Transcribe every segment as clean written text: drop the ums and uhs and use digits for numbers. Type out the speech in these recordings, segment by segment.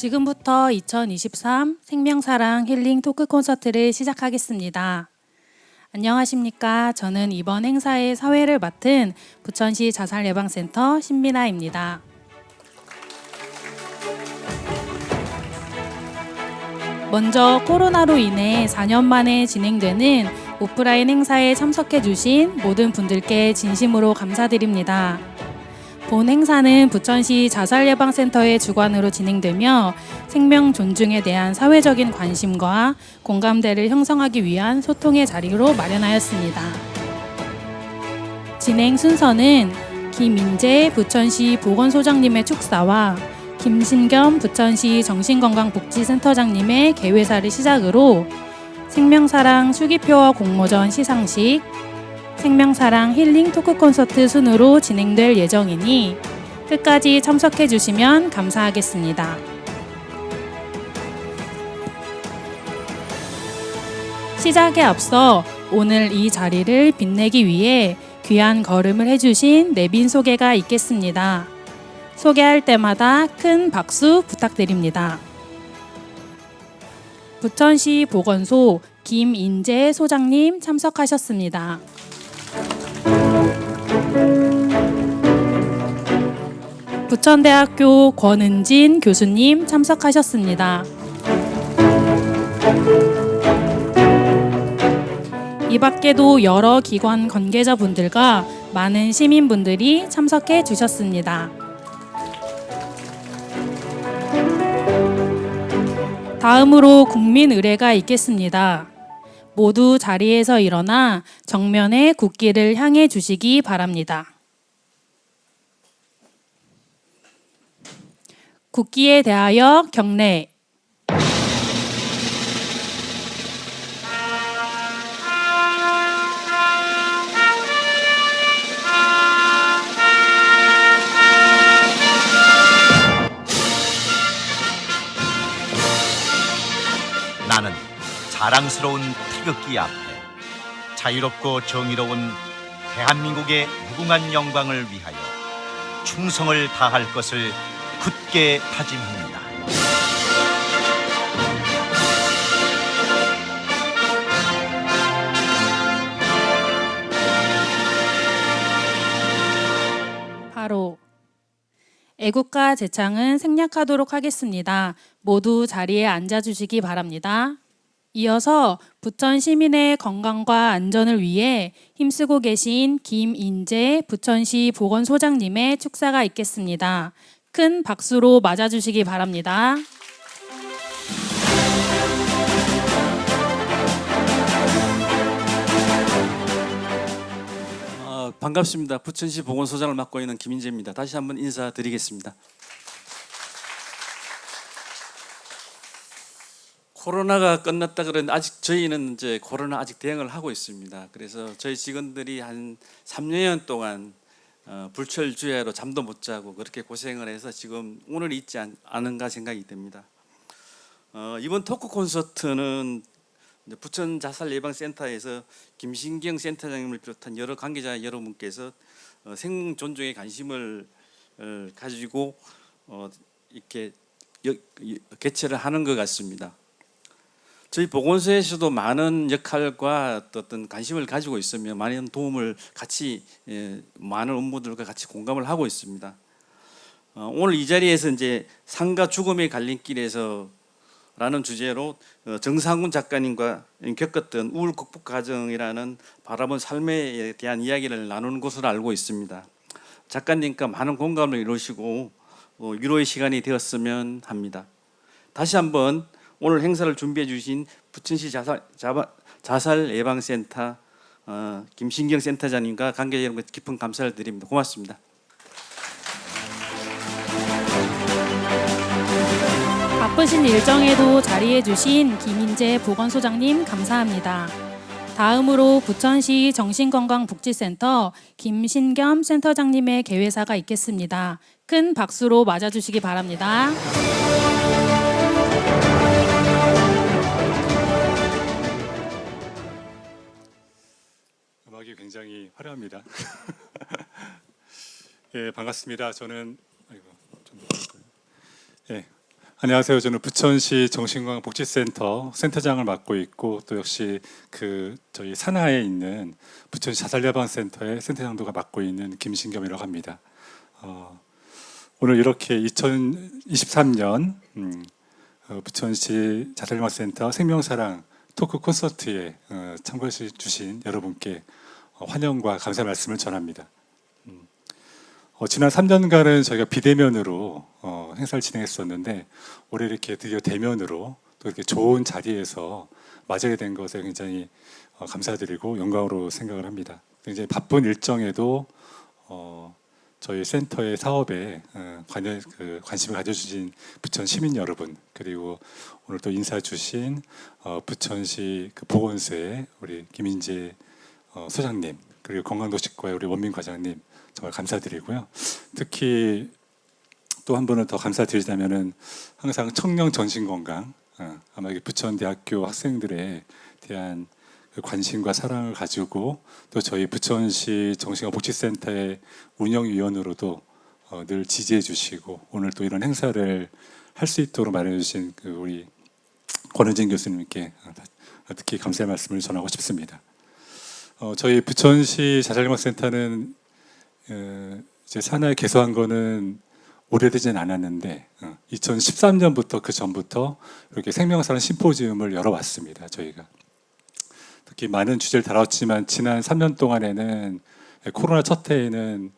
지금부터 2023 생명사랑 힐링 토크 콘서트를 시작하겠습니다. 안녕하십니까. 저는 이번 행사의 사회를 맡은 부천시 자살예방센터 신민아입니다. 먼저 코로나로 인해 4년 만에 진행되는 오프라인 행사에 참석해 주신 모든 분들께 진심으로 감사드립니다. 본 행사는 부천시 자살예방센터의 주관으로 진행되며 생명 존중에 대한 사회적인 관심과 공감대를 형성하기 위한 소통의 자리로 마련하였습니다. 진행 순서는 김인재 부천시 보건소장님의 축사와 김신겸 부천시 정신건강복지센터장님의 개회사를 시작으로 생명사랑 수기표어 공모전 시상식, 생명사랑 힐링 토크 콘서트 순으로 진행될 예정이니 끝까지 참석해 주시면 감사하겠습니다. 시작에 앞서 오늘 이 자리를 빛내기 위해 귀한 걸음을 해주신 내빈 소개가 있겠습니다. 소개할 때마다 큰 박수 부탁드립니다. 부천시 보건소 김인재 소장님 참석하셨습니다. 부천대학교 권은진 교수님 참석하셨습니다. 이 밖에도 여러 기관 관계자분들과 많은 시민분들이 참석해 주셨습니다. 다음으로 국민 의례가 있겠습니다. 모두 자리에서 일어나 정면에 국기를 향해 주시기 바랍니다. 국기에 대하여 경례. 나는 자랑스러운 태극기 앞에 자유롭고 정의로운 대한민국의 무궁한 영광을 위하여 충성을 다할 것을 굳게 다짐합니다. 바로 애국가 제창은 생략하도록 하겠습니다. 모두 자리에 앉아주시기 바랍니다. 이어서 부천 시민의 건강과 안전을 위해 힘쓰고 계신 김인재 부천시 보건소장님의 축사가 있겠습니다. 큰 박수로 맞아주시기 바랍니다. 반갑습니다. 부천시 보건소장을 맡고 있는 김인재입니다. 다시 한번 인사드리겠습니다. 코로나가 끝났다 그러는데 아직 저희는 이제 코로나 아직 대응을 하고 있습니다. 그래서 저희 직원들이 한 3년 동안 불철주야로 잠도 못 자고 그렇게 고생을 해서 지금 오늘 있지 않은가 생각이 됩니다. 이번 토크 콘서트는 부천 자살예방센터에서 김신경 센터장님을 비롯한 여러 관계자 여러분께서 생명 존중에 관심을 가지고 이렇게 개최를 하는 것 같습니다. 저희 보건소에서도 많은 역할과 어떤 관심을 가지고 있으며 많은 도움을 같이 많은 업무들과 같이 공감을 하고 있습니다. 오늘 이 자리에서 이제 삶과 죽음의 갈림길에서 라는 주제로 정상훈 작가님과 겪었던 우울 극복 과정이라는 바라본 삶에 대한 이야기를 나누는 것으로 알고 있습니다. 작가님과 많은 공감을 이루시고 위로의 시간이 되었으면 합니다. 다시 한번 오늘 행사를 준비해 주신 부천시 자살예방센터 김신경 센터장님과 관계자 여러분께 깊은 감사를 드립니다. 고맙습니다. 바쁘신 일정에도 자리해 주신 김인재 보건소장님 감사합니다. 다음으로 부천시 정신건강복지센터 김신겸 센터장님의 개회사가 있겠습니다. 큰 박수로 맞아주시기 바랍니다. 음악이 굉장히 화려합니다. 예, 반갑습니다. 저는 안녕하세요. 저는 부천시 정신건강복지센터 센터장을 맡고 있고 또 역시 저희 산하에 있는 부천시 자살예방센터의 센터장도 맡고 있는 김신겸이라고 합니다. 오늘 이렇게 2023년 부천시 자살예방센터 생명사랑 토크 콘서트에 참가해 주신 여러분께 환영과 감사 말씀을 전합니다. 지난 3년간은 저희가 비대면으로 행사를 진행했었는데 올해 이렇게 드디어 대면으로 또 이렇게 좋은 자리에서 맞이하게 된 것에 굉장히 감사드리고 영광으로 생각을 합니다. 굉장히 바쁜 일정에도 저희 센터의 사업에 관심을 가져주신 부천 시민 여러분, 그리고 오늘 또 인사 주신 부천시 보건소의 우리 김인재 소장님, 그리고 건강도시과의 우리 원민 과장님 정말 감사드리고요. 특히 또 한 번은 더 감사드리자면은 항상 청년 정신건강, 아마 부천대학교 학생들에 대한 관심과 사랑을 가지고 또 저희 부천시 정신건강복지센터의 운영위원으로도 늘 지지해 주시고 오늘 또 이런 행사를 할 수 있도록 마련해 주신 우리 권은진 교수님께 특히 감사의 말씀을 전하고 싶습니다. 저희 부천시 자살예방센터는 이제 산하에 개소한 거는 오래되진 않았는데 2013년부터 그 전부터 이렇게 생명사랑 심포지움을 열어왔습니다. 저희가 특히 많은 주제를 다뤘지만 지난 3년 동안에는 코로나 첫 해에는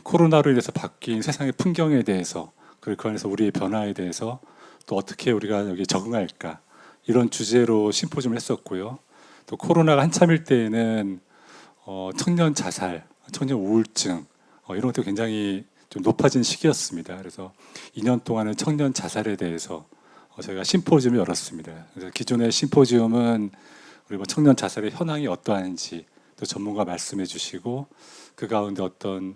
코로나로 인해서 바뀐 세상의 풍경에 대해서, 그리고 그 안에서 우리의 변화에 대해서 또 어떻게 우리가 여기 적응할까, 이런 주제로 심포지움을 했었고요. 또 코로나가 한참일 때에는 청년 자살, 청년 우울증 이런 것도 굉장히 좀 높아진 시기였습니다. 그래서 2년 동안은 청년 자살에 대해서 저희가 심포지움을 열었습니다. 그래서 기존의 심포지움은 우리 청년 자살의 현황이 어떠한지 또 전문가 말씀해 주시고 그 가운데 어떤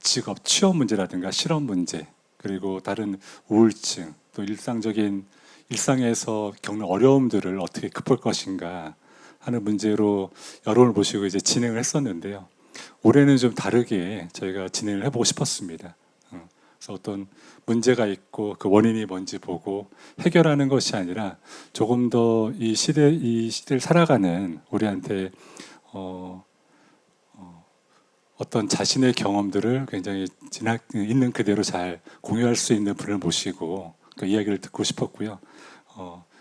직업 취업 문제라든가 실업 문제, 그리고 다른 우울증, 또 일상에서 겪는 어려움들을 어떻게 극복할 것인가 하는 문제로 여론을 보시고 이제 진행을 했었는데요. 올해는 좀 다르게 저희가 진행을 해보고 싶었습니다. 그래서 어떤 문제가 있고 그 원인이 뭔지 보고 해결하는 것이 아니라 조금 더 이 시대를 살아가는 우리한테 어떤 자신의 경험들을 굉장히 있는 그대로 잘 공유할 수 있는 분을 모시고 그 이야기를 듣고 싶었고요.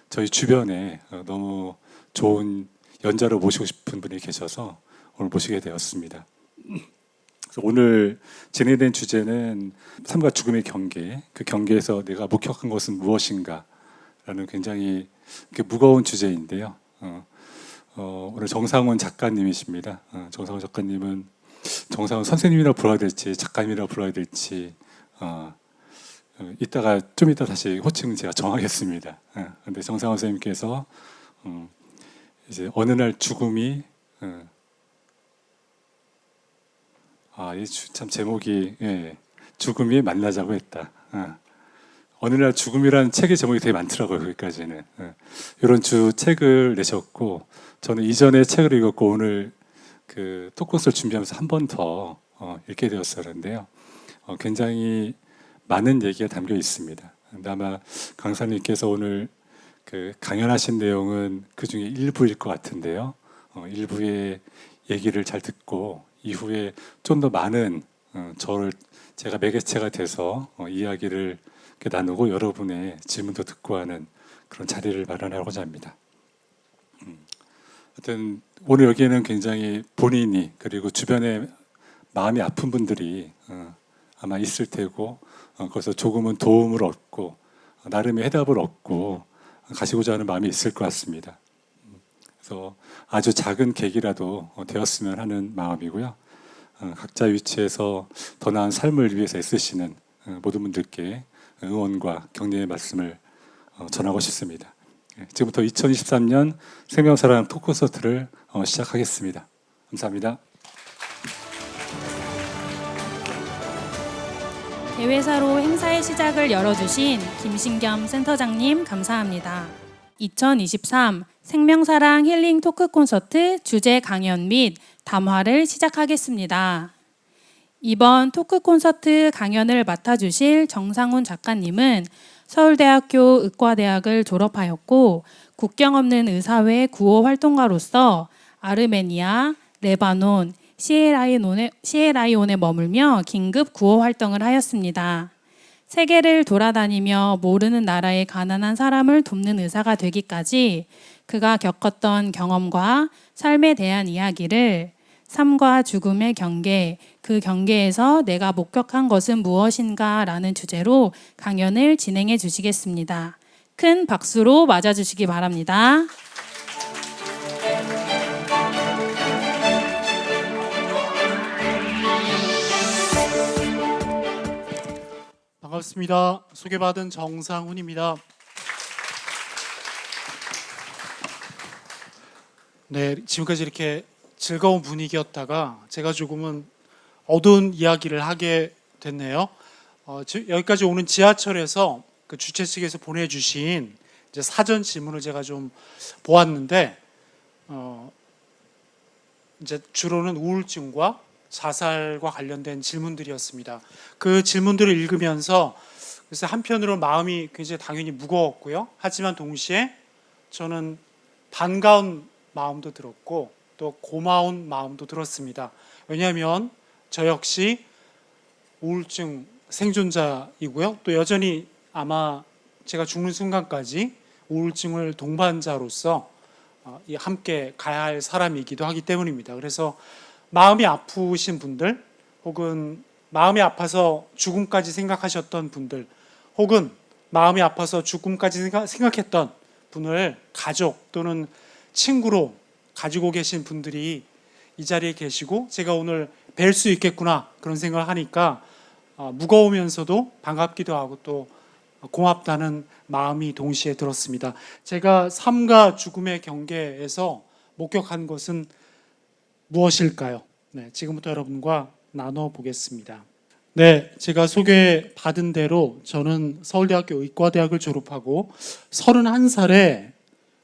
저희 주변에 너무 좋은 연자로 모시고 싶은 분이 계셔서 오늘 모시게 되었습니다. 그래서 오늘 진행된 주제는 삶과 죽음의 경계, 그 경계에서 내가 목격한 것은 무엇인가 라는 굉장히 무거운 주제인데요. 오늘 정상훈 작가님이십니다. 정상훈 작가님은 정상훈 선생님이라 불러야 될지 작가님이라 불러야 될지 좀 이따 다시 호칭 제가 정하겠습니다. 그런데 정상훈 선생님께서 이제 어느 날 죽음이 참 제목이 죽음이 만나자고 했다. 어느 날 죽음이라는 책의 제목이 되게 많더라고요. 거기까지는 이런 책을 내셨고 저는 이전에 책을 읽었고 오늘 그 토크를 준비하면서 한 번 더 읽게 되었었는데요. 굉장히 많은 얘기가 담겨 있습니다. 근데 아마 강사님께서 오늘 강연하신 내용은 그 중에 일부일 것 같은데요. 일부의 얘기를 잘 듣고 이후에 좀 더 많은 제가 매개체가 돼서 이야기를 나누고 여러분의 질문도 듣고 하는 그런 자리를 마련하고자 합니다. 하여튼 오늘 여기에는 굉장히 본인이 그리고 주변에 마음이 아픈 분들이 아마 있을 테고 거기서 조금은 도움을 얻고 나름의 해답을 얻고 가시고자 하는 마음이 있을 것 같습니다. 그래서 아주 작은 계기라도 되었으면 하는 마음이고요. 각자 위치에서 더 나은 삶을 위해서 애쓰시는 모든 분들께 응원과 격려의 말씀을 전하고 싶습니다. 지금부터 2023년 생명사랑 토크 콘서트를 시작하겠습니다. 감사합니다. 대회사로 행사의 시작을 열어주신 김신겸 센터장님 감사합니다. 2023 생명사랑 힐링 토크 콘서트 주제 강연 및 담화를 시작하겠습니다. 이번 토크 콘서트 강연을 맡아주실 정상훈 작가님은 서울대학교 의과대학을 졸업하였고 국경 없는 의사회 구호 활동가로서 아르메니아, 레바논, 시에라리온에 머물며 긴급 구호 활동을 하였습니다. 세계를 돌아다니며 모르는 나라의 가난한 사람을 돕는 의사가 되기까지 그가 겪었던 경험과 삶에 대한 이야기를 삶과 죽음의 경계, 그 경계에서 내가 목격한 것은 무엇인가 라는 주제로 강연을 진행해 주시겠습니다. 큰 박수로 맞아주시기 바랍니다. 반갑습니다. 소개받은 정상훈입니다. 네, 지금까지 이렇게 즐거운 분위기였다가 제가 조금은 어두운 이야기를 하게 됐네요. 여기까지 오는 지하철에서 그 주최 측에서 보내주신 이제 사전 질문을 제가 좀 보았는데, 이제 주로는 우울증과 자살과 관련된 질문들이었습니다. 그 질문들을 읽으면서 그래서 한편으로 마음이 굉장히 당연히 무거웠고요. 하지만 동시에 저는 반가운 마음도 들었고 또 고마운 마음도 들었습니다. 왜냐하면 저 역시 우울증 생존자이고요. 또 여전히 아마 제가 죽는 순간까지 우울증을 동반자로서 함께 가야 할 사람이기도 하기 때문입니다. 그래서 마음이 아프신 분들, 혹은 마음이 아파서 죽음까지 생각하셨던 분들, 혹은 마음이 아파서 죽음까지 생각했던 분을 가족 또는 친구로 가지고 계신 분들이 이 자리에 계시고 제가 오늘 뵐 수 있겠구나 그런 생각을 하니까 무거우면서도 반갑기도 하고 또 고맙다는 마음이 동시에 들었습니다. 제가 삶과 죽음의 경계에서 목격한 것은 무엇일까요? 네, 지금부터 여러분과 나눠보겠습니다. 네, 제가 소개받은 대로 저는 서울대학교 의과대학을 졸업하고 31살에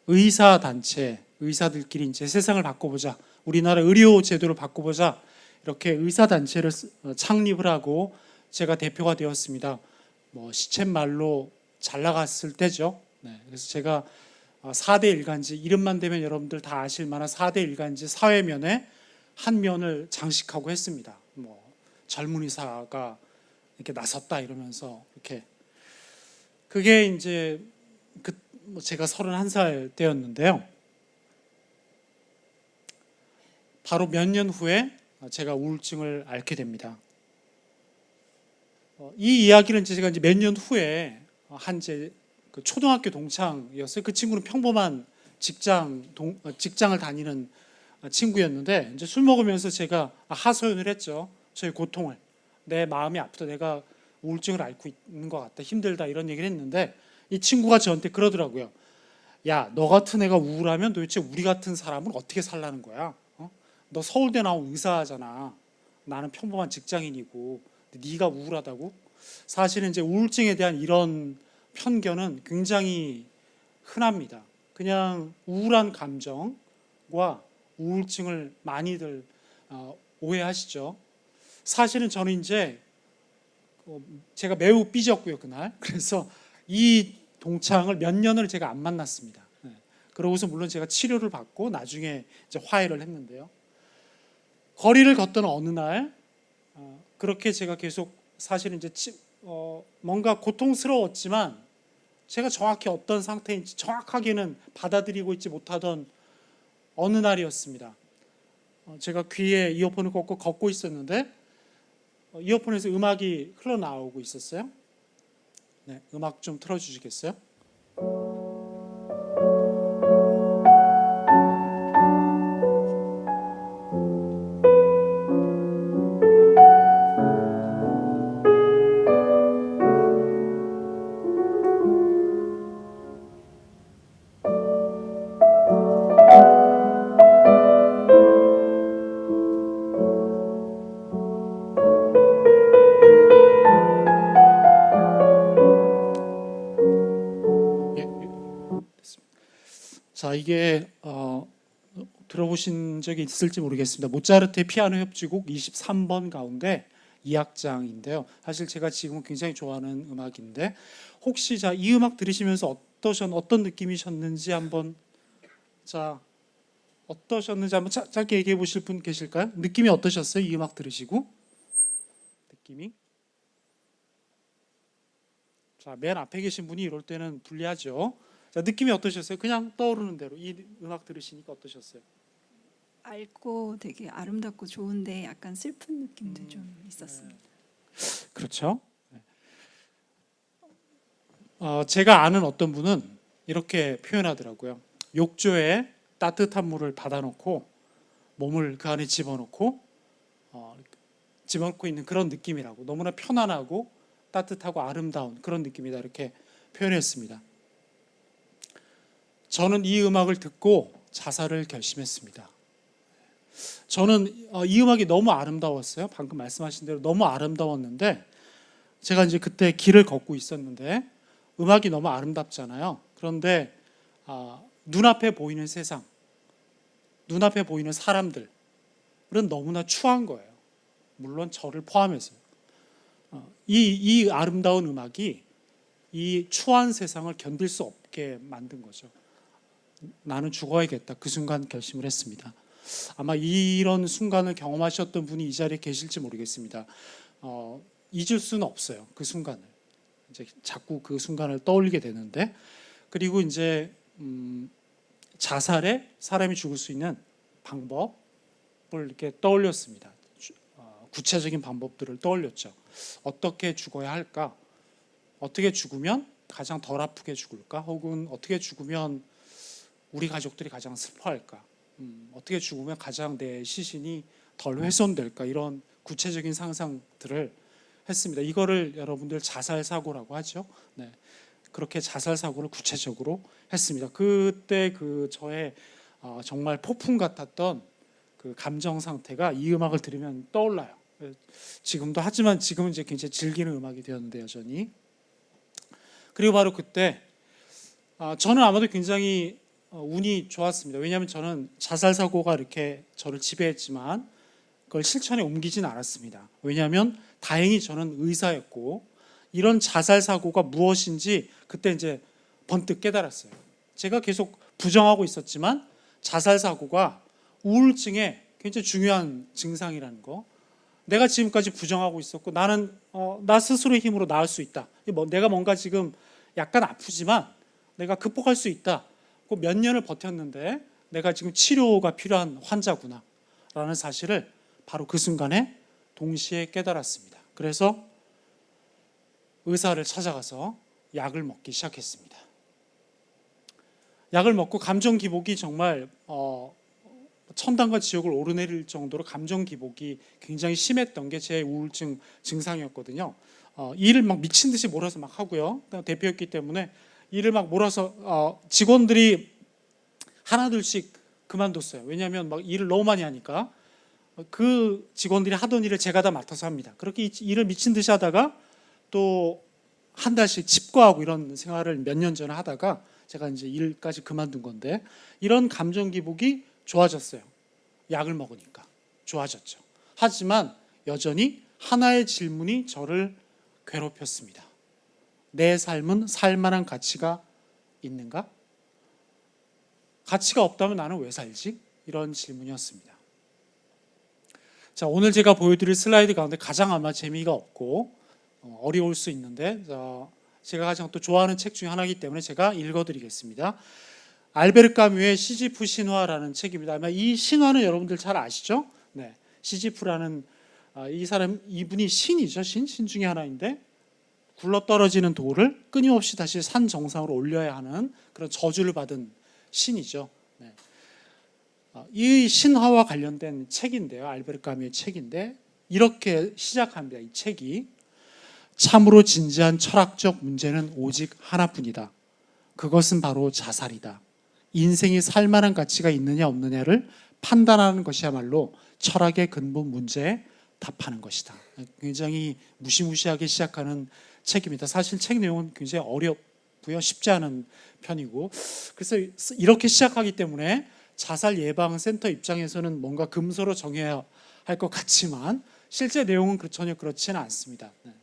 의사단체, 의사들끼리 이제 세상을 바꿔보자, 우리나라 의료 제도를 바꿔보자, 이렇게 의사단체를 창립을 하고 제가 대표가 되었습니다. 시쳇말로 잘 나갔을 때죠. 네, 그래서 제가 4대 일간지, 이름만 되면 여러분들 다 아실 만한 4대 일간지 사회면에 한 면을 장식하고 했습니다. 젊은 의사가 이렇게 나섰다 이러면서 이렇게. 그게 이제 제가 31살 때였는데요. 바로 몇 년 후에 제가 우울증을 앓게 됩니다. 이 이야기는 제가 이제 몇 년 후에 그 초등학교 동창이었어요. 그 친구는 평범한 직장을 다니는 친구였는데 이제 술 먹으면서 제가 하소연을 했죠. 저의 고통을, 내 마음이 아프다, 내가 우울증을 앓고 있는 것 같다, 힘들다 이런 얘기를 했는데 이 친구가 저한테 그러더라고요. 야, 너 같은 애가 우울하면 도대체 우리 같은 사람은 어떻게 살라는 거야? 너 서울대 나온 의사잖아. 나는 평범한 직장인이고 네가 우울하다고? 사실은 이제 우울증에 대한 이런 편견은 굉장히 흔합니다. 그냥 우울한 감정과 우울증을 많이들 오해하시죠. 사실은 저는 이제 제가 매우 삐졌고요 그날. 그래서 이 동창을 몇 년을 제가 안 만났습니다. 네. 그러고서 물론 제가 치료를 받고 나중에 이제 화해를 했는데요. 거리를 걷던 어느 날 그렇게 제가 계속 사실은 이제 뭔가 고통스러웠지만 제가 정확히 어떤 상태인지 정확하게는 받아들이고 있지 못하던 어느 날이었습니다. 제가 귀에 이어폰을 꽂고 걷고 있었는데 이어폰에서 음악이 흘러나오고 있었어요. 네, 음악 좀 틀어주시겠어요? 자, 이게 들어보신 적이 있을지 모르겠습니다. 모차르트의 피아노 협주곡 23번 가운데 2악장인데요. 사실 제가 지금은 굉장히 좋아하는 음악인데 혹시 자, 이 음악 들으시면서 어떤 느낌이셨는지 한번 짧게 얘기해 보실 분 계실까요? 느낌이 어떠셨어요? 이 음악 들으시고 느낌이? 자, 맨 앞에 계신 분이 이럴 때는 불리하죠. 자, 느낌이 어떠셨어요? 그냥 떠오르는 대로 이 음악 들으시니까 어떠셨어요? 맑고 되게 아름답고 좋은데 약간 슬픈 느낌도 좀 있었습니다. 그렇죠. 제가 아는 어떤 분은 이렇게 표현하더라고요. 욕조에 따뜻한 물을 받아놓고 몸을 그 안에 집어넣고 있는 그런 느낌이라고, 너무나 편안하고 따뜻하고 아름다운 그런 느낌이다, 이렇게 표현했습니다. 저는 이 음악을 듣고 자살을 결심했습니다. 저는 이 음악이 너무 아름다웠어요. 방금 말씀하신 대로 너무 아름다웠는데 제가 이제 그때 길을 걷고 있었는데 음악이 너무 아름답잖아요. 그런데 눈앞에 보이는 세상, 눈앞에 보이는 사람들은 너무나 추한 거예요. 물론 저를 포함해서. 이 아름다운 음악이 이 추한 세상을 견딜 수 없게 만든 거죠. 나는 죽어야겠다. 그 순간 결심을 했습니다. 아마 이런 순간을 경험하셨던 분이 이 자리에 계실지 모르겠습니다. 잊을 수는 없어요. 그 순간을. 이제 자꾸 그 순간을 떠올리게 되는데, 그리고 이제 자살에 사람이 죽을 수 있는 방법을 이렇게 떠올렸습니다. 구체적인 방법들을 떠올렸죠. 어떻게 죽어야 할까? 어떻게 죽으면 가장 덜 아프게 죽을까? 혹은 어떻게 죽으면 우리 가족들이 가장 슬퍼할까? 어떻게 죽으면 가장 내 시신이 덜 훼손될까? 이런 구체적인 상상들을 했습니다. 이거를 여러분들 자살 사고라고 하죠. 네. 그렇게 자살 사고를 구체적으로 했습니다. 그때 그 저의 정말 폭풍 같았던 그 감정 상태가 이 음악을 들으면 떠올라요. 지금도, 하지만 지금은 이제 굉장히 즐기는 음악이 되었는데 여전히. 그리고 바로 그때 저는 아마도 굉장히 운이 좋았습니다. 왜냐하면 저는 자살 사고가 이렇게 저를 지배했지만 그걸 실천에 옮기진 않았습니다. 왜냐하면 다행히 저는 의사였고 이런 자살 사고가 무엇인지 그때 이제 번뜩 깨달았어요. 제가 계속 부정하고 있었지만 자살 사고가 우울증의 굉장히 중요한 증상이라는 거. 내가 지금까지 부정하고 있었고 나는 나 스스로의 힘으로 나을 수 있다. 내가 뭔가 지금 약간 아프지만 내가 극복할 수 있다. 몇 년을 버텼는데 내가 지금 치료가 필요한 환자구나 라는 사실을 바로 그 순간에 동시에 깨달았습니다. 그래서 의사를 찾아가서 약을 먹기 시작했습니다. 약을 먹고 감정 기복이 정말 천당과 지옥을 오르내릴 정도로 감정 기복이 굉장히 심했던 게 제 우울증 증상이었거든요. 일을 막 미친 듯이 몰아서 막 하고요. 대표였기 때문에 일을 막 몰아서 직원들이 하나둘씩 그만뒀어요. 왜냐하면 막 일을 너무 많이 하니까 그 직원들이 하던 일을 제가 다 맡아서 합니다. 그렇게 일을 미친 듯이 하다가 또 한 달씩 칩거하고 이런 생활을 몇 년 전에 하다가 제가 이제 일까지 그만둔 건데 이런 감정 기복이 좋아졌어요. 약을 먹으니까 좋아졌죠. 하지만 여전히 하나의 질문이 저를 괴롭혔습니다. 내 삶은 살만한 가치가 있는가? 가치가 없다면 나는 왜 살지? 이런 질문이었습니다. 자, 오늘 제가 보여드릴 슬라이드 가운데 가장 아마 재미가 없고 어려울 수 있는데 제가 가장 또 좋아하는 책 중에 하나이기 때문에 제가 읽어드리겠습니다. 알베르 까뮈의 시지프 신화라는 책입니다. 아마 이 신화는 여러분들 잘 아시죠? 네, 시지프라는 이분이 신이죠. 신 중에 하나인데 굴러떨어지는 돌을 끊임없이 다시 산 정상으로 올려야 하는 그런 저주를 받은 신이죠. 네. 이 신화와 관련된 책인데요. 알베르 까뮈의 책인데 이렇게 시작합니다. 이 책이 참으로 진지한 철학적 문제는 오직 하나뿐이다. 그것은 바로 자살이다. 인생이 살만한 가치가 있느냐 없느냐를 판단하는 것이야말로 철학의 근본 문제에 답하는 것이다. 굉장히 무시무시하게 시작하는 책입니다. 사실 책 내용은 굉장히 어렵고요. 쉽지 않은 편이고 그래서 이렇게 시작하기 때문에 자살 예방 센터 입장에서는 뭔가 금서로 정해야 할 것 같지만 실제 내용은 전혀 그렇지는 않습니다. 네.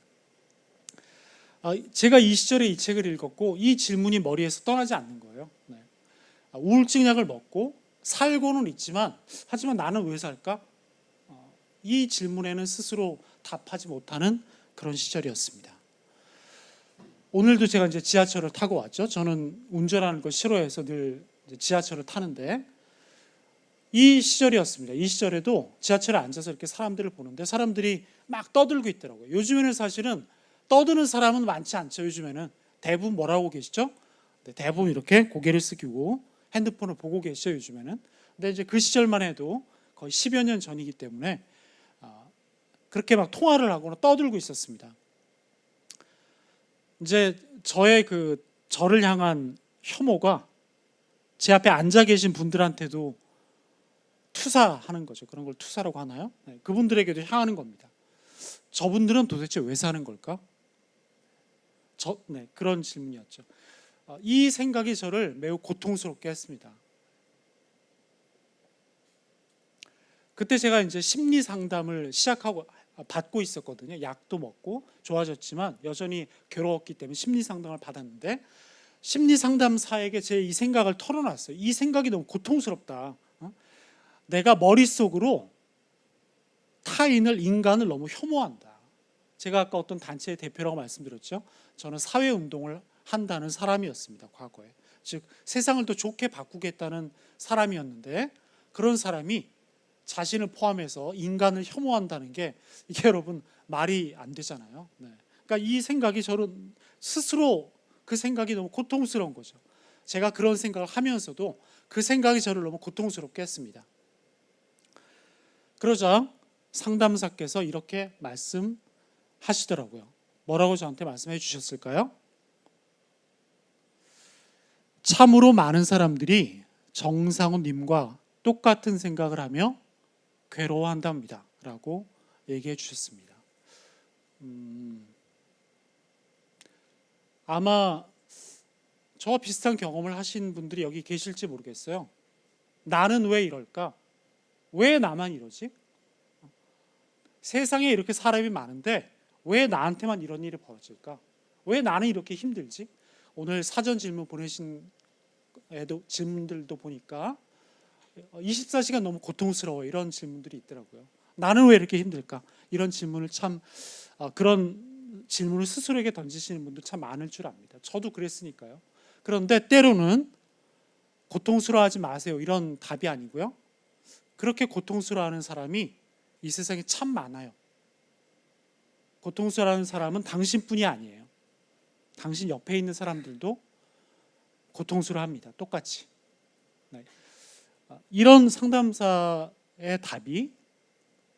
제가 이 시절에 이 책을 읽었고 이 질문이 머리에서 떠나지 않는 거예요. 네. 우울증 약을 먹고 살고는 있지만 하지만 나는 왜 살까? 이 질문에는 스스로 답하지 못하는 그런 시절이었습니다. 오늘도 제가 이제 지하철을 타고 왔죠. 저는 운전하는 걸 싫어해서 늘 지하철을 타는데 이 시절이었습니다. 이 시절에도 지하철에 앉아서 이렇게 사람들을 보는데 사람들이 막 떠들고 있더라고요. 요즘에는 사실은 떠드는 사람은 많지 않죠. 요즘에는 대부분 뭐라고 계시죠? 네, 대부분 이렇게 고개를 숙이고 핸드폰을 보고 계시죠. 요즘에는. 근데 이제 그 시절만 해도 거의 10여 년 전이기 때문에 그렇게 막 통화를 하거나 떠들고 있었습니다. 이제 저의 저를 향한 혐오가 제 앞에 앉아 계신 분들한테도 투사하는 거죠. 그런 걸 투사라고 하나요? 네, 그분들에게도 향하는 겁니다. 저분들은 도대체 왜 사는 걸까? 네, 그런 질문이었죠. 이 생각이 저를 매우 고통스럽게 했습니다. 그때 제가 이제 심리 상담을 시작하고 받고 있었거든요. 약도 먹고 좋아졌지만 여전히 괴로웠기 때문에 심리 상담을 받았는데 심리 상담사에게 제 이 생각을 털어놨어요. 이 생각이 너무 고통스럽다. 내가 머릿속으로 인간을 너무 혐오한다. 제가 아까 어떤 단체의 대표라고 말씀드렸죠. 저는 사회운동을 한다는 사람이었습니다. 과거에. 즉 세상을 더 좋게 바꾸겠다는 사람이었는데 그런 사람이 자신을 포함해서 인간을 혐오한다는 게 이게 여러분 말이 안 되잖아요. 네. 그러니까 이 생각이 저는 스스로 그 생각이 너무 고통스러운 거죠. 제가 그런 생각을 하면서도 그 생각이 저를 너무 고통스럽게 했습니다. 그러자 상담사께서 이렇게 말씀하시더라고요. 뭐라고 저한테 말씀해 주셨을까요? 참으로 많은 사람들이 정상훈님과 똑같은 생각을 하며 괴로워한답니다. 라고 얘기해 주셨습니다. 아마 저와 비슷한 경험을 하신 분들이 여기 계실지 모르겠어요. 나는 왜 이럴까? 왜 나만 이러지? 세상에 이렇게 사람이 많은데 왜 나한테만 이런 일이 벌어질까? 왜 나는 이렇게 힘들지? 오늘 사전 질문 보내신 질문들도 보니까 24시간 너무 고통스러워 이런 질문들이 있더라고요. 나는 왜 이렇게 힘들까? 이런 질문을 그런 질문을 스스로에게 던지시는 분들 참 많을 줄 압니다. 저도 그랬으니까요. 그런데 때로는 고통스러워하지 마세요. 이런 답이 아니고요. 그렇게 고통스러워하는 사람이 이 세상에 참 많아요. 고통스러워하는 사람은 당신뿐이 아니에요. 당신 옆에 있는 사람들도 고통스러워합니다. 똑같이. 네. 이런 상담사의 답이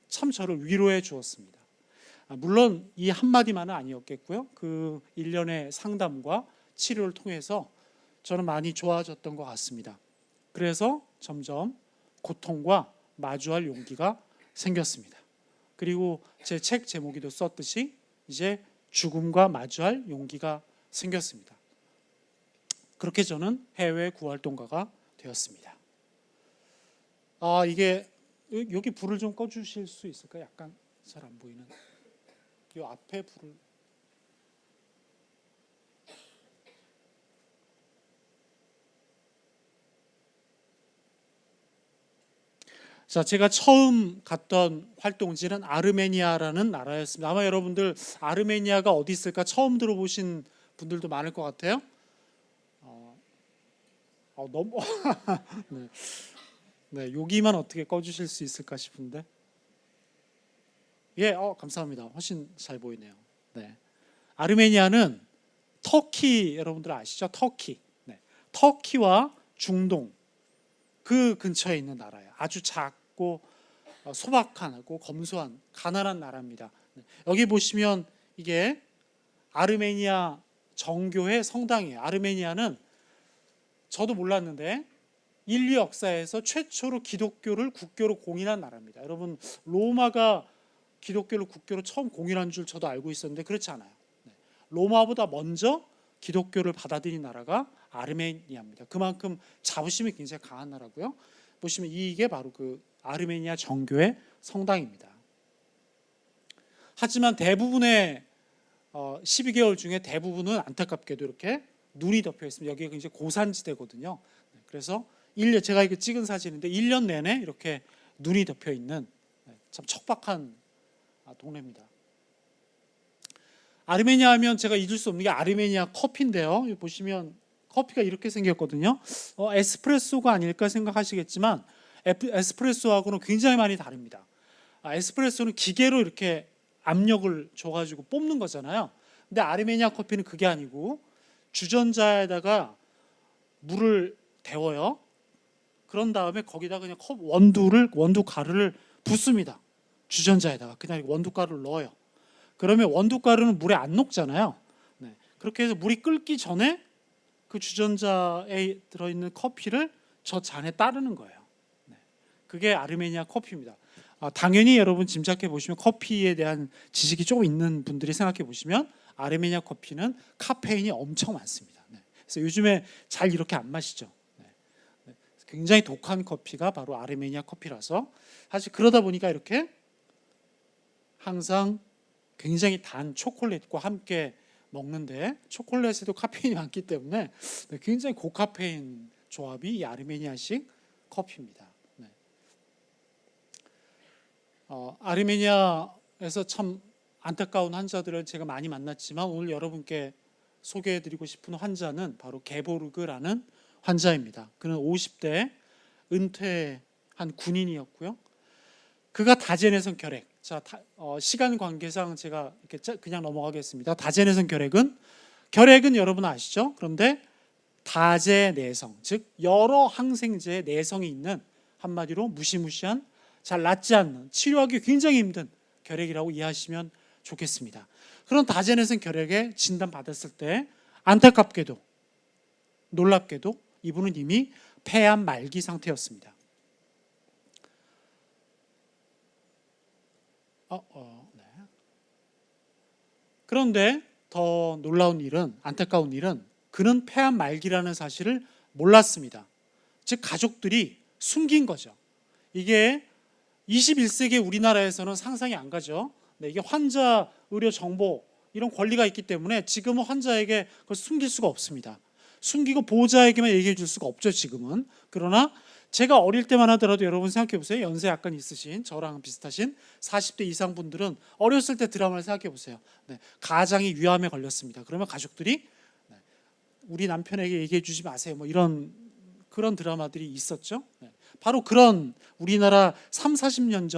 참 저를 위로해 주었습니다. 물론 이 한마디만은 아니었겠고요. 그 일련의 상담과 치료를 통해서 저는 많이 좋아졌던 것 같습니다. 그래서 점점 고통과 마주할 용기가 생겼습니다. 그리고 제 책 제목에도 썼듯이 이제 죽음과 마주할 용기가 생겼습니다. 그렇게 저는 해외 구활동가가 되었습니다. 이게 여기 불을 좀 꺼주실 수 있을까요? 약간 잘 안 보이는. 이 앞에 불을. 자, 제가 처음 갔던 활동지는 아르메니아라는 나라였습니다. 아마 여러분들 아르메니아가 어디 있을까 처음 들어보신 분들도 많을 것 같아요. 너무 네. 네, 여기만 어떻게 꺼주실 수 있을까 싶은데. 예, 감사합니다. 훨씬 잘 보이네요. 네, 아르메니아는 터키 여러분들 아시죠? 터키. 네, 터키와 중동 그 근처에 있는 나라예요. 아주 작고 소박하고 검소한 가난한 나라입니다. 여기 보시면 이게 아르메니아 정교회 성당이에요. 아르메니아는 저도 몰랐는데 인류 역사에서 최초로 기독교를 국교로 공인한 나라입니다. 여러분 로마가 기독교를 국교로 처음 공인한 줄 저도 알고 있었는데 그렇지 않아요. 로마보다 먼저 기독교를 받아들인 나라가 아르메니아입니다. 그만큼 자부심이 굉장히 강한 나라고요. 보시면 이게 바로 그 아르메니아 정교회 성당입니다. 하지만 대부분의 12개월 중에 대부분은 안타깝게도 이렇게 눈이 덮여 있습니다. 여기가 굉장히 고산지대거든요. 그래서 제가 이거 찍은 사진인데 1년 내내 이렇게 눈이 덮여 있는 참 척박한 동네입니다. 아르메니아 하면 제가 잊을 수 없는 게 아르메니아 커피인데요. 여기 보시면 커피가 이렇게 생겼거든요. 에스프레소가 아닐까 생각하시겠지만 에스프레소하고는 굉장히 많이 다릅니다. 에스프레소는 기계로 이렇게 압력을 줘가지고 뽑는 거잖아요. 근데 아르메니아 커피는 그게 아니고 주전자에다가 물을 데워요. 그런 다음에 거기다 그냥 원두 가루를 붓습니다. 주전자에다가 그냥 원두 가루를 넣어요. 그러면 원두 가루는 물에 안 녹잖아요. 네. 그렇게 해서 물이 끓기 전에 그 주전자에 들어있는 커피를 저 잔에 따르는 거예요. 네. 그게 아르메니아 커피입니다. 당연히 여러분 짐작해 보시면 커피에 대한 지식이 조금 있는 분들이 생각해 보시면 아르메니아 커피는 카페인이 엄청 많습니다. 네. 그래서 요즘에 잘 이렇게 안 마시죠. 네. 네. 굉장히 독한 커피가 바로 아르메니아 커피라서 사실 그러다 보니까 이렇게 항상 굉장히 단 초콜릿과 함께 먹는데 초콜릿에도 카페인이 많기 때문에 굉장히 고카페인 조합이 이 아르메니아식 커피입니다. 네. 아르메니아에서 참 안타까운 환자들을 제가 많이 만났지만 오늘 여러분께 소개해드리고 싶은 환자는 바로 게보르그라는 환자입니다. 그는 50대 은퇴한 군인이었고요. 그가 다제네성 결핵. 시간 관계상 제가 이렇게 그냥 넘어가겠습니다. 다제네성 결핵은 여러분 아시죠? 그런데 다제내성, 즉 여러 항생제의 내성이 있는 한마디로 무시무시한 잘 낫지 않는 치료하기 굉장히 힘든 결핵이라고 이해하시면 좋겠습니다. 그런 다제네성 결핵에 진단받았을 때 안타깝게도 놀랍게도 이분은 이미 폐암 말기 상태였습니다. 네. 그런데 더 놀라운 일은 안타까운 일은 그는 폐암 말기라는 사실을 몰랐습니다. 즉 가족들이 숨긴 거죠. 이게 21세기 우리나라에서는 상상이 안 가죠. 네, 이게 환자 의료 정보 이런 권리가 있기 때문에 지금은 환자에게 그걸 숨길 수가 없습니다. 숨기고 보호자에게만 얘기해 줄 수가 없죠 지금은. 그러나 제가 어릴 때만 하더라도 여러분 생각해 보세요. 연세 약간 있으신 저랑 비슷하신 40대 이상 분들은 어렸을 때 드라마를 생각해 보세요. 네, 가장이 위암에 걸렸습니다. 그러면 가족들이 우리 남편에게 얘기해 주지 마세요. 뭐 이런 그런 드라마들이 있었죠. 네, 바로 그런 우리나라 3, 40년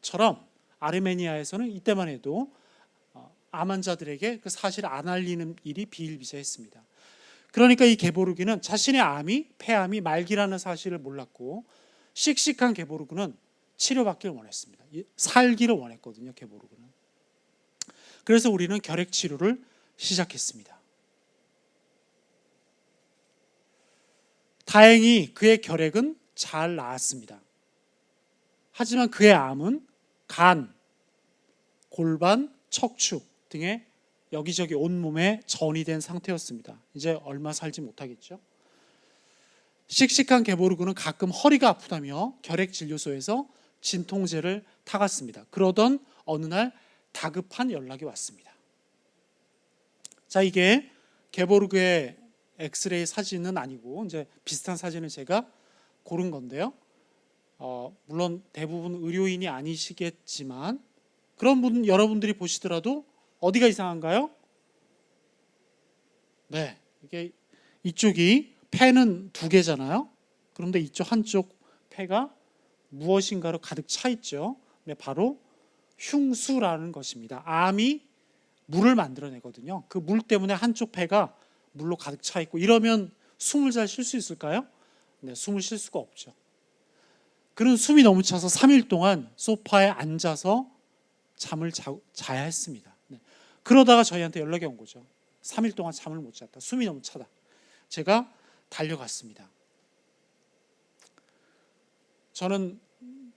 전처럼 아르메니아에서는 이때만 해도 암 환자들에게 그 사실을 안 알리는 일이 비일비재했습니다. 그러니까 이 게보르기는 자신의 폐암이 말기라는 사실을 몰랐고 씩씩한 게보르기는 치료받기를 원했습니다. 살기를 원했거든요. 게보르기는. 그래서 우리는 결핵 치료를 시작했습니다. 다행히 그의 결핵은 잘 나았습니다. 하지만 그의 암은 간, 골반, 척추 등의 여기저기 온몸에 전이 된 상태였습니다. 이제 얼마 살지 못하겠죠. 씩씩한 게보르그는 가끔 허리가 아프다며 결핵진료소에서 진통제를 타갔습니다. 그러던 어느 날 다급한 연락이 왔습니다. 자, 이게 게보르그의 엑스레이 사진은 아니고 이제 비슷한 사진을 제가 고른 건데요. 물론 대부분 의료인이 아니시겠지만 그런 분 여러분들이 보시더라도 어디가 이상한가요? 네, 이게 이쪽이 폐는 두 개잖아요. 그런데 이쪽 한쪽 폐가 무엇인가로 가득 차 있죠. 네, 바로 흉수라는 것입니다. 암이 물을 만들어내거든요. 그 물 때문에 한쪽 폐가 물로 가득 차 있고 이러면 숨을 잘 쉴 수 있을까요? 네, 숨을 쉴 수가 없죠. 그는 숨이 너무 차서 3일 동안 소파에 앉아서 잠을 자야 했습니다. 네. 그러다가 저희한테 연락이 온 거죠. 3일 동안 잠을 못 잤다. 숨이 너무 차다. 제가 달려갔습니다. 저는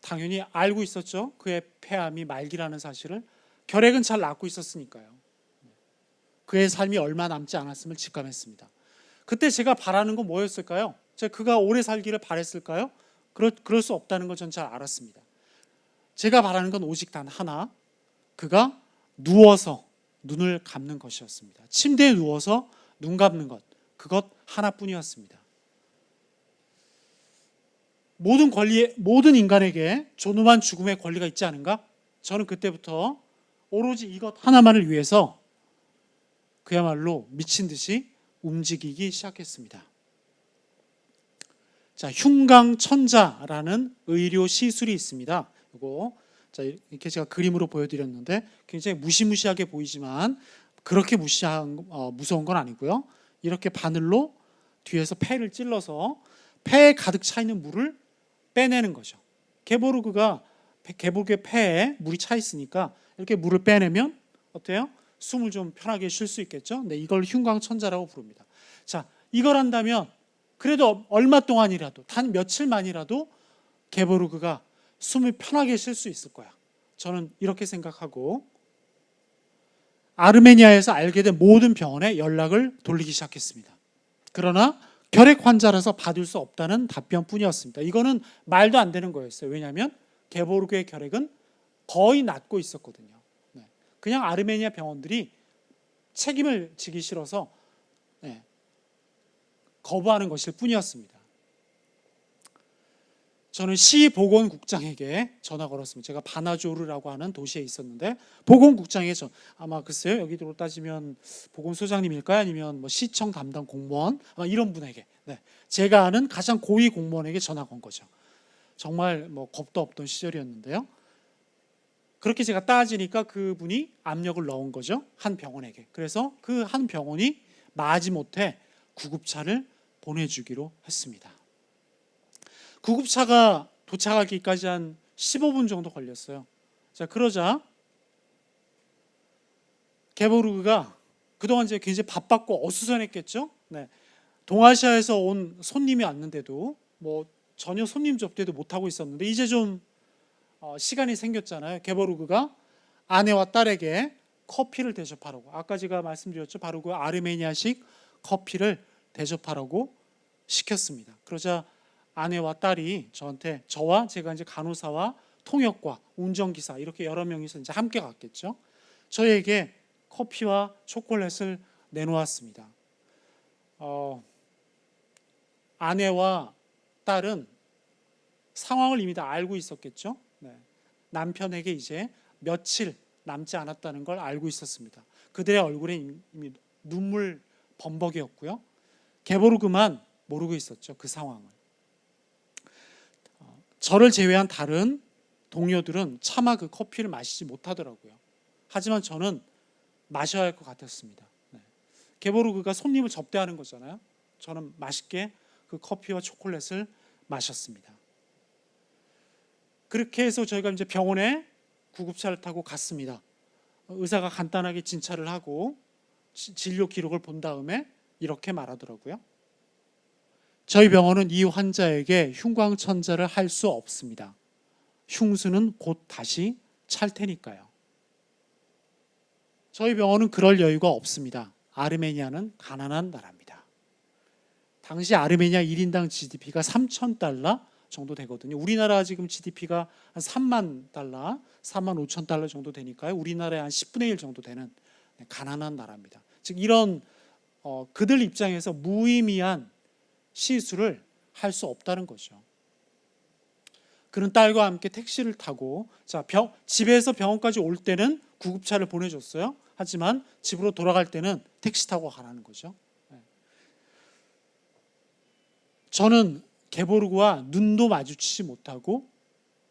당연히 알고 있었죠. 그의 폐암이 말기라는 사실을. 결핵은 잘 낫고 있었으니까요. 그의 삶이 얼마 남지 않았음을 직감했습니다. 그때 제가 바라는 건 뭐였을까요? 제가 그가 오래 살기를 바랬을까요? 그럴 수 없다는 걸 전 잘 알았습니다. 제가 바라는 건 오직 단 하나, 그가 누워서 눈을 감는 것이었습니다. 침대에 누워서 눈 감는 것, 그것 하나뿐이었습니다. 모든 인간에게 존엄한 죽음의 권리가 있지 않은가? 저는 그때부터 오로지 이것 하나만을 위해서 그야말로 미친 듯이 움직이기 시작했습니다. 자, 흉강천자라는 의료 시술이 있습니다. 이거 자, 이렇게 제가 그림으로 보여드렸는데 굉장히 무시무시하게 보이지만 그렇게 무서운 건 아니고요. 이렇게 바늘로 뒤에서 폐를 찔러서 폐에 가득 차 있는 물을 빼내는 거죠. 개보르그의 폐에 물이 차 있으니까 이렇게 물을 빼내면 어때요? 숨을 좀 편하게 쉴 수 있겠죠. 네, 이걸 흉강천자라고 부릅니다. 자, 이걸 한다면 그래도 얼마 동안이라도 단 며칠만이라도 개보르그가 숨을 편하게 쉴 수 있을 거야. 저는 이렇게 생각하고 아르메니아에서 알게 된 모든 병원에 연락을 돌리기 시작했습니다. 그러나 결핵 환자라서 받을 수 없다는 답변뿐이었습니다. 이거는 말도 안 되는 거였어요. 왜냐하면 개보르그의 결핵은 거의 낫고 있었거든요. 그냥 아르메니아 병원들이 책임을 지기 싫어서 거부하는 것일 뿐이었습니다. 저는 시보건국장에게 전화 걸었습니다. 제가 바나조르라고 하는 도시에 있었는데 보건국장에게 아마 글쎄요, 여기로 따지면 보건소장님일까요? 아니면 뭐 시청 담당 공무원 아마 이런 분에게 제가 아는 가장 고위 공무원에게 전화 건 거죠. 정말 뭐 겁도 없던 시절이었는데요. 그렇게 제가 따지니까 그분이 압력을 넣은 거죠. 한 병원에게. 그래서 그 한 병원이 마지못해 구급차를 보내주기로 했습니다. 구급차가 도착하기까지 한 15분 정도 걸렸어요. 자, 그러자 개보르그가 그동안 이제 굉장히 바빴고 어수선했겠죠. 동아시아에서 온 손님이 왔는데도 뭐 전혀 손님 접대도 못 하고 있었는데 이제 좀 시간이 생겼잖아요. 개보르그가 아내와 딸에게 커피를 대접하라고, 아까 제가 말씀드렸죠. 바로 그 아르메니아식 커피를 대접하라고 시켰습니다. 그러자 아내와 딸이 저와 제가 이제 간호사와 통역과 운전기사 이렇게 여러 명이서 이제 함께 갔겠죠. 저에게 커피와 초콜릿을 내놓았습니다. 아내와 딸은 상황을 이미 다 알고 있었겠죠. 남편에게 이제 며칠 남지 않았다는 걸 알고 있었습니다. 그들의 얼굴에 이미 눈물 범벅이었고요. 개보르그만 모르고 있었죠. 그 상황을. 저를 제외한 다른 동료들은 차마 그 커피를 마시지 못하더라고요. 하지만 저는 마셔야 할 것 같았습니다. 개보르그가 손님을 접대하는 거잖아요. 저는 맛있게 그 커피와 초콜릿을 마셨습니다. 그렇게 해서 저희가 이제 병원에 구급차를 타고 갔습니다. 의사가 간단하게 진찰을 하고 진료 기록을 본 다음에 이렇게 말하더라고요. 저희 병원은 이 환자에게 흉광천자를 할 수 없습니다. 흉수는 곧 다시 찰 테니까요. 저희 병원은 그럴 여유가 없습니다. 아르메니아는 가난한 나라입니다. 당시 아르메니아 1인당 GDP가 3,000달러 정도 되거든요. 우리나라 지금 GDP가 한 3만 달러, 3만 5천 달러 정도 되니까요. 우리나라의 한 10분의 1 정도 되는 가난한 나라입니다. 즉 이런 그들 입장에서 무의미한 시술을 할 수 없다는 거죠. 그는 딸과 함께 택시를 타고 집에서 병원까지 올 때는 구급차를 보내줬어요. 하지만 집으로 돌아갈 때는 택시 타고 가라는 거죠. 저는 개보르그와 눈도 마주치지 못하고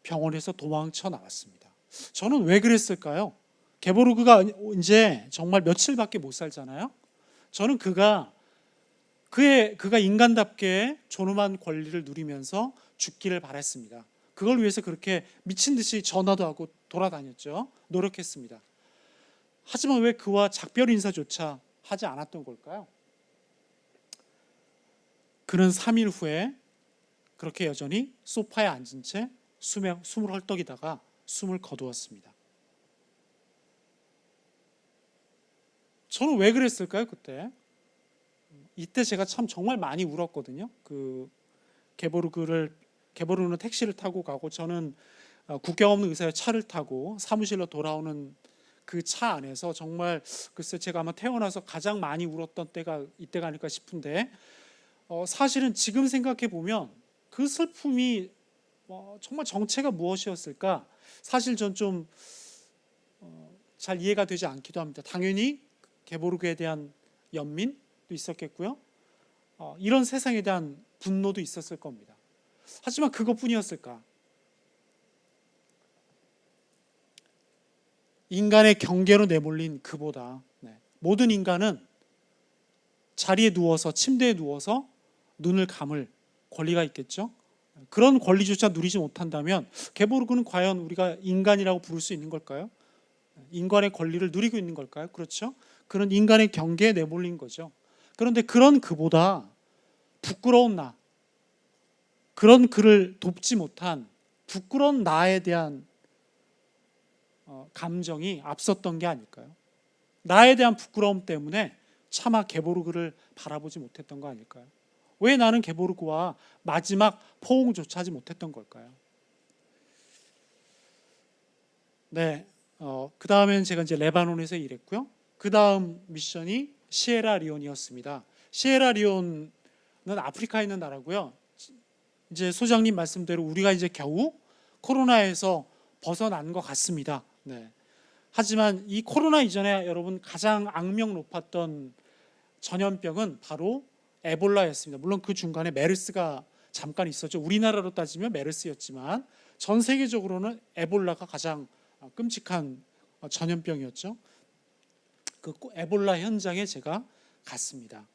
병원에서 도망쳐 나왔습니다. 저는 왜 그랬을까요? 개보르그가 이제 정말 며칠밖에 못 살잖아요. 저는 그가 인간답게 존엄한 권리를 누리면서 죽기를 바랐습니다. 그걸 위해서 그렇게 미친 듯이 전화도 하고 돌아다녔죠. 노력했습니다. 하지만 왜 그와 작별 인사조차 하지 않았던 걸까요? 그는 3일 후에 그렇게 여전히 소파에 앉은 채 숨을 헐떡이다가 숨을 거두었습니다. 저는 왜 그랬을까요, 그때? 이때 제가 참 정말 많이 울었거든요. 개보르그는 택시를 타고 가고 저는 국경 없는 의사의 차를 타고 사무실로 돌아오는 그 차 안에서 정말 글쎄 제가 아마 태어나서 가장 많이 울었던 때가 이때가 아닐까 싶은데 사실은 지금 생각해 보면 그 슬픔이 정말 정체가 무엇이었을까? 사실 전 좀 잘 이해가 되지 않기도 합니다. 당연히 게보르그에 대한 연민도 있었겠고요. 이런 세상에 대한 분노도 있었을 겁니다. 하지만 그것뿐이었을까? 인간의 경계로 내몰린 그보다 모든 인간은 자리에 누워서 침대에 누워서 눈을 감을 권리가 있겠죠. 그런 권리조차 누리지 못한다면 게보르그는 과연 우리가 인간이라고 부를 수 있는 걸까요? 인간의 권리를 누리고 있는 걸까요? 그렇죠. 그런 인간의 경계에 내몰린 거죠. 그런데 그런 그보다 부끄러운 나, 그런 그를 돕지 못한 부끄러운 나에 대한 감정이 앞섰던 게 아닐까요? 나에 대한 부끄러움 때문에 차마 게보르그를 바라보지 못했던 거 아닐까요? 왜 나는 게보르그와 마지막 포옹조차 하지 못했던 걸까요? 네, 그 다음엔 제가 이제 레바논에서 일했고요. 그 다음 미션이 시에라리온이었습니다. 시에라리온은 아프리카에 있는 나라고요. 이제 소장님 말씀대로 우리가 이제 겨우 코로나에서 벗어난 것 같습니다. 네. 하지만 이 코로나 이전에 여러분 가장 악명 높았던 전염병은 바로 에볼라였습니다. 물론 그 중간에 메르스가 잠깐 있었죠. 우리나라로 따지면 메르스였지만 전 세계적으로는 에볼라가 가장 끔찍한 전염병이었죠. 그 에볼라 현장에 제가 갔습니다.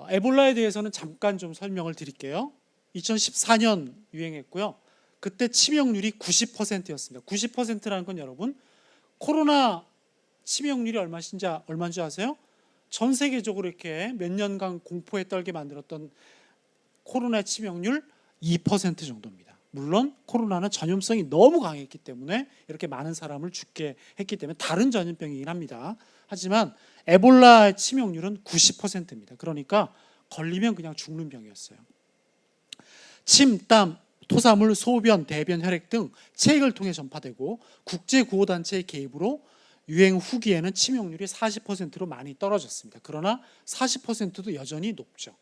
에볼라에 대해서는 잠깐 좀 설명을 드릴게요. 2014년 유행했고요. 그때 치명률이 90%였습니다. 90%라는 건 여러분 코로나 치명률이 얼마인 줄 아세요? 전 세계적으로 이렇게 몇 년간 공포에 떨게 만들었던 코로나 치명률 2% 정도입니다. 물론 코로나는 전염성이 너무 강했기 때문에 이렇게 많은 사람을 죽게 했기 때문에 다른 전염병이긴 합니다. 하지만 에볼라의 치명률은 90%입니다. 그러니까 걸리면 그냥 죽는 병이었어요. 침, 땀, 토사물, 소변, 대변, 혈액 등 체액을 통해 전파되고 국제구호단체의 개입으로 유행 후기에는 치명률이 40%로 많이 떨어졌습니다. 그러나 40%도 여전히 높죠.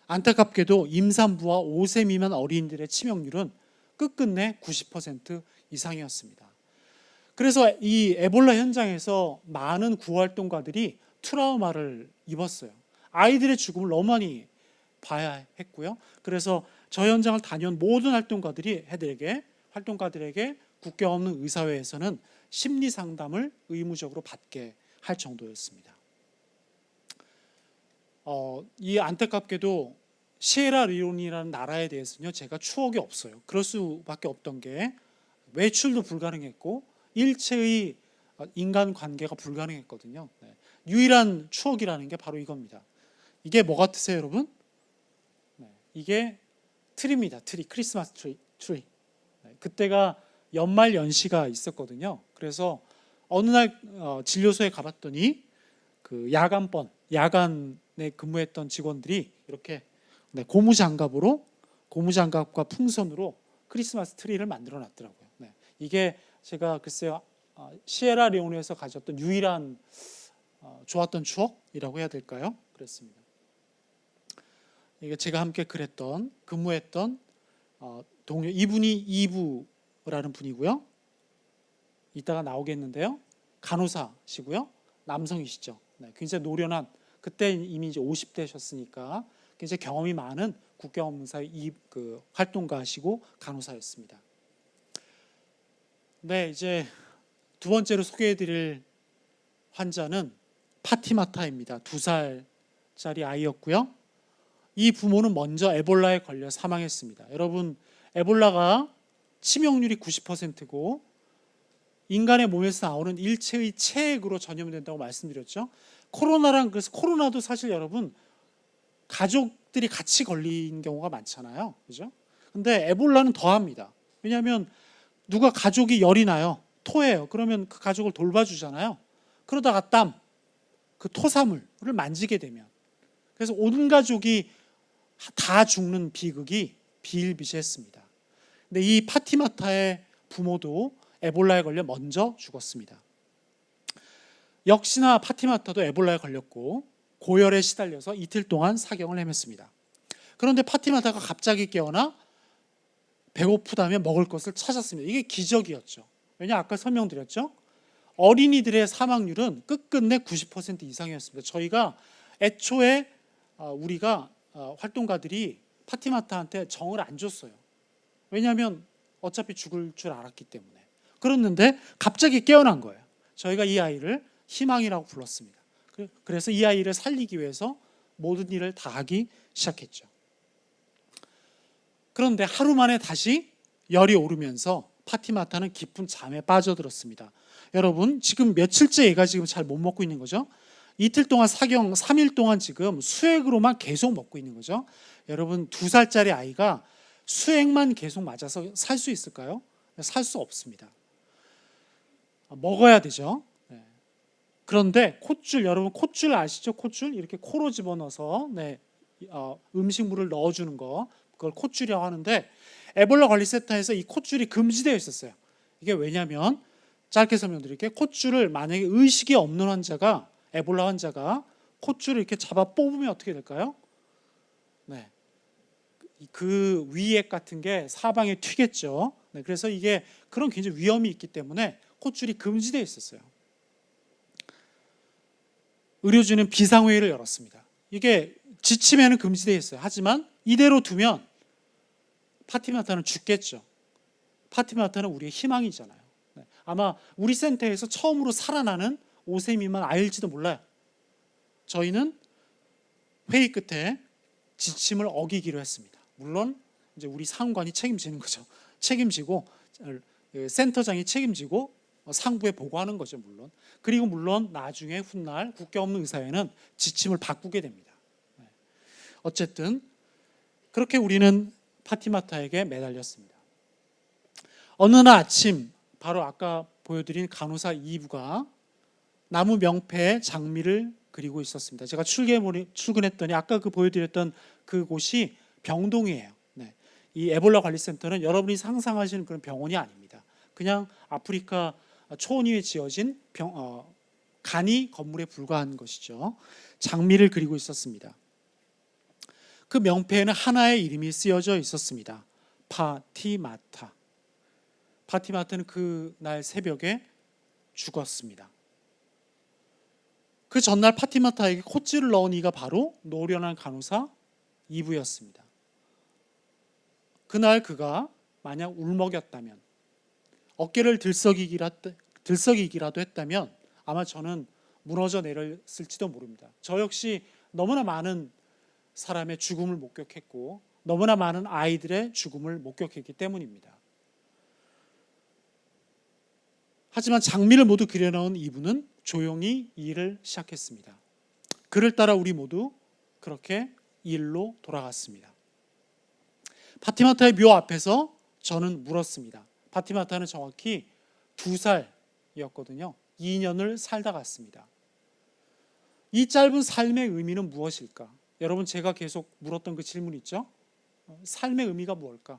안타깝게도 임산부와 5세 미만 어린이들의 치명률은 끝끝내 90% 이상이었습니다. 그래서 이 에볼라 현장에서 많은 구호활동가들이 트라우마를 입었어요. 아이들의 죽음을 너무 많이 봐야 했고요. 그래서 저 현장을 다녀온 모든 활동가들에게 국경 없는 의사회에서는 심리 상담을 의무적으로 받게 할 정도였습니다. 이 안타깝게도 시에라리온이라는 나라에 대해서는요 제가 추억이 없어요. 그럴 수밖에 없던 게 외출도 불가능했고 일체의 인간관계가 불가능했거든요. 유일한 추억이라는 게 바로 이겁니다. 이게 뭐 같으세요 여러분? 이게 트리입니다. 크리스마스 트리. 그때가 연말 연시가 있었거든요. 그래서 어느 날 진료소에 가봤더니 그 야간에 근무했던 직원들이 이렇게 고무장갑과 풍선으로 크리스마스 트리를 만들어 놨더라고요. 이게 제가 글쎄요 시에라리온에서 가졌던 유일한 좋았던 추억이라고 해야 될까요? 그랬습니다. 이게 제가 함께 근무했던 동료 이분이 이부라는 분이고요. 이따가 나오겠는데요. 간호사시고요. 남성이시죠. 굉장히 노련한 그때 이미 이제 50대셨으니까 굉장히 경험이 많은 국경검사의 활동가시고 간호사였습니다. 네, 이제 두 번째로 소개해드릴 환자는 파티마타입니다. 2살짜리 아이였고요. 이 부모는 먼저 에볼라에 걸려 사망했습니다. 여러분, 에볼라가 치명률이 90%고 인간의 몸에서 나오는 일체의 체액으로 전염된다고 말씀드렸죠. 그래서 코로나도 사실 여러분 가족들이 같이 걸린 경우가 많잖아요. 그죠? 근데 에볼라는 더합니다. 왜냐하면 누가 가족이 열이 나요. 토해요. 그러면 그 가족을 돌봐주잖아요. 그러다가 그 토사물을 만지게 되면 그래서 온 가족이 다 죽는 비극이 비일비재했습니다. 근데 이 파티마타의 부모도 에볼라에 걸려 먼저 죽었습니다. 역시나 파티마타도 에볼라에 걸렸고 고열에 시달려서 이틀 동안 사경을 헤맸습니다. 그런데 파티마타가 갑자기 깨어나 배고프다며 먹을 것을 찾았습니다. 이게 기적이었죠. 왜냐 아까 설명드렸죠. 어린이들의 사망률은 끝끝내 90% 이상이었습니다. 저희가 애초에 우리가 활동가들이 파티마타한테 정을 안 줬어요. 왜냐하면 어차피 죽을 줄 알았기 때문에. 그랬는데 갑자기 깨어난 거예요. 저희가 이 아이를 희망이라고 불렀습니다. 그래서 이 아이를 살리기 위해서 모든 일을 다 하기 시작했죠. 그런데 하루 만에 다시 열이 오르면서 파티마타는 깊은 잠에 빠져들었습니다. 여러분 지금 며칠째 얘가 지금 잘 못 먹고 있는 거죠. 이틀 동안 사경 3일 동안 지금 수액으로만 계속 먹고 있는 거죠. 여러분 2살짜리 아이가 수액만 계속 맞아서 살 수 있을까요? 살 수 없습니다. 먹어야 되죠. 그런데 콧줄, 여러분 콧줄 아시죠? 콧줄 이렇게 코로 집어넣어서 음식물을 넣어주는 거, 그걸 콧줄이라고 하는데 에볼라 관리센터에서 이 콧줄이 금지되어 있었어요. 이게 왜냐하면 짧게 설명드릴게요. 콧줄을 만약에 의식이 없는 환자가, 에볼라 환자가 콧줄을 이렇게 잡아 뽑으면 어떻게 될까요? 네, 그 위액 같은 게 사방에 튀겠죠. 그래서 이게 그런 굉장히 위험이 있기 때문에 콧줄이 금지되어 있었어요. 의료진은 비상회의를 열었습니다. 이게 지침에는 금지되어 있어요. 하지만 이대로 두면 파티마타는 죽겠죠. 파티마타는 우리의 희망이잖아요. 아마 우리 센터에서 처음으로 살아나는 5세 미만 아이일지도 몰라요. 저희는 회의 끝에 지침을 어기기로 했습니다. 물론 이제 우리 상관이 책임지는 거죠. 책임지고 센터장이 책임지고 상부에 보고하는 거죠. 물론 나중에 훗날 국경 없는 의사회는 지침을 바꾸게 됩니다. 어쨌든 그렇게 우리는 파티마타에게 매달렸습니다. 어느 날 아침 바로 아까 보여드린 간호사 2부가 나무 명패에 장미를 그리고 있었습니다. 제가 출근했더니 아까 그 보여드렸던 그곳이 병동이에요. 이 에볼라 관리센터는 여러분이 상상하시는 그런 병원이 아닙니다. 그냥 아프리카 초원위에 지어진 간이 건물에 불과한 것이죠. 장미를 그리고 있었습니다. 그 명패에는 하나의 이름이 쓰여져 있었습니다. 파티마타. 파티마타는 그날 새벽에 죽었습니다. 그 전날 파티마타에게 콧줄을 넣은 이가 바로 노련한 간호사 2부였습니다. 그날 그가 만약 울먹였다면, 어깨를 들썩이기라도 했다면 아마 저는 무너져 내렸을지도 모릅니다. 저 역시 너무나 많은 사람의 죽음을 목격했고 너무나 많은 아이들의 죽음을 목격했기 때문입니다. 하지만 장미를 모두 그려놓은 이분은 조용히 일을 시작했습니다. 그를 따라 우리 모두 그렇게 일로 돌아갔습니다. 파티마타의 묘 앞에서 저는 물었습니다. 파티마타는 정확히 2살이었거든요. 2년을 살다 갔습니다. 이 짧은 삶의 의미는 무엇일까? 여러분 제가 계속 물었던 그 질문 있죠? 삶의 의미가 무엇일까?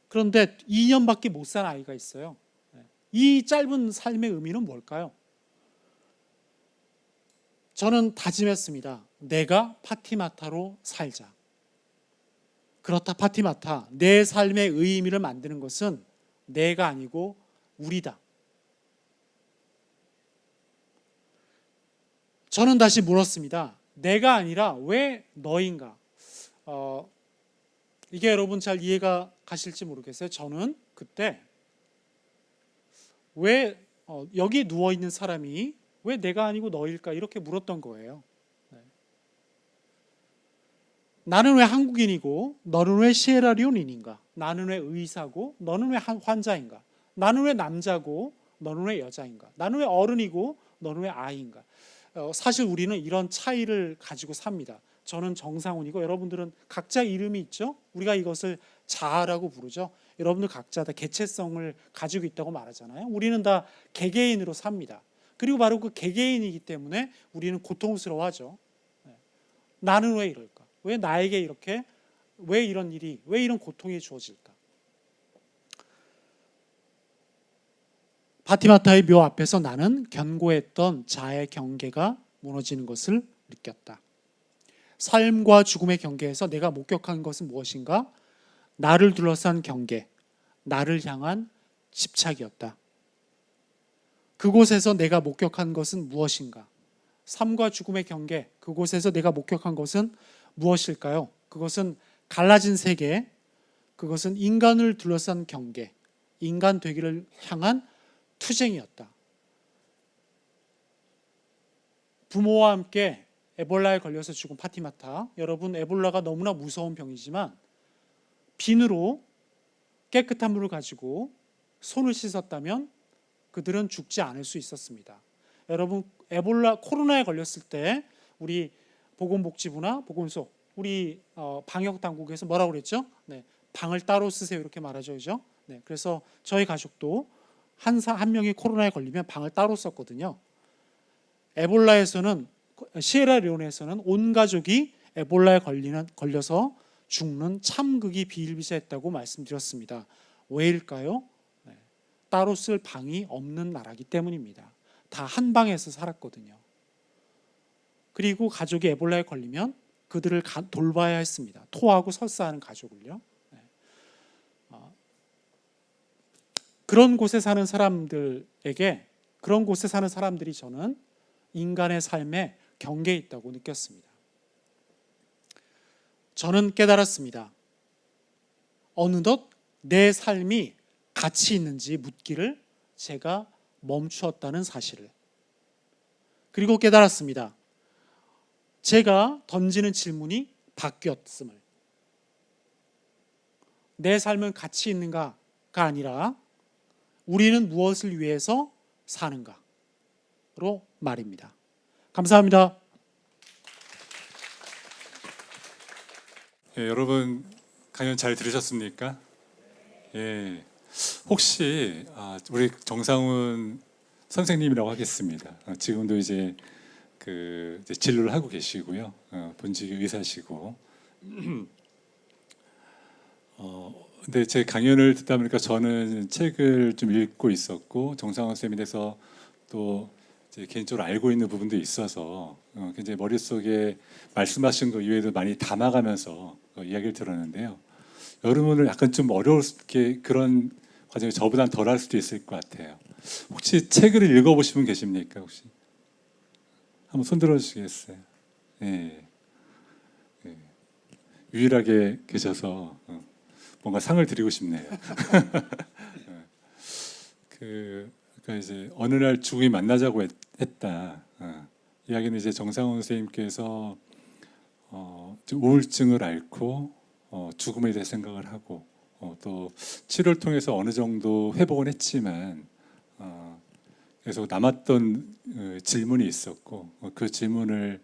그런데 2년밖에 못 산 아이가 있어요. 이 짧은 삶의 의미는 뭘까요? 저는 다짐했습니다. 내가 파티마타로 살자. 그렇다 파티마타, 내 삶의 의미를 만드는 것은 내가 아니고 우리다. 저는 다시 물었습니다. 내가 아니라 왜 너인가? 이게 여러분 잘 이해가 가실지 모르겠어요. 저는 그때 왜 여기 누워있는 사람이 왜 내가 아니고 너일까? 이렇게 물었던 거예요. 나는 왜 한국인이고 너는 왜 시에라리온인인가? 나는 왜 의사고 너는 왜 환자인가? 나는 왜 남자고 너는 왜 여자인가? 나는 왜 어른이고 너는 왜 아이인가? 사실 우리는 이런 차이를 가지고 삽니다. 저는 정상훈이고 여러분들은 각자 이름이 있죠? 우리가 이것을 자아라고 부르죠. 여러분들 각자 다 개체성을 가지고 있다고 말하잖아요. 우리는 다 개개인으로 삽니다. 그리고 바로 그 개개인이기 때문에 우리는 고통스러워하죠. 나는 왜 이럴까? 왜 나에게 이렇게, 왜 이런 일이, 왜 이런 고통이 주어질까? 파티마타의 묘 앞에서 나는 견고했던 자의 경계가 무너지는 것을 느꼈다. 삶과 죽음의 경계에서 내가 목격한 것은 무엇인가? 나를 둘러싼 경계, 나를 향한 집착이었다. 그곳에서 내가 목격한 것은 무엇인가? 삶과 죽음의 경계, 그곳에서 내가 목격한 것은 무엇일까요? 그것은 갈라진 세계, 그것은 인간을 둘러싼 경계, 인간 되기를 향한 투쟁이었다. 부모와 함께 에볼라에 걸려서 죽은 파티마타. 여러분, 에볼라가 너무나 무서운 병이지만 비누로 깨끗한 물을 가지고 손을 씻었다면 그들은 죽지 않을 수 있었습니다. 여러분, 에볼라 코로나에 걸렸을 때 우리 보건복지부나 보건소, 우리 방역 당국에서 뭐라고 그랬죠? 네, 방을 따로 쓰세요 이렇게 말하죠, 그죠? 네, 그래서 저희 가족도 한 명이 코로나에 걸리면 방을 따로 썼거든요. 에볼라에서는 시에라리온에서는 온 가족이 에볼라에 걸려서 죽는 참극이 비일비재했다고 말씀드렸습니다. 왜일까요? 네, 따로 쓸 방이 없는 나라기 때문입니다. 다 한 방에서 살았거든요. 그리고 가족이 에볼라에 걸리면 그들을 돌봐야 했습니다. 토하고 설사하는 가족을요. 네. 그런 곳에 사는 사람들에게, 그런 곳에 사는 사람들이 저는 인간의 삶에 경계에 있다고 느꼈습니다. 저는 깨달았습니다. 어느덧 내 삶이 가치 있는지 묻기를 제가 멈추었다는 사실을. 그리고 깨달았습니다. 제가 던지는 질문이 바뀌었음을. 내 삶은 가치 있는가가 아니라 우리는 무엇을 위해서 사는가로 말입니다. 감사합니다. 예, 여러분 강연 잘 들으셨습니까? 예. 혹시 우리 정상훈 선생님이라고 하겠습니다. 지금도 이제 이제 진료를 하고 계시고요. 본직이 의사시고. 근데 제 강연을 듣다 보니까 저는 책을 좀 읽고 있었고 정상훈 선생님에 대해서 또 이제 개인적으로 알고 있는 부분도 있어서 굉장히 머릿속에 말씀하신 거 이외에도 많이 담아가면서 이야기를 들었는데요. 여러분은 약간 좀 어렵게 그런 과정이 저보다는 덜할 수도 있을 것 같아요. 혹시 책을 읽어보신 분 계십니까? 혹시 한번 손 들어주시겠어요? 예. 예. 유일하게 계셔서 뭔가 상을 드리고 싶네요. 그러니까 이제 어느 날 죽음이 만나자고 했다. 이야기는 이제 정상훈 선생님께서 우울증을 앓고 죽음에 대해 생각을 하고 또 치료를 통해서 어느 정도 회복은 했지만 계속 남았던 질문이 있었고 그 질문을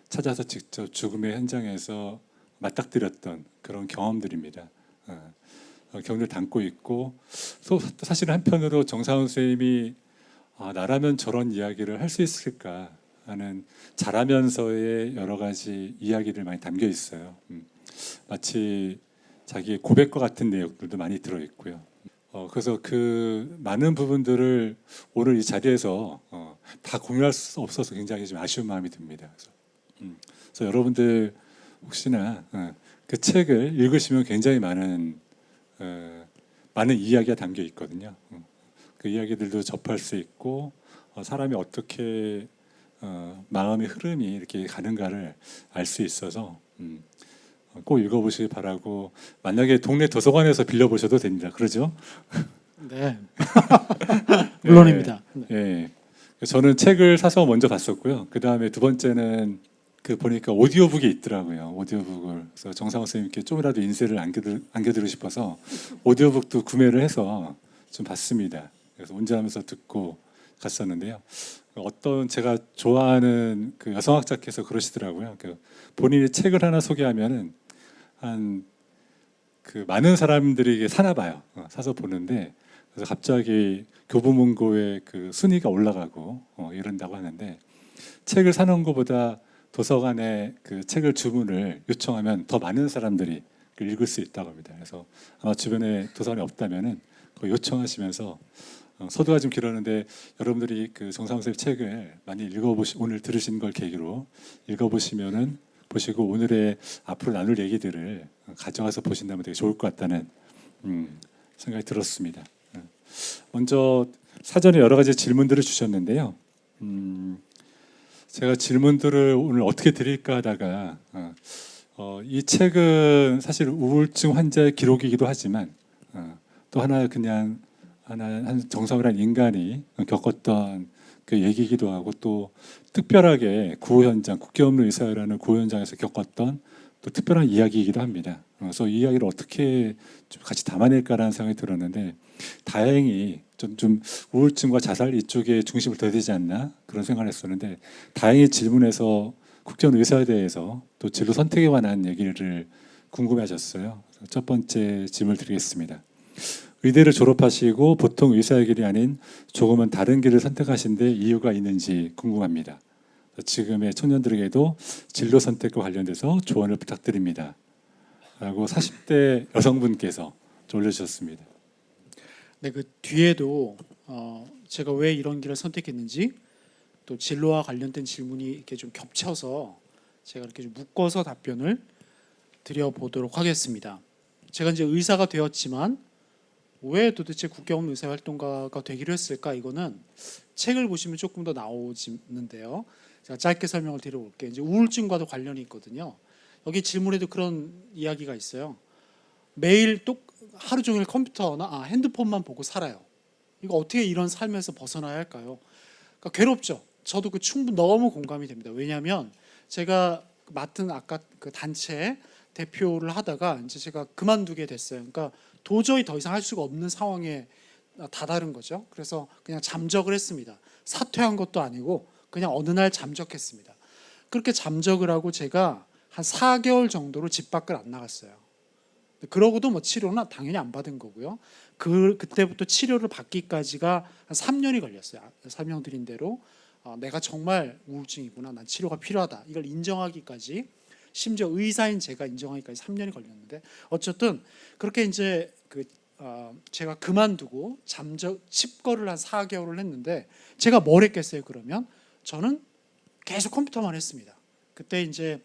찾아서 직접 죽음의 현장에서 맞닥뜨렸던 그런 경험들입니다. 경험을 담고 있고 또 사실은 한편으로 정상훈 선생님이 나라면 저런 이야기를 할 수 있을까 하는 잘하면서의 여러 가지 이야기들 많이 담겨 있어요. 마치 자기의 고백과 같은 내용들도 많이 들어 있고요. 그래서 그 많은 부분들을 오늘 이 자리에서 다 공유할 수 없어서 굉장히 좀 아쉬운 마음이 듭니다. 그래서 여러분들 혹시나 그 책을 읽으시면 굉장히 많은 이야기가 담겨 있거든요. 그 이야기들도 접할 수 있고 사람이 어떻게 마음의 흐름이 이렇게 가는가를 알 수 있어서 꼭 읽어보시기 바라고 만약에 동네 도서관에서 빌려보셔도 됩니다. 그러죠? 네. 물론입니다. 네. 예. 저는 책을 사서 먼저 봤었고요. 그 다음에 두 번째는 보니까 오디오북이 있더라고요. 오디오북을. 그래서 정상훈 선생님께 좀이라도 인쇄를 안겨드리고 싶어서 오디오북도 구매를 해서 좀 봤습니다. 그래서 운전하면서 듣고 갔었는데요. 어떤 제가 좋아하는 그 여성학자께서 그러시더라고요. 본인이 책을 하나 소개하면은 많은 사람들이 이게 사나 봐요. 사서 보는데 그래서 갑자기 교보문고의 그 순위가 올라가고 이런다고 하는데 책을 사는 것보다 도서관에 그 책을 주문을 요청하면 더 많은 사람들이 읽을 수 있다고 합니다. 그래서 아마 주변에 도서관이 없다면은 요청하시면서 서두가 좀 길었는데 여러분들이 그 정상훈 선생님 책을 많이 오늘 들으신 걸 계기로 읽어보시면은 보시고 오늘의 앞으로 나눌 얘기들을 가져가서 보신다면 되게 좋을 것 같다는 생각이 들었습니다. 먼저 사전에 여러 가지 질문들을 주셨는데요. 제가 질문들을 오늘 어떻게 드릴까 하다가 이 책은 사실 우울증 환자의 기록이기도 하지만 또 하나 그냥 한 정상이라는 인간이 겪었던 그 얘기이기도 하고 또 특별하게 구호 현장, 국경 없는 의사회라는 구호 현장에서 겪었던 또 특별한 이야기이기도 합니다. 그래서 이 이야기를 어떻게 좀 같이 담아낼까라는 생각이 들었는데 다행히 좀 우울증과 자살 이쪽에 중심을 둬야 되지 않나 그런 생각을 했었는데 다행히 질문에서 국경 의사에 대해서 또 진로 선택에 관한 얘기를 궁금해하셨어요. 첫 번째 질문을 드리겠습니다. 의대를 졸업하시고 보통 의사의 길이 아닌 조금은 다른 길을 선택하신 데 이유가 있는지 궁금합니다. 지금의 청년들에게도 진로 선택과 관련돼서 조언을 부탁드립니다. 라고 40대 여성분께서 올려주셨습니다. 네, 그 뒤에도 제가 왜 이런 길을 선택했는지 또 진로와 관련된 질문이 이렇게 좀 겹쳐서 제가 이렇게 좀 묶어서 답변을 드려보도록 하겠습니다. 제가 이제 의사가 되었지만 왜 도대체 국경 없는 의사활동가가 되기로 했을까? 이거는 책을 보시면 조금 더 나오는데요. 제가 짧게 설명을 드려볼게요. 이제 우울증과도 관련이 있거든요. 여기 질문에도 그런 이야기가 있어요. 매일 또 하루 종일 컴퓨터나 핸드폰만 보고 살아요. 이거 어떻게 이런 삶에서 벗어나야 할까요? 그러니까 괴롭죠. 저도 그 충분 너무 공감이 됩니다. 왜냐하면 제가 맡은 아까 그 단체 대표를 하다가 이제 제가 그만두게 됐어요. 그러니까 도저히 더 이상 할 수가 없는 상황에 다다른 거죠. 그래서 그냥 잠적을 했습니다. 사퇴한 것도 아니고 그냥 어느 날 잠적했습니다. 그렇게 잠적을 하고 제가 한 4개월 정도로 집 밖을 안 나갔어요. 그러고도 뭐 치료는 당연히 안 받은 거고요. 그때부터 치료를 받기까지가 한 3년이 걸렸어요. 설명드린 대로 내가 정말 우울증이구나, 난 치료가 필요하다, 이걸 인정하기까지, 심지어 의사인 제가 인정하기까지 3년이 걸렸는데 어쨌든 그렇게 이제 제가 그만두고 칩거를 한 4개월을 했는데 제가 뭘 했겠어요? 그러면 저는 계속 컴퓨터만 했습니다. 그때 이제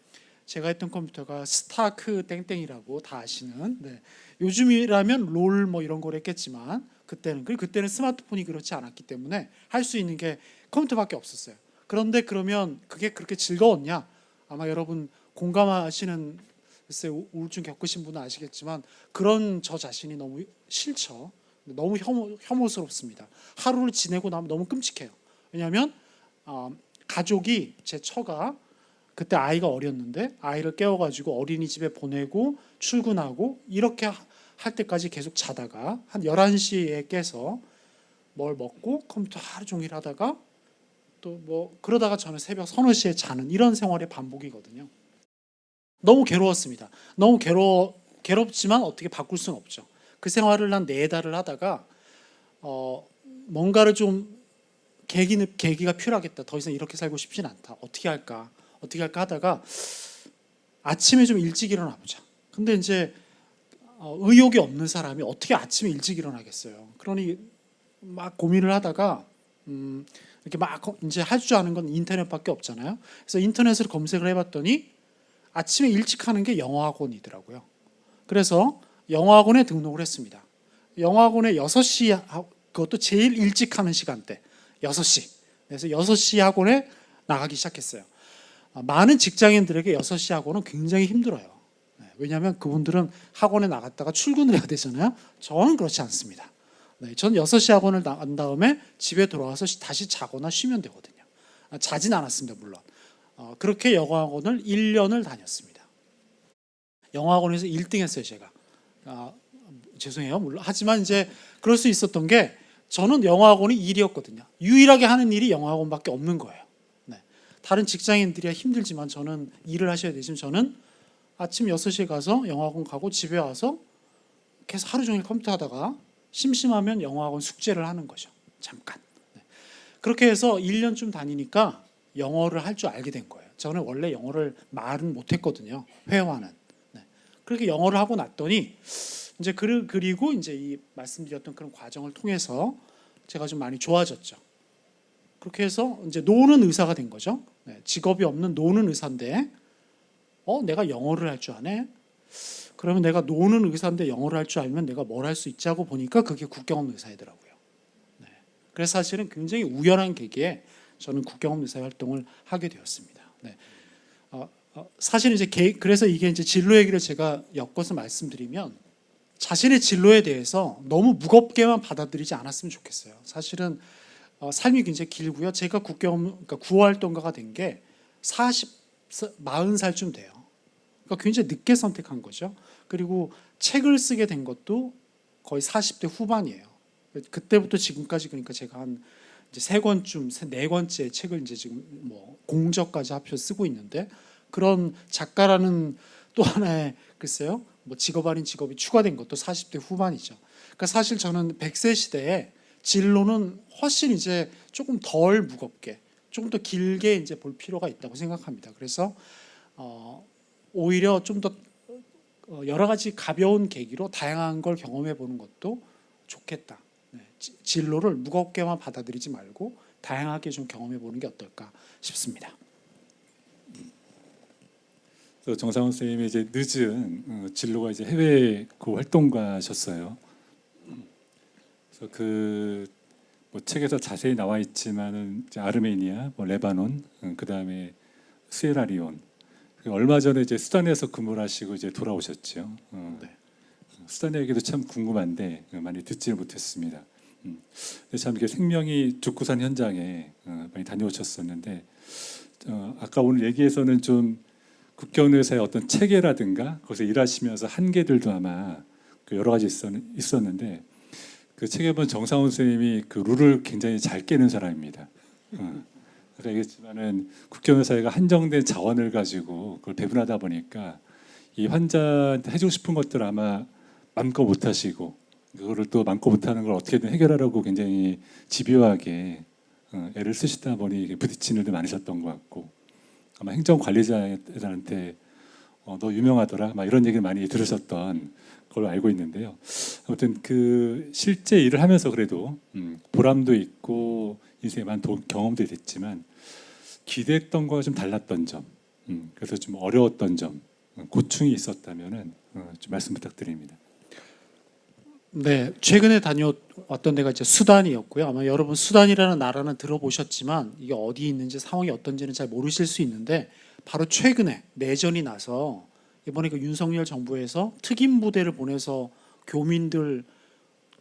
제가 했던 컴퓨터가 스타크 땡땡이라고 다 아시는, 네. 요즘이라면 롤 뭐 이런 걸 했겠지만 그때는 스마트폰이 그렇지 않았기 때문에 할 수 있는 게 컴퓨터밖에 없었어요. 그런데 그러면 그게 그렇게 즐거웠냐? 아마 여러분 공감하시는, 글쎄 우울증 겪으신 분은 아시겠지만 그런 저 자신이 너무 싫죠. 너무 혐오스럽습니다. 하루를 지내고 나면 너무 끔찍해요. 왜냐하면 가족이, 제 처가 그때 아이가 어렸는데 아이를 깨워가지고 어린이집에 보내고 출근하고 이렇게 할 때까지 계속 자다가 한 11시에 깨서 뭘 먹고 컴퓨터 하루 종일 하다가 또 뭐 그러다가 저는 새벽 서너 시에 자는 이런 생활의 반복이거든요. 너무 괴로웠습니다. 너무 괴롭지만 어떻게 바꿀 수는 없죠. 그 생활을 한 4달을 하다가 뭔가를 좀 계기가 필요하겠다. 더 이상 이렇게 살고 싶진 않다. 어떻게 할까 하다가 아침에 좀 일찍 일어나 보자. 근데 이제 의욕이 없는 사람이 어떻게 아침에 일찍 일어나겠어요. 그러니 막 고민을 하다가 이렇게 막 이제 할 줄 아는 건 인터넷밖에 없잖아요. 그래서 인터넷으로 검색을 해봤더니 아침에 일찍 하는 게 영어학원이더라고요. 그래서 영어학원에 등록을 했습니다. 영어학원에 6시, 그것도 제일 일찍 하는 시간대 6시. 그래서 6시 학원에 나가기 시작했어요. 많은 직장인들에게 6시 학원은 굉장히 힘들어요. 왜냐하면 그분들은 학원에 나갔다가 출근을 해야 되잖아요. 저는 그렇지 않습니다. 저는 6시 학원을 나간 다음에 집에 돌아와서 다시 자거나 쉬면 되거든요. 자진 않았습니다, 물론. 그렇게 영어학원을 1년을 다녔습니다. 영어학원에서 1등 했어요, 제가. 죄송해요, 물론. 하지만 이제 그럴 수 있었던 게 저는 영어학원이 일이었거든요. 유일하게 하는 일이 영어학원밖에 없는 거예요. 네. 다른 직장인들이야 힘들지만 저는 일을 하셔야 되지만 저는 아침 6시에 가서 영어학원 가고 집에 와서 계속 하루 종일 컴퓨터 하다가 심심하면 영어학원 숙제를 하는 거죠. 잠깐. 네. 그렇게 해서 1년쯤 다니니까 영어를 할 줄 알게 된 거예요. 저는 원래 영어를 말은 못했거든요. 회화는. 네. 그렇게 영어를 하고 났더니 이제 그리고 이제 이 말씀드렸던 그런 과정을 통해서 제가 좀 많이 좋아졌죠. 그렇게 해서 이제 노는 의사가 된 거죠. 네, 직업이 없는 노는 의사인데 내가 영어를 할 줄 아네? 그러면 내가 노는 의사인데 영어를 할 줄 알면 내가 뭘 할 수 있지 하고 보니까 그게 국경없는 의사이더라고요. 네. 그래서 사실은 굉장히 우연한 계기에 저는 국경없는 의사 활동을 하게 되었습니다. 네. 사실 이제 그래서 이게 이제 진로 얘기를 제가 엮어서 말씀드리면 자신의 진로에 대해서 너무 무겁게만 받아들이지 않았으면 좋겠어요. 사실은 삶이 굉장히 길고요. 제가 그러니까 구호활동가가 된 게 40살쯤 돼요. 그러니까 굉장히 늦게 선택한 거죠. 그리고 책을 쓰게 된 것도 거의 40대 후반이에요. 그때부터 지금까지 그러니까 제가 한 이제 3권쯤, 4권째 책을 이제 지금 뭐 공저까지 합쳐 쓰고 있는데 그런 작가라는 또 하나의 글쎄요. 뭐 직업 아닌 직업이 추가된 것도 40대 후반이죠. 그러니까 사실 저는 100세 시대에 진로는 훨씬 이제 조금 덜 무겁게, 조금 더 길게 이제 볼 필요가 있다고 생각합니다. 그래서 오히려 좀 더 여러 가지 가벼운 계기로 다양한 걸 경험해 보는 것도 좋겠다. 네, 진로를 무겁게만 받아들이지 말고 다양하게 좀 경험해 보는 게 어떨까 싶습니다. 정상훈 선생님이 이제 늦은 진로가 이제 해외 그 활동가셨어요. 그래서 뭐 책에서 자세히 나와 있지만은 이제 아르메니아, 뭐 레바논, 그 다음에 스에라리온. 얼마 전에 이제 수단에서 근무를 하시고 이제 돌아오셨죠. 네. 수단 얘기도 참 궁금한데 많이 듣지를 못했습니다. 근데 참 이게 생명이 죽고 산 현장에 많이 다녀오셨었는데 아까 오늘 얘기에서는 좀 국경의사의 어떤 체계라든가 거기서 일하시면서 한계들도 아마 여러 가지 있었는데 그 책에 보면 정상훈 선생님이 그 룰을 굉장히 잘 깨는 사람입니다. 아까 얘기했지만은 국경의사회가 한정된 자원을 가지고 그걸 배분하다 보니까 이 환자한테 해주고 싶은 것들 아마 마음껏 못하시고 그거를 또 마음껏 못하는 걸 어떻게든 해결하라고 굉장히 집요하게 애를 쓰시다 보니 이게 부딪히는 일도 많으셨던 것 같고 아마 행정관리자들한테 너 유명하더라 막 이런 얘기를 많이 들으셨던 걸로 알고 있는데요. 아무튼 그 실제 일을 하면서 그래도 보람도 있고 인생에 많은 경험도 됐지만 기대했던 거와 좀 달랐던 점, 그래서 좀 어려웠던 점, 고충이 있었다면은 좀 말씀 부탁드립니다. 네, 최근에 다녀왔던 데가 이제 수단이었고요. 아마 여러분 수단이라는 나라는 들어보셨지만 이게 어디 있는지 상황이 어떤지는 잘 모르실 수 있는데 바로 최근에 내전이 나서 이번에 그 윤석열 정부에서 특임 부대를 보내서 교민들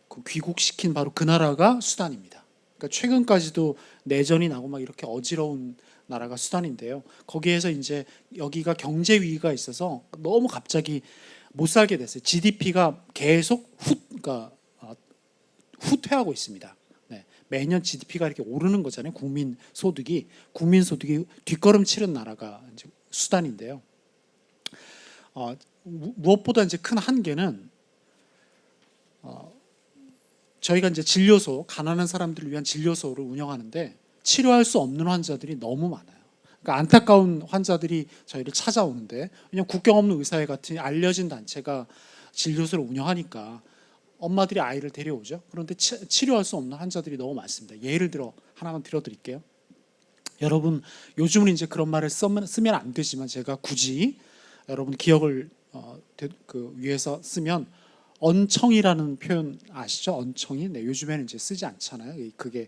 그 귀국시킨 바로 그 나라가 수단입니다. 그러니까 최근까지도 내전이 나고 막 이렇게 어지러운 나라가 수단인데요. 거기에서 이제 여기가 경제 위기가 있어서 너무 갑자기 못 살게 됐어요. GDP가 계속 그러니까 후퇴하고 있습니다. 네, 매년 GDP가 이렇게 오르는 거잖아요. 국민 소득이 뒷걸음치는 나라가 이제 수단인데요. 무엇보다 이제 큰 한계는 저희가 이제 진료소, 가난한 사람들을 위한 진료소를 운영하는데 치료할 수 없는 환자들이 너무 많아요. 그러니까 안타까운 환자들이 저희를 찾아오는데 왜냐하면 국경없는 의사회 같은 알려진 단체가 진료소를 운영하니까 엄마들이 아이를 데려오죠. 그런데 치료할 수 없는 환자들이 너무 많습니다. 예를 들어 하나만 들어드릴게요. 여러분 요즘은 이제 그런 말을 쓰면 안 되지만 제가 굳이 여러분 기억을 위해서 쓰면 언청이라는 표현 아시죠? 언청이. 네, 요즘에는 이제 쓰지 않잖아요. 그게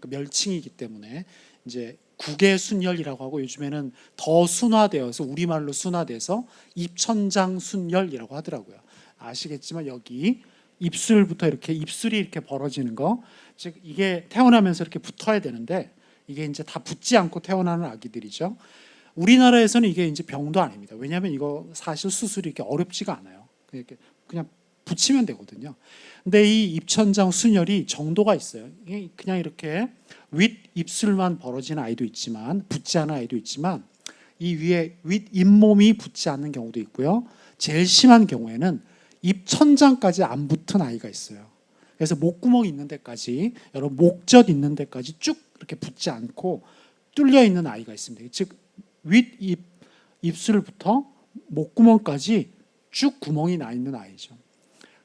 멸칭이기 때문에 이제 국외순혈이라고 하고 요즘에는 더 순화되어서 우리말로 순화돼서 입천장순혈이라고 하더라고요. 아시겠지만 여기 입술부터 이렇게 입술이 이렇게 벌어지는 거, 즉 이게 태어나면서 이렇게 붙어야 되는데 이게 이제 다 붙지 않고 태어나는 아기들이죠. 우리나라에서는 이게 이제 병도 아닙니다. 왜냐하면 이거 사실 수술이 이렇게 어렵지가 않아요. 이렇게 그냥 붙이면 되거든요. 근데 이 입천장 순혈이 정도가 있어요. 그냥 이렇게 윗 입술만 벌어진 아이도 있지만 붙지 않은 아이도 있지만 이 위에 윗 잇몸이 붙지 않는 경우도 있고요. 제일 심한 경우에는 입천장까지 안 붙은 아이가 있어요. 그래서 목구멍 있는 데까지 여러분 목젖 있는 데까지 쭉 이렇게 붙지 않고 뚫려 있는 아이가 있습니다. 즉 윗 입술부터 목구멍까지 쭉 구멍이 나 있는 아이죠.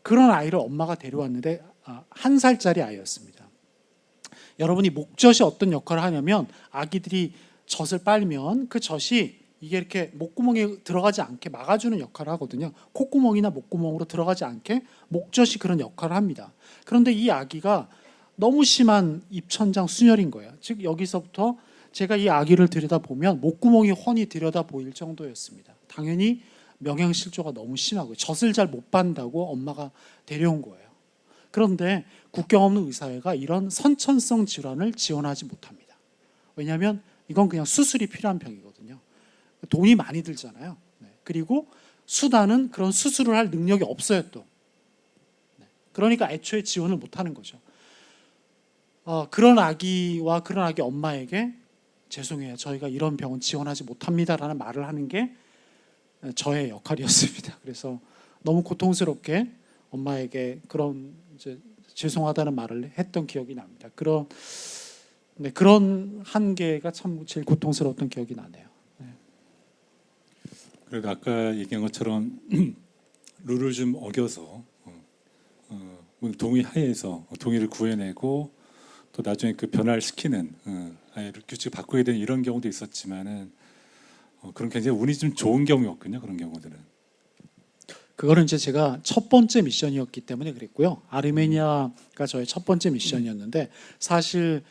그런 아이를 엄마가 데려왔는데 1살짜리 아이였습니다. 여러분이 목젖이 어떤 역할을 하냐면 아기들이 젖을 빨면 그 젖이 이게 이렇게 목구멍에 들어가지 않게 막아주는 역할을 하거든요. 콧구멍이나 목구멍으로 들어가지 않게 목젖이 그런 역할을 합니다. 그런데 이 아기가 너무 심한 입천장 순혈인 거예요. 즉 여기서부터 제가 이 아기를 들여다보면 목구멍이 훤히 들여다 보일 정도였습니다. 당연히 명행실조가 너무 심하고요. 젖을 잘 못 빤다고 엄마가 데려온 거예요. 그런데 국경 없는 의사회가 이런 선천성 질환을 지원하지 못합니다. 왜냐하면 이건 그냥 수술이 필요한 병이거든요. 돈이 많이 들잖아요. 네. 그리고 수단은 그런 수술을 할 능력이 없어요 또. 네. 그러니까 애초에 지원을 못하는 거죠. 그런 아기와 그런 아기 엄마에게 죄송해요. 저희가 이런 병은 지원하지 못합니다라는 말을 하는 게 저의 역할이었습니다. 그래서 너무 고통스럽게 엄마에게 그런 이제 죄송하다는 말을 했던 기억이 납니다. 그런 한계가 참 제일 고통스러웠던 기억이 나네요. 네. 그래도 아까 얘기한 것처럼 룰을 좀 어겨서 동의하에서 동의를 구해내고 또 나중에 그 변화를 시키는 아이를 규칙을 바꾸게 되는 이런 경우도 있었지만은 그런 굉장히 운이 좀 좋은 경우였군요. 그런 경우들은. 그거는 이제 제가 첫 번째 미션이었기 때문에 그랬고요. 아르메니아가 저의 첫 번째 미션이었는데 사실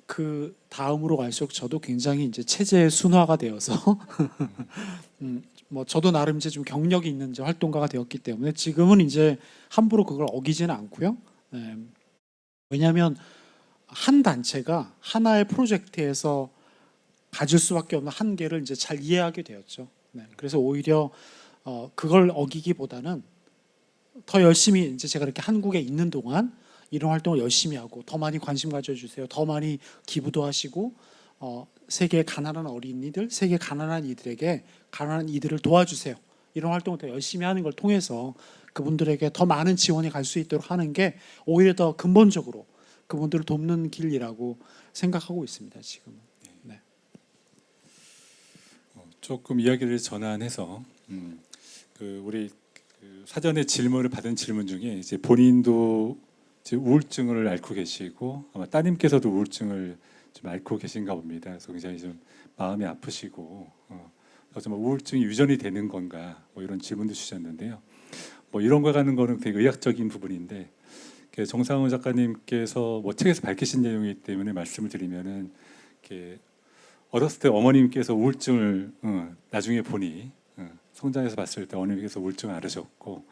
그 다음으로 갈수록 저도 굉장히 이제 체제 순화가 되어서 뭐 저도 나름 이제 좀 경력이 있는 이제 활동가가 되었기 때문에 지금은 이제 함부로 그걸 어기지는 않고요. 네. 왜냐하면 한 단체가 하나의 프로젝트에서 가질 수밖에 없는 한계를 이제 잘 이해하게 되었죠. 네. 그래서 오히려 그걸 어기기보다는 더 열심히 이제 제가 이렇게 한국에 있는 동안 이런 활동을 열심히 하고 더 많이 관심 가져주세요. 더 많이 기부도 하시고 세계의 가난한 어린이들, 세계 가난한 이들에게 가난한 이들을 도와주세요. 이런 활동을 더 열심히 하는 걸 통해서 그분들에게 더 많은 지원이 갈 수 있도록 하는 게 오히려 더 근본적으로 그분들을 돕는 길이라고 생각하고 있습니다. 지금은. 네. 조금 이야기를 전환해서 우리 사전에 질문을 받은 질문 중에 이제 본인도 이제 우울증을 앓고 계시고 아마 따님께서도 우울증을 좀 앓고 계신가 봅니다. 그래서 굉장히 좀 마음이 아프시고 정말 우울증이 유전이 되는 건가 뭐 이런 질문도 주셨는데요. 뭐 이런 거 가는 거는 되게 의학적인 부분인데 정상훈 작가님께서 뭐 책에서 밝히신 내용이기 때문에 말씀을 드리면은 어렸을 때 어머님께서 우울증을 나중에 보니 성장해서 봤을 때 어머님께서 우울증을 앓으셨고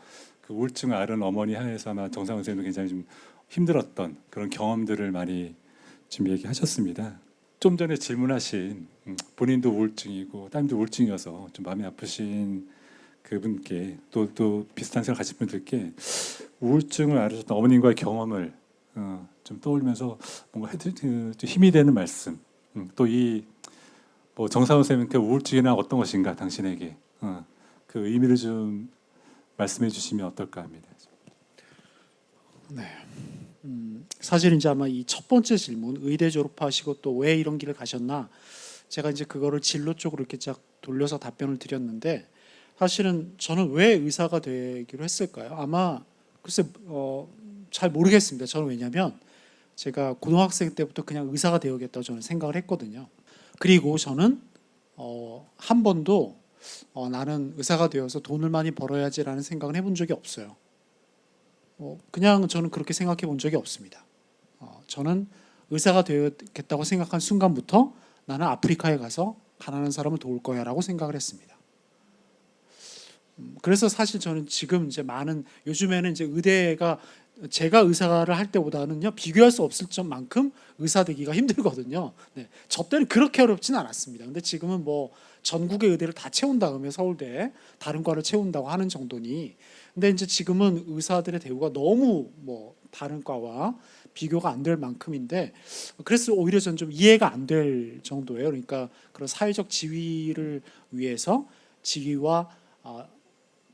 그 우울증을 앓은 어머니 하에서 아마 정상훈 선생님도 굉장히 좀 힘들었던 그런 경험들을 많이 지금 얘기하셨습니다. 좀 전에 질문하신 본인도 우울증이고 따님도 우울증이어서 좀 마음이 아프신 그분께 또 비슷한 생각 가진 분들께 우울증을 앓으셨던 어머님과의 경험을 좀 떠올리면서 뭔가 힘이 되는 말씀 또 이 뭐 정상훈 선생님께 우울증이나 어떤 것인가 당신에게 그 의미를 좀 말씀해 주시면 어떨까 합니다. 네. 사실 이제 아마 이 첫 번째 질문 의대 졸업하시고 또 왜 이런 길을 가셨나 제가 이제 그거를 진로 쪽으로 이렇게 쫙 돌려서 답변을 드렸는데 사실은 저는 왜 의사가 되기로 했을까요? 아마 글쎄 잘 모르겠습니다. 저는 왜냐하면 제가 고등학생 때부터 그냥 의사가 되어야겠다고 저는 생각을 했거든요. 그리고 저는 한 번도 나는 의사가 되어서 돈을 많이 벌어야지라는 생각을 해본 적이 없어요. 그냥 저는 그렇게 생각해 본 적이 없습니다. 저는 의사가 되겠다고 생각한 순간부터 나는 아프리카에 가서 가난한 사람을 도울 거야라고 생각을 했습니다. 그래서 사실 저는 지금 이제 요즘에는 이제 의대가 제가 의사를 할 때보다는요 비교할 수 없을 점만큼 의사 되기가 힘들거든요. 네, 저 때는 그렇게 어렵진 않았습니다. 근데 지금은 뭐 전국의 의대를 다 채운 다음에 서울대 다른 과를 채운다고 하는 정도니. 근데 이제 지금은 의사들의 대우가 너무 뭐 다른 과와 비교가 안 될 만큼인데 그래서 오히려 저는 좀 이해가 안 될 정도예요. 그러니까 그런 사회적 지위를 위해서 지위와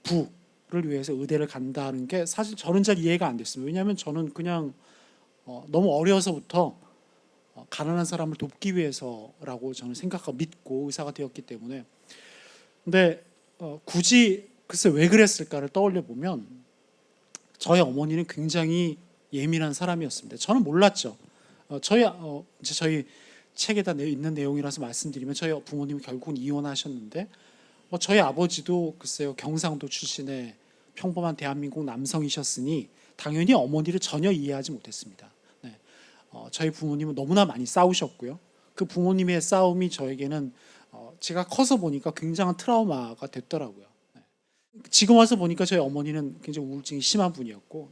부를 위해서 의대를 간다는 게 사실 저는 잘 이해가 안 됐습니다. 왜냐하면 저는 그냥 너무 어려서부터 가난한 사람을 돕기 위해서라고 저는 생각하고 믿고 의사가 되었기 때문에. 근데 굳이 글쎄 왜 그랬을까를 떠올려 보면 저희 어머니는 굉장히 예민한 사람이었습니다. 저는 몰랐죠. 이제 저희 책에다 있는 내용이라서 말씀드리면 저희 부모님이 결국은 이혼하셨는데 저희 아버지도 글쎄요 경상도 출신의 평범한 대한민국 남성이셨으니 당연히 어머니를 전혀 이해하지 못했습니다. 네. 저희 부모님은 너무나 많이 싸우셨고요. 그 부모님의 싸움이 저에게는 제가 커서 보니까 굉장한 트라우마가 됐더라고요. 네. 지금 와서 보니까 저희 어머니는 굉장히 우울증이 심한 분이었고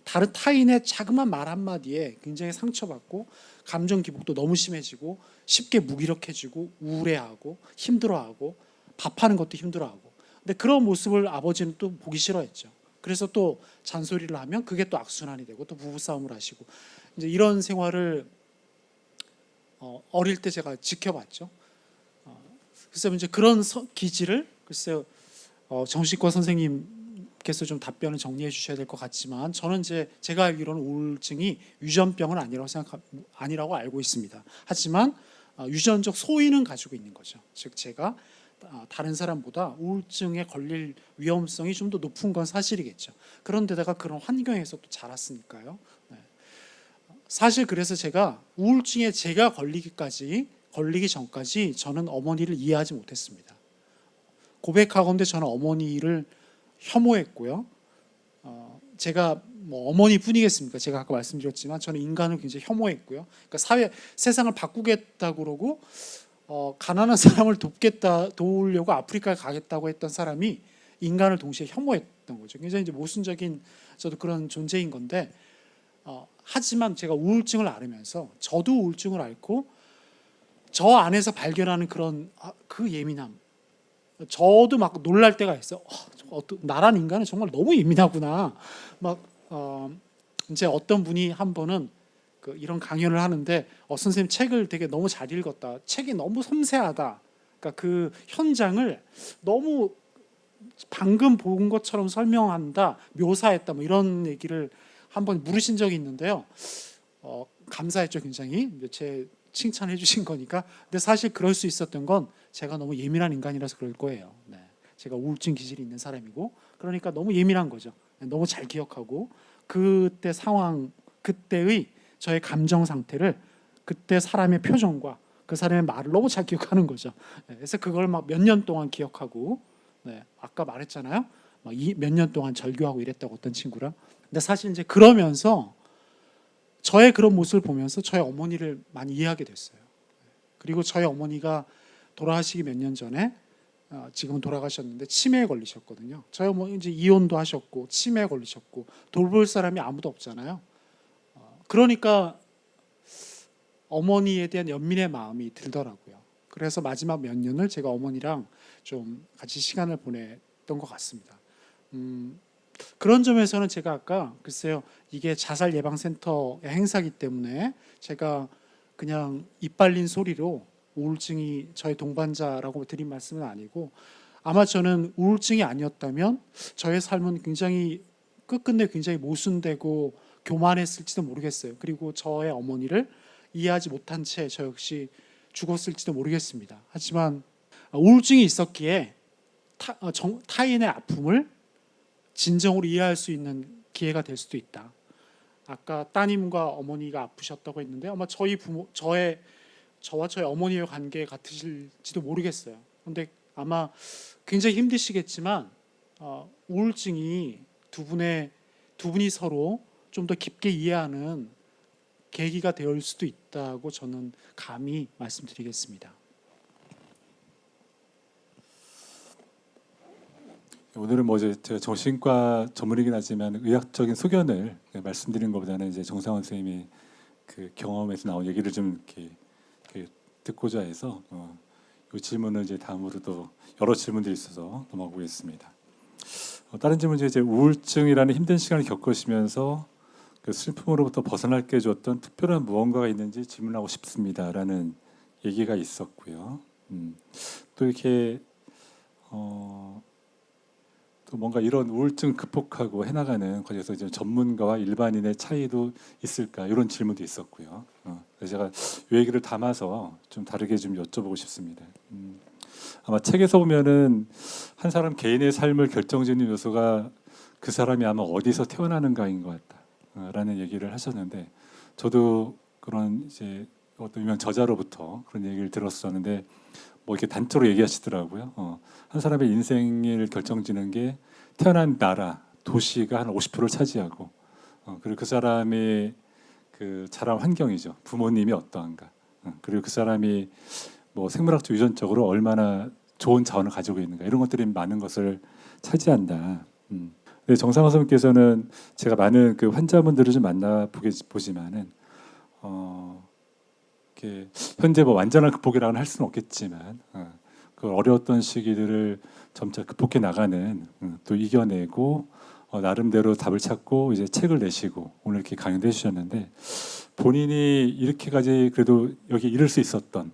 다른 타인의 자그마한 말 한마디에 굉장히 상처받고 감정 기복도 너무 심해지고 쉽게 무기력해지고 우울해하고 힘들어하고 밥하는 것도 힘들어하고 근데 그런 모습을 아버지는 또 보기 싫어했죠. 그래서 또 잔소리를 하면 그게 또 악순환이 되고 또 부부싸움을 하시고 이제 이런 생활을 어릴 때 제가 지켜봤죠. 글쎄요 이제 그런 기질을 글쎄요 정신과 선생님께서 좀 답변을 정리해 주셔야 될 것 같지만 저는 이제 제가 알기로는 우울증이 유전병은 아니라고 알고 있습니다. 하지만 유전적 소인은 가지고 있는 거죠. 즉 제가 다른 사람보다 우울증에 걸릴 위험성이 좀 더 높은 건 사실이겠죠. 그런데다가 그런 환경에서 또 자랐으니까요. 네. 사실 그래서 제가 우울증에 제가 걸리기 전까지 저는 어머니를 이해하지 못했습니다. 고백하건대 저는 어머니를 혐오했고요. 제가 뭐 어머니뿐이겠습니까? 제가 아까 말씀드렸지만 저는 인간을 굉장히 혐오했고요. 그러니까 세상을 바꾸겠다고 그러고 가난한 사람을 도우려고 아프리카에 가겠다고 했던 사람이 인간을 동시에 혐오했던 거죠. 굉장히 이제 모순적인 저도 그런 존재인 건데 하지만 제가 우울증을 앓으면서 저도 우울증을 앓고 저 안에서 발견하는 그런 그 예민함 저도 막 놀랄 때가 있어요. 나란 인간은 정말 너무 예민하구나. 막 이제 어떤 분이 한 번은 이런 강연을 하는데 선생님 책을 되게 너무 잘 읽었다. 책이 너무 섬세하다. 그러니까 그 현장을 너무 방금 본 것처럼 설명한다, 묘사했다, 뭐 이런 얘기를 한번 물으신 적이 있는데요. 감사했죠, 굉장히. 제 칭찬해 주신 거니까. 근데 사실 그럴 수 있었던 건 제가 너무 예민한 인간이라서 그럴 거예요. 네. 제가 우울증 기질이 있는 사람이고, 그러니까 너무 예민한 거죠. 너무 잘 기억하고 그때 상황, 그때의 저의 감정 상태를 그때 사람의 표정과 그 사람의 말을 너무 잘 기억하는 거죠. 그래서 그걸 막 몇 년 동안 기억하고, 아까 말했잖아요. 몇 년 동안 절규하고 이랬다고 어떤 친구랑. 근데 사실 이제 그러면서 저의 그런 모습을 보면서 저희 어머니를 많이 이해하게 됐어요. 그리고 저희 어머니가 돌아가시기 몇 년 전에 지금은 돌아가셨는데 치매에 걸리셨거든요. 저희 어머니 이제 이혼도 하셨고 치매에 걸리셨고 돌볼 사람이 아무도 없잖아요. 그러니까 어머니에 대한 연민의 마음이 들더라고요. 그래서 마지막 몇 년을 제가 어머니랑 좀 같이 시간을 보냈던 것 같습니다. 그런 점에서는 제가 아까 글쎄요 이게 자살 예방센터의 행사이기 때문에 제가 그냥 입 발린 소리로 우울증이 저의 동반자라고 드린 말씀은 아니고 아마 저는 우울증이 아니었다면 저의 삶은 굉장히 끝끝내 굉장히 모순되고 교만했을지도 모르겠어요. 그리고 저의 어머니를 이해하지 못한 채 저 역시 죽었을지도 모르겠습니다. 하지만 우울증이 있었기에 타인의 아픔을 진정으로 이해할 수 있는 기회가 될 수도 있다. 아까 따님과 어머니가 아프셨다고 했는데 아마 저와 저희 어머니의 관계 같으실지도 모르겠어요. 그런데 아마 굉장히 힘드시겠지만 우울증이 두 분이 서로 좀 더 깊게 이해하는 계기가 될 수도 있다고 저는 감히 말씀드리겠습니다. 오늘은 뭐 이제 제가 정신과 전문이긴 하지만 의학적인 소견을 말씀드리는 것보다는 이제 정상원 선생님이 그 경험에서 나온 얘기를 좀 이렇게 듣고자 해서 이 질문을 이제 다음으로 또 여러 질문들이 있어서 넘어가 보겠습니다. 다른 질문 중에 이제 우울증이라는 힘든 시간을 겪으시면서 그 슬픔으로부터 벗어날게 해줬던 특별한 무언가가 있는지 질문하고 싶습니다라는 얘기가 있었고요. 또 이렇게 또 뭔가 이런 우울증 극복하고 해나가는 과정에서 이제 전문가와 일반인의 차이도 있을까 이런 질문도 있었고요. 그래서 제가 이 얘기를 담아서 좀 다르게 좀 여쭤보고 싶습니다. 아마 책에서 보면은 한 사람 개인의 삶을 결정짓는 요소가 그 사람이 아마 어디서 태어나는가인 것 같다라는 얘기를 하셨는데 저도 그런 이제 어떤 유명 저자로부터 그런 얘기를 들었었는데 뭐 이렇게 단적으로 얘기하시더라고요. 한 사람의 인생을 결정짓는 게 태어난 나라, 도시가 한 50%를 차지하고 그리고 그 사람의 그 자란 환경이죠. 부모님이 어떠한가. 그리고 그 사람이 뭐 생물학적 유전적으로 얼마나 좋은 자원을 가지고 있는가 이런 것들이 많은 것을 차지한다. 근데 정상화 선생님께서는 제가 많은 그 환자분들을 좀 보지만은 이렇게 현재 뭐 완전한 극복이라고는 할 수는 없겠지만 그 어려웠던 시기들을 점차 극복해 나가는 또 이겨내고 나름대로 답을 찾고 이제 책을 내시고 오늘 이렇게 강연도 해주셨는데 본인이 이렇게까지 그래도 여기 이를 수 있었던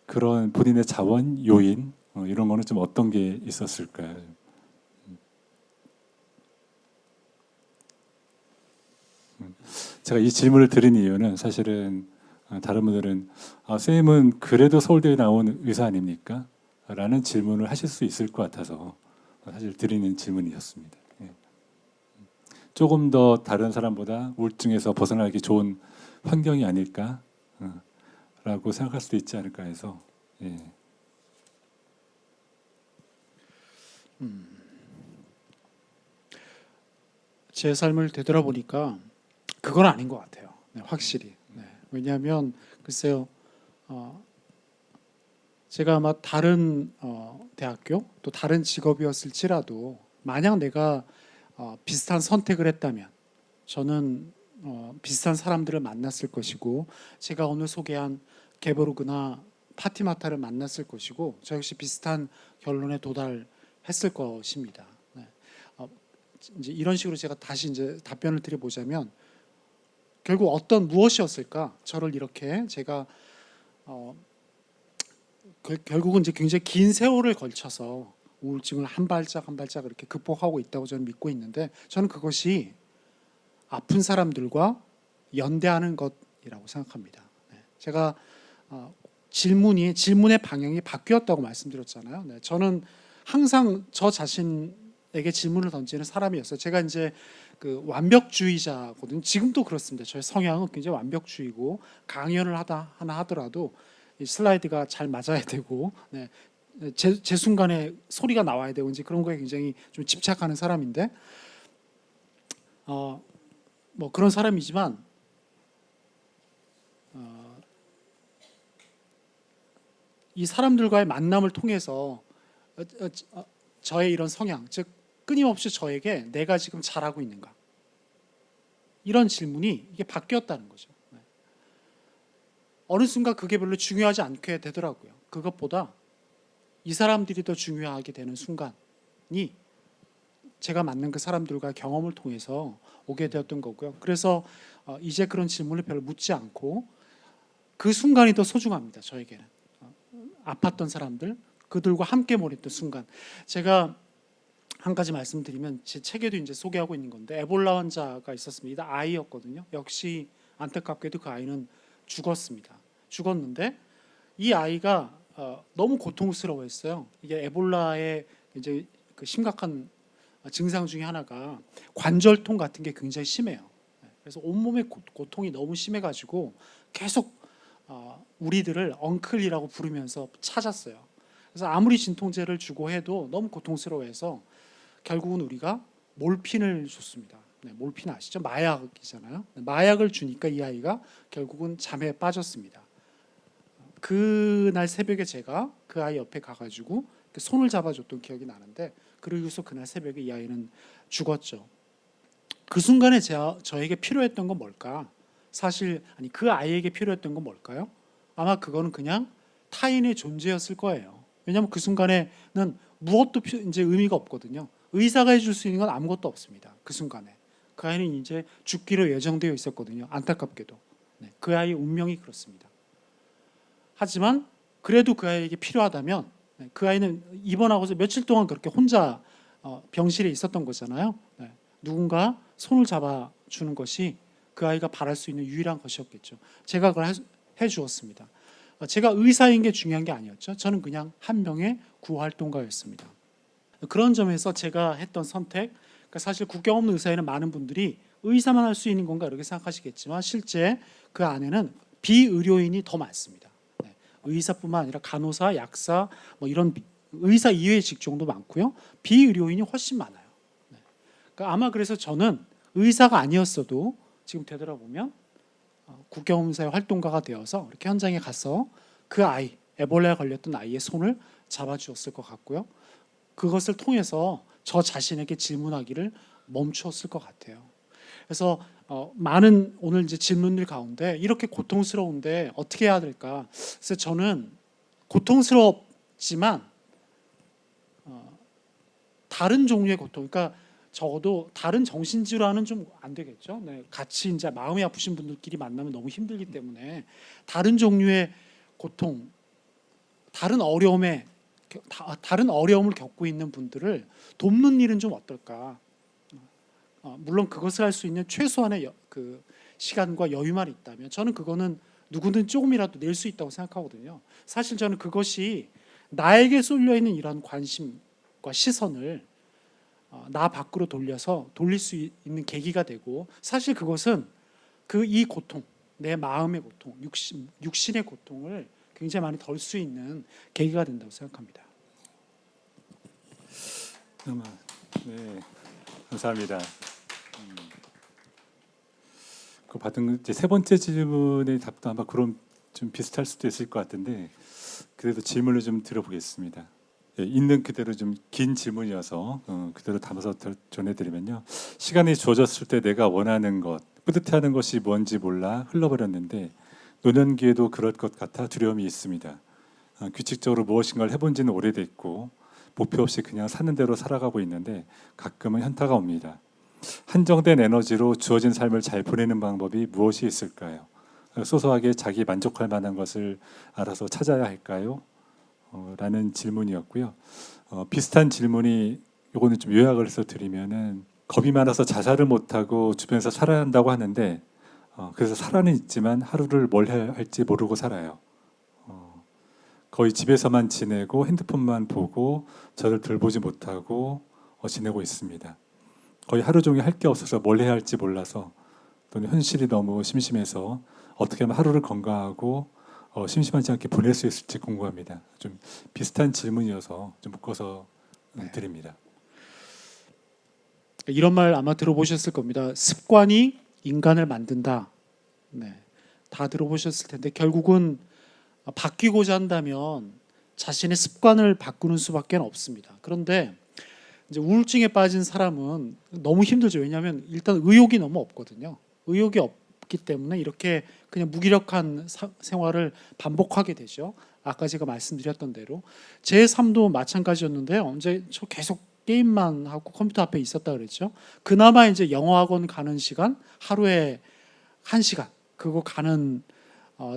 그런 본인의 자원 요인 이런 거는 좀 어떤 게 있었을까요? 제가 이 질문을 드린 이유는 사실은 다른 분들은 선생님은 그래도 서울대에 나온 의사 아닙니까? 라는 질문을 하실 수 있을 것 같아서 사실 드리는 질문이었습니다. 예. 조금 더 다른 사람보다 우울증에서 벗어나기 좋은 환경이 아닐까? 라고 생각할 수도 있지 않을까 해서 예. 제 삶을 되돌아보니까 그건 아닌 것 같아요. 네, 확실히. 네. 왜냐하면 글쎄요, 제가 아마 다른 대학교 또 다른 직업이었을지라도 만약 내가 비슷한 선택을 했다면 저는 비슷한 사람들을 만났을 것이고 제가 오늘 소개한 게보르그나 파티마타를 만났을 것이고 저 역시 비슷한 결론에 도달했을 것입니다. 네. 이제 이런 식으로 제가 다시 이제 답변을 드려보자면 결국 무엇이었을까? 저를 이렇게 제가 결국은 이제 굉장히 긴 세월을 걸쳐서 우울증을 한 발짝 한 발짝 이렇게 극복하고 있다고 저는 믿고 있는데 저는 그것이 아픈 사람들과 연대하는 것이라고 생각합니다. 네. 제가 질문의 방향이 바뀌었다고 말씀드렸잖아요. 네. 저는 항상 저 자신에게 질문을 던지는 사람이었어요. 제가 이제 그 완벽주의자거든요. 지금도 그렇습니다. 저의 성향은 굉장히 완벽주의고 강연을 하나 하더라도 이 슬라이드가 잘 맞아야 되고 네. 제 순간에 소리가 나와야 되고 이제 그런 거에 굉장히 좀 집착하는 사람인데 뭐 그런 사람이지만 이 사람들과의 만남을 통해서 저의 이런 성향, 즉 끊임없이 저에게 내가 지금 잘하고 있는가 이런 질문이 이게 바뀌었다는 거죠. 네. 어느 순간 그게 별로 중요하지 않게 되더라고요. 그것보다 이 사람들이 더 중요하게 되는 순간이 제가 만난 그 사람들과 경험을 통해서 오게 되었던 거고요. 그래서 이제 그런 질문을 별로 묻지 않고 그 순간이 더 소중합니다. 저에게는 아팠던 사람들, 그들과 함께 몰입했던 순간. 제가 한 가지 말씀드리면 제 책에도 이제 소개하고 있는 건데 에볼라 환자가 있었습니다. 아이였거든요. 역시 안타깝게도 그 아이는 죽었는데 이 아이가 너무 고통스러워했어요. 이게 에볼라의 이제 그 심각한 증상 중에 하나가 관절통 같은 게 굉장히 심해요. 그래서 온몸의 고통이 너무 심해가지고 계속 우리들을 엉클이라고 부르면서 찾았어요. 그래서 아무리 진통제를 주고 해도 너무 고통스러워해서 결국은 우리가 몰핀을 줬습니다. 네, 몰핀 아시죠? 마약이잖아요. 마약을 주니까 이 아이가 결국은 잠에 빠졌습니다. 그날 새벽에 제가 그 아이 옆에 가가지고 손을 잡아줬던 기억이 나는데 그러고서 그날 새벽에 이 아이는 죽었죠. 그 순간에 저에게 필요했던 건 뭘까? 사실 그 아이에게 필요했던 건 뭘까요? 아마 그거는 그냥 타인의 존재였을 거예요. 왜냐하면 그 순간에는 무엇도 이제 의미가 없거든요. 의사가 해줄 수 있는 건 아무것도 없습니다. 그 순간에 그 아이는 이제 죽기로 예정되어 있었거든요. 안타깝게도 네, 그 아이의 운명이 그렇습니다. 하지만 그래도 그 아이에게 필요하다면 그 아이는 입원하고서 며칠 동안 그렇게 혼자 병실에 있었던 거잖아요. 네, 누군가 손을 잡아주는 것이 그 아이가 바랄 수 있는 유일한 것이었겠죠. 제가 그걸 해주었습니다. 제가 의사인 게 중요한 게 아니었죠. 저는 그냥 한 명의 구활동가였습니다. 그런 점에서 제가 했던 선택, 그러니까 사실 국경 없는 의사에는 많은 분들이 의사만 할 수 있는 건가 이렇게 생각하시겠지만 실제 그 안에는 비의료인이 더 많습니다. 네. 의사뿐만 아니라 간호사, 약사 뭐 이런 의사 이외의 직종도 많고요. 비의료인이 훨씬 많아요. 네. 그러니까 아마 그래서 저는 의사가 아니었어도 지금 되돌아보면 국경검사의 활동가가 되어서 이렇게 현장에 가서 그 아이, 에볼라에 걸렸던 아이의 손을 잡아주었을 것 같고요. 그것을 통해서 저 자신에게 질문하기를 멈추었을 것 같아요. 그래서 많은 오늘 이제 질문들 가운데 이렇게 고통스러운데 어떻게 해야 될까? 그래서 저는 고통스럽지만 다른 종류의 고통, 그러니까 적어도 다른 정신질환은 좀 안 되겠죠. 네, 같이 이제 마음이 아프신 분들끼리 만나면 너무 힘들기 때문에 다른 종류의 고통, 다른 어려움을 겪고 있는 분들을 돕는 일은 좀 어떨까? 물론 그것을 할 수 있는 최소한의 그 시간과 여유만 있다면 저는 그거는 누구든 조금이라도 낼 수 있다고 생각하거든요. 사실 저는 그것이 나에게 쏠려 있는 이런 관심과 시선을 나 밖으로 돌려서 돌릴 수 있는 계기가 되고, 사실 그것은 이 고통, 내 마음의 고통, 육신의 고통을 굉장히 많이 덜 수 있는 계기가 된다고 생각합니다. 네, 감사합니다. 그 받은 이제 세 번째 질문의 답도 아마 그럼 좀 비슷할 수도 있을 것 같은데 그래도 질문을 좀 드려보겠습니다. 예, 있는 그대로 좀 긴 질문이어서 그대로 담아서 전해드리면요. 시간이 주어졌을 때 내가 원하는 것, 뿌듯해하는 것이 뭔지 몰라 흘러버렸는데 노년기에도 그럴 것 같아 두려움이 있습니다. 규칙적으로 무엇인가를 해본 지는 오래됐고 목표 없이 그냥 사는 대로 살아가고 있는데 가끔은 현타가 옵니다. 한정된 에너지로 주어진 삶을 잘 보내는 방법이 무엇이 있을까요? 소소하게 자기 만족할 만한 것을 알아서 찾아야 할까요? 라는 질문이었고요. 비슷한 질문이 요거는 좀 요약을 해서 드리면은 겁이 많아서 자살을 못하고 주변에서 살아야 한다고 하는데 그래서 살아는 있지만 하루를 뭘 해야 할지 모르고 살아요. 거의 집에서만 지내고 핸드폰만 보고 저를 돌보지 못하고 지내고 있습니다. 거의 하루 종일 할 게 없어서 뭘 해야 할지 몰라서 또는 현실이 너무 심심해서 어떻게 하면 하루를 건강하고 심심하지 않게 보낼 수 있을지 궁금합니다. 좀 비슷한 질문이어서 좀 묶어서 드립니다. 이런 말 아마 들어보셨을 겁니다. 습관이 인간을 만든다. 네, 다 들어보셨을 텐데 결국은 바뀌고자 한다면 자신의 습관을 바꾸는 수밖에 없습니다. 그런데 이제 우울증에 빠진 사람은 너무 힘들죠. 왜냐하면 일단 의욕이 너무 없거든요. 의욕이 없기 때문에 이렇게 그냥 무기력한 생활을 반복하게 되죠. 아까 제가 말씀드렸던 대로 제 삶도 마찬가지였는데요. 이제 저 계속 게임만 하고 컴퓨터 앞에 있었다 그랬죠. 그나마 이제 영어 학원 가는 시간 하루에 1시간 그거 가는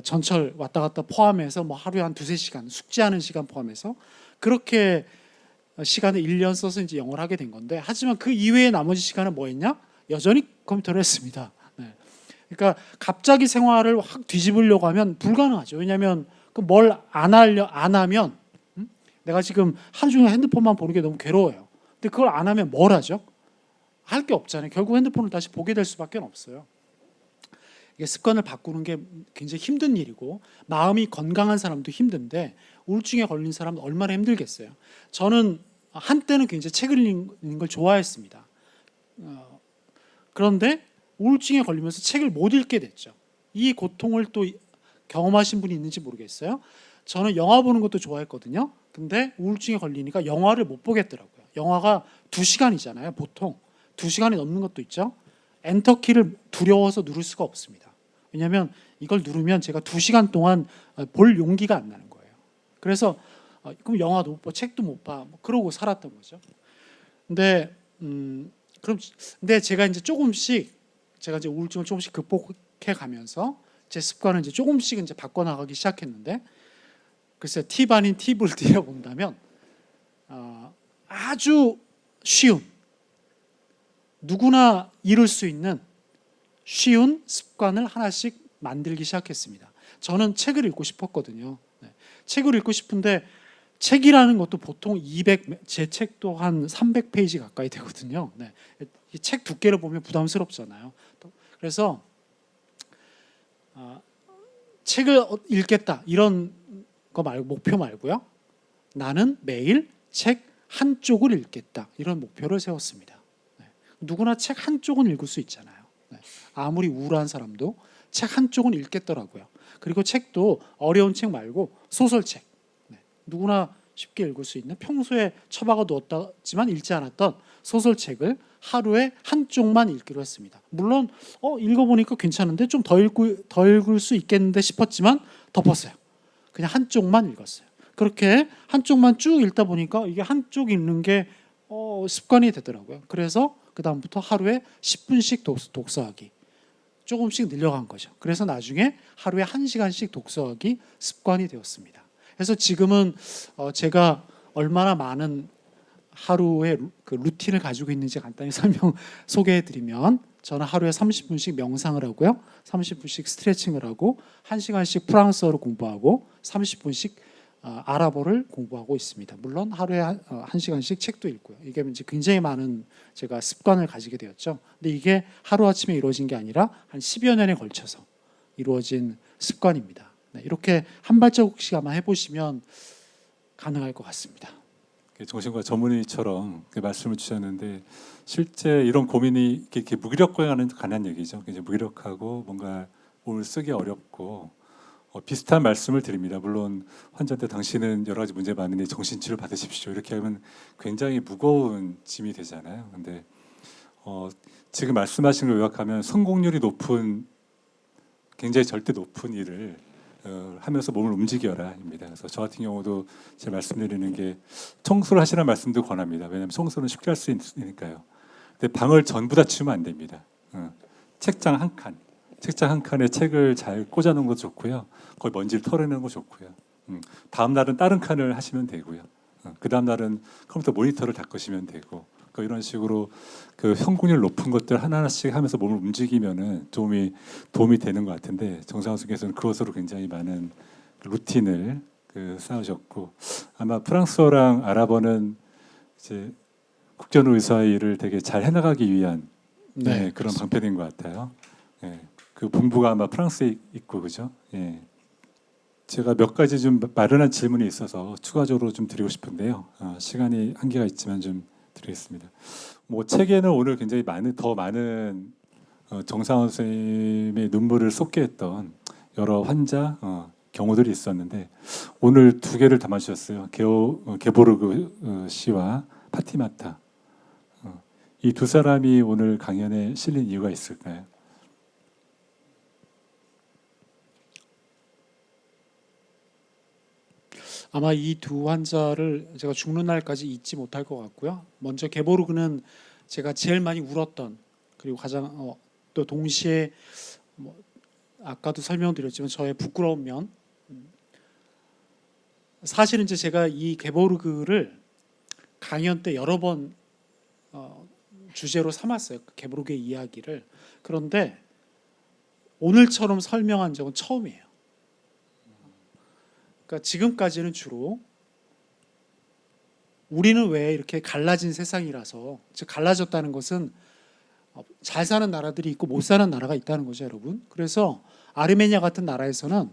전철 왔다 갔다 포함해서 뭐 하루에 한 2-3시간 숙제하는 시간 포함해서 그렇게 시간을 1년 써서 이제 영어를 하게 된 건데, 하지만 그 이외의 나머지 시간은 뭐 했냐? 여전히 컴퓨터를 했습니다. 네. 그러니까 갑자기 생활을 확 뒤집으려고 하면 불가능하죠. 왜냐하면 뭘 안 하면 내가 지금 하루 종일 핸드폰만 보는 게 너무 괴로워요. 근데 그걸 안 하면 뭘 하죠? 할 게 없잖아요. 결국 핸드폰을 다시 보게 될 수밖에 없어요. 이게 습관을 바꾸는 게 굉장히 힘든 일이고 마음이 건강한 사람도 힘든데 우울증에 걸린 사람은 얼마나 힘들겠어요. 저는 한때는 굉장히 책을 읽는 걸 좋아했습니다. 그런데 우울증에 걸리면서 책을 못 읽게 됐죠. 이 고통을 또 경험하신 분이 있는지 모르겠어요. 저는 영화 보는 것도 좋아했거든요. 근데 우울증에 걸리니까 영화를 못 보겠더라고요. 영화가 2시간이잖아요. 보통 2시간이 넘는 것도 있죠. 엔터키를 두려워서 누를 수가 없습니다. 왜냐하면 이걸 누르면 제가 2시간 동안 볼 용기가 안 나는 거예요. 그래서 그럼 영화도 못 봐, 책도 못 봐, 뭐 그러고 살았던 거죠. 근데 제가 이제 제가 이제 우울증을 조금씩 극복해 가면서 제 습관을 이제 조금씩 이제 바꿔 나가기 시작했는데, 글쎄 팁 아닌 팁을 드려본다면 아주 쉬운, 누구나 이룰 수 있는 쉬운 습관을 하나씩 만들기 시작했습니다. 저는 책을 읽고 싶었거든요. 네. 책을 읽고 싶은데 책이라는 것도 보통 제 책도 한 300페이지 가까이 되거든요. 네. 이 책 두께를 보면 부담스럽잖아요. 그래서 책을 읽겠다 이런 거 말고 목표 말고요. 나는 매일 책 한 쪽을 읽겠다 이런 목표를 세웠습니다. 네. 누구나 책 한 쪽은 읽을 수 있잖아요. 네. 아무리 우울한 사람도 책 한 쪽은 읽겠더라고요. 그리고 책도 어려운 책 말고 소설책. 네. 누구나 쉽게 읽을 수 있는 평소에 처박아 두었지만 읽지 않았던 소설책을 하루에 한 쪽만 읽기로 했습니다. 물론 읽어보니까 괜찮은데 좀 더 읽을 수 있겠는데 싶었지만 덮었어요. 그냥 한 쪽만 읽었어요. 그렇게 한 쪽만 쭉 읽다 보니까 이게 한쪽 읽는 게 습관이 되더라고요. 그래서 그 다음부터 하루에 10분씩 독서하기 조금씩 늘려간 거죠. 그래서 나중에 하루에 1시간씩 독서하기 습관이 되었습니다. 그래서 지금은 제가 얼마나 많은 하루의 그 루틴을 가지고 있는지 간단히 소개해드리면 저는 하루에 30분씩 명상을 하고요. 30분씩 스트레칭을 하고 1시간씩 프랑스어를 공부하고 30분씩 아랍어를 공부하고 있습니다. 물론 하루에 1시간씩 책도 읽고요. 이게 이제 굉장히 많은 제가 습관을 가지게 되었죠. 근데 이게 하루아침에 이루어진 게 아니라 한 10여 년에 걸쳐서 이루어진 습관입니다. 네, 이렇게 한 발자국씩 아마 해보시면 가능할 것 같습니다. 정신과 전문의처럼 말씀을 주셨는데 실제 이런 고민이 이렇게 무기력과는 관한 얘기죠. 이제 무기력하고 뭔가 몸을 쓰기 어렵고 비슷한 말씀을 드립니다. 물론 환자한테 당신은 여러 가지 문제 많으니 정신치료 받으십시오. 이렇게 하면 굉장히 무거운 짐이 되잖아요. 근데 지금 말씀하신 걸 요약하면 성공률이 높은 굉장히 절대 높은 일을 하면서 몸을 움직여라입니다. 그래서 저 같은 경우도 제가 말씀드리는 게 청소를 하시라는 말씀도 권합니다. 왜냐하면 청소는 쉽게 할 수 있으니까요. 근데 방을 전부 다 치우면 안 됩니다. 책장 한 칸에 책을 잘 꽂아놓은 것도 좋고요. 거기 먼지를 털어내는 거 좋고요. 다음 날은 다른 칸을 하시면 되고요. 그 다음 날은 컴퓨터 모니터를 닦으시면 되고 이런 식으로 그 성공률 높은 것들 하나하나씩 하면서 몸을 움직이면은 도움이 되는 것 같은데 정상훈 선생님께서는 그것으로 굉장히 많은 루틴을 쌓으셨고 아마 프랑스어랑 아랍어는 이제 국전 의사의 일을 되게 잘 해나가기 위한 그런 방편인 것 같아요. 네, 그 본부가 아마 프랑스에 있고 그죠? 예. 제가 몇 가지 좀 마련한 질문이 있어서 추가적으로 좀 드리고 싶은데요. 시간이 한계가 있지만 좀 드리겠습니다. 뭐 책에는 오늘 굉장히 더 많은 정상훈 선생님의 눈물을 쏟게 했던 여러 환자 경우들이 있었는데 오늘 두 개를 담아주셨어요. 게보르그 씨와 파티마타. 이 두 사람이 오늘 강연에 실린 이유가 있을까요? 아마 이 두 환자를 제가 죽는 날까지 잊지 못할 것 같고요. 먼저 게보르그는 제가 제일 많이 울었던 그리고 가장 또 동시에 아까도 설명드렸지만 저의 부끄러운 면. 사실은 이제 제가 이 게보르그를 강연 때 여러 번 주제로 삼았어요. 게보르그의 이야기를. 그런데 오늘처럼 설명한 적은 처음이에요. 그러니까 지금까지는 주로 우리는 왜 이렇게 갈라진 세상이라서, 즉 갈라졌다는 것은 잘 사는 나라들이 있고 못 사는 나라가 있다는 거죠, 여러분. 그래서 아르메니아 같은 나라에서는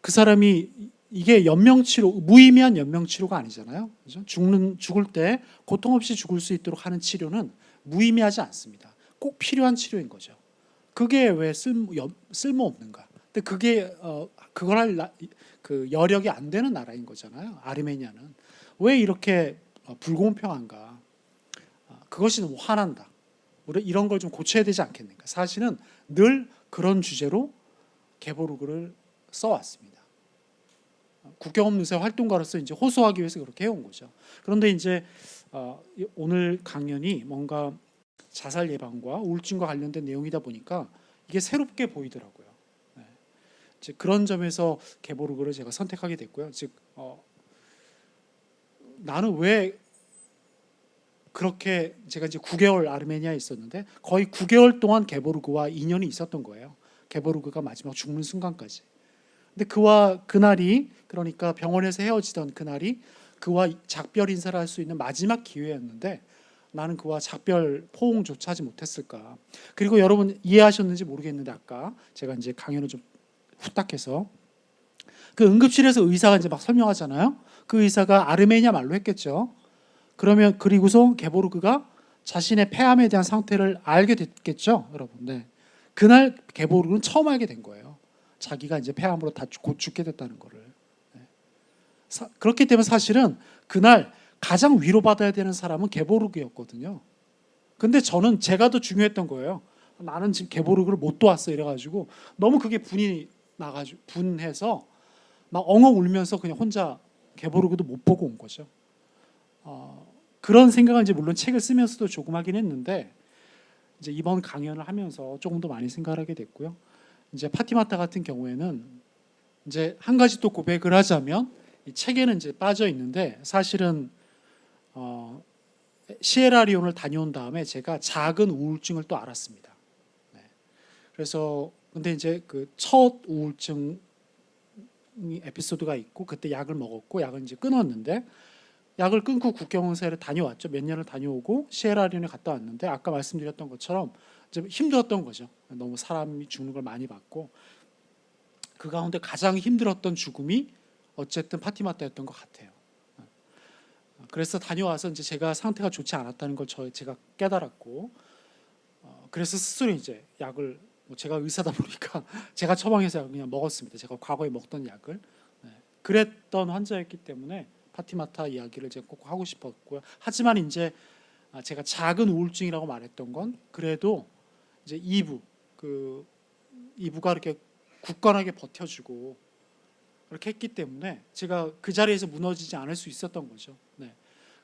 그 사람이 이게 연명치료, 무의미한 연명치료가 아니잖아요. 그죠? 죽을 때 고통 없이 죽을 수 있도록 하는 치료는 무의미하지 않습니다. 꼭 필요한 치료인 거죠. 그게 왜 쓸모없는가? 근데 그게 그걸 할 그 여력이 안 되는 나라인 거잖아요. 아르메니아는 왜 이렇게 불공평한가? 그것이 너무 화난다. 우리 이런 걸 좀 고쳐야 되지 않겠는가? 사실은 늘 그런 주제로 게보르그를 써왔습니다. 국경 없는 새 활동가로서 이제 호소하기 위해서 그렇게 해온 거죠. 그런데 이제 오늘 강연이 뭔가 자살 예방과 우울증과 관련된 내용이다 보니까 이게 새롭게 보이더라고요. 네. 즉 그런 점에서 게보르그를 제가 선택하게 됐고요. 즉 나는 왜 그렇게 제가 이제 9개월 아르메니아에 있었는데 거의 9개월 동안 게보르그와 인연이 있었던 거예요. 게보르그가 마지막 죽는 순간까지. 근데 그와 그날이, 그러니까 병원에서 헤어지던 그날이 그와 작별 인사를 할 수 있는 마지막 기회였는데 나는 그와 작별 포옹조차 하지 못했을까. 그리고 여러분 이해하셨는지 모르겠는데 아까 제가 이제 강연을 좀 후딱해서 그 응급실에서 의사가 이제 막 설명하잖아요. 그 의사가 아르메니아 말로 했겠죠. 그러면 그리고서 게보르그가 자신의 폐암에 대한 상태를 알게 됐겠죠, 여러분. 네. 그날 게보르그는 처음 알게 된 거예요. 자기가 이제 폐암으로 다 곧 죽게 됐다는 거를. 네. 그렇기 때문에 사실은 그날 가장 위로받아야 되는 사람은 게보르그였거든요. 근데 저는 제가 더 중요했던 거예요. 나는 지금 게보르그를 못 도왔어 이래가지고 너무 그게 분이 나가지고 분해서 막 엉엉 울면서 그냥 혼자 게보르그도 못 보고 온 거죠. 그런 생각을 이제 물론 책을 쓰면서도 조금 하긴 했는데 이제 이번 강연을 하면서 조금 더 많이 생각을 하게 됐고요. 이제 파티마타 같은 경우에는 이제 한 가지 또 고백을 하자면 이 책에는 이제 빠져 있는데 사실은 시에라리온을 다녀온 다음에 제가 작은 우울증을 또 알았습니다. 네. 그래서 근데 이제 그 첫 우울증 에피소드가 있고 그때 약을 먹었고 약을 이제 끊었는데 약을 끊고 국경원사를 다녀왔죠. 몇 년을 다녀오고 시에라리온에 갔다 왔는데 아까 말씀드렸던 것처럼 좀 힘들었던 거죠. 너무 사람이 죽는 걸 많이 봤고 그 가운데 가장 힘들었던 죽음이 어쨌든 파티마타였던 것 같아요. 그래서 다녀와서 이제 제가 상태가 좋지 않았다는 걸 제가 깨달았고 그래서 스스로 이제 약을 제가 의사다 보니까 제가 처방해서 그냥 먹었습니다. 제가 과거에 먹던 약을. 그랬던 환자였기 때문에 파티마타 이야기를 제가 꼭 하고 싶었고요. 하지만 이제 제가 작은 우울증이라고 말했던 건 그래도 이제 2부가 이렇게 굳건하게 버텨주고 그렇게 했기 때문에 제가 그 자리에서 무너지지 않을 수 있었던 거죠. 네.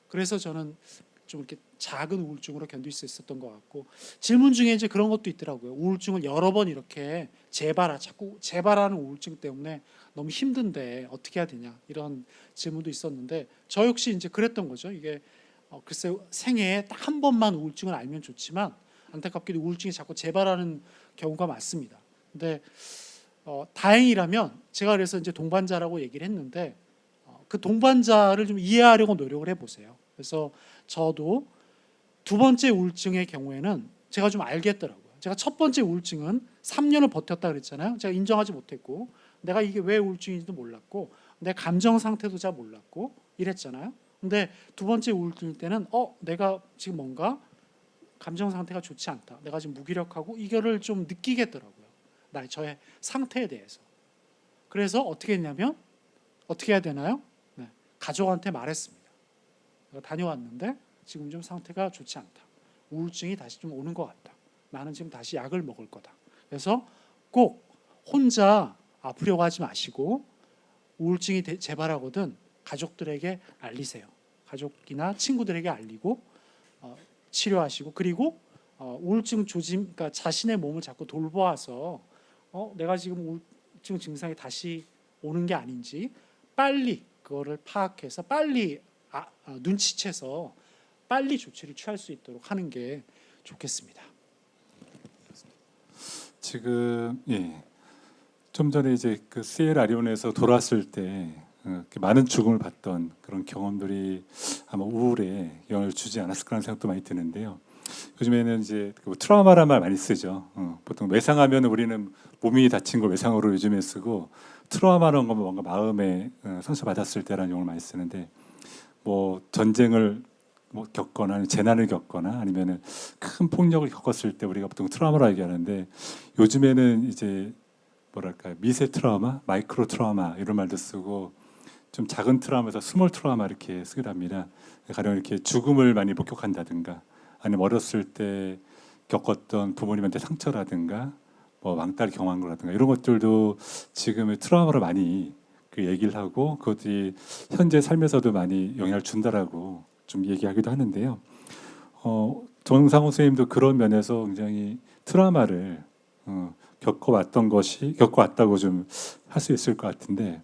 그래서 저는 좀 이렇게 작은 우울증으로 견딜 수 있었던 것 같고 질문 중에 이제 그런 것도 있더라고요. 우울증을 여러 번 이렇게 자꾸 재발하는 우울증 때문에 너무 힘든데 어떻게 해야 되냐 이런 질문도 있었는데 저 역시 이제 그랬던 거죠. 이게 글쎄 생애에 딱 한 번만 우울증을 알면 좋지만 안타깝게도 우울증이 자꾸 재발하는 경우가 많습니다. 근데 다행이라면 제가 그래서 이제 동반자라고 얘기를 했는데 그 동반자를 좀 이해하려고 노력을 해보세요. 그래서 저도 두 번째 우울증의 경우에는 제가 좀 알겠더라고요. 제가 첫 번째 우울증은 3년을 버텼다 그랬잖아요. 제가 인정하지 못했고 내가 이게 왜 우울증인지도 몰랐고 내 감정 상태도 잘 몰랐고 이랬잖아요. 근데 두 번째 우울증일 때는 내가 지금 뭔가 감정 상태가 좋지 않다. 내가 지금 무기력하고 이거를 좀 느끼겠더라고요. 저의 상태에 대해서. 그래서 어떻게 했냐면 어떻게 해야 되나요? 네, 가족한테 말했습니다. 다녀왔는데 지금 좀 상태가 좋지 않다. 우울증이 다시 좀 오는 것 같다. 나는 지금 다시 약을 먹을 거다. 그래서 꼭 혼자 아프려고 하지 마시고 우울증이 재발하거든 가족들에게 알리세요. 가족이나 친구들에게 알리고 치료하시고 그리고 우울증 그러니까 자신의 몸을 자꾸 돌보아서 내가 지금 우울증 증상이 다시 오는 게 아닌지 빨리 그거를 파악해서 빨리 눈치채서 빨리 조치를 취할 수 있도록 하는 게 좋겠습니다. 지금 좀 전에 이제 그 시에라리온에서 돌아왔을 때 많은 죽음을 봤던 그런 경험들이 아마 우울에 영향을 주지 않았을까라는 생각도 많이 드는데요. 요즘에는 이제 트라우마란 말 많이 쓰죠. 보통 외상하면 우리는 몸이 다친 걸 외상으로 요즘에 쓰고 트라우마라는 건 뭔가 마음에 상처받았을 때라는 용어를 많이 쓰는데 뭐 전쟁을 겪거나 아니면 재난을 겪거나 아니면은 큰 폭력을 겪었을 때 우리가 보통 트라우마라고 얘기하는데 요즘에는 이제 뭐랄까 미세 트라우마, 마이크로 트라우마 이런 말도 쓰고 좀 작은 트라우마에서 스몰 트라우마 이렇게 쓰기도 합니다. 가령 이렇게 죽음을 많이 목격한다든가 아니면 어렸을 때 겪었던 부모님한테 상처라든가 뭐 왕따를 경험한 거라든가 이런 것들도 지금의 트라우마로 많이 그 얘기를 하고 그것이 현재 삶에서도 많이 영향을 준다라고 좀 얘기하기도 하는데요. 정상호 선생님도 그런 면에서 굉장히 트라우마를 겪어왔다고 좀 할 수 있을 것 같은데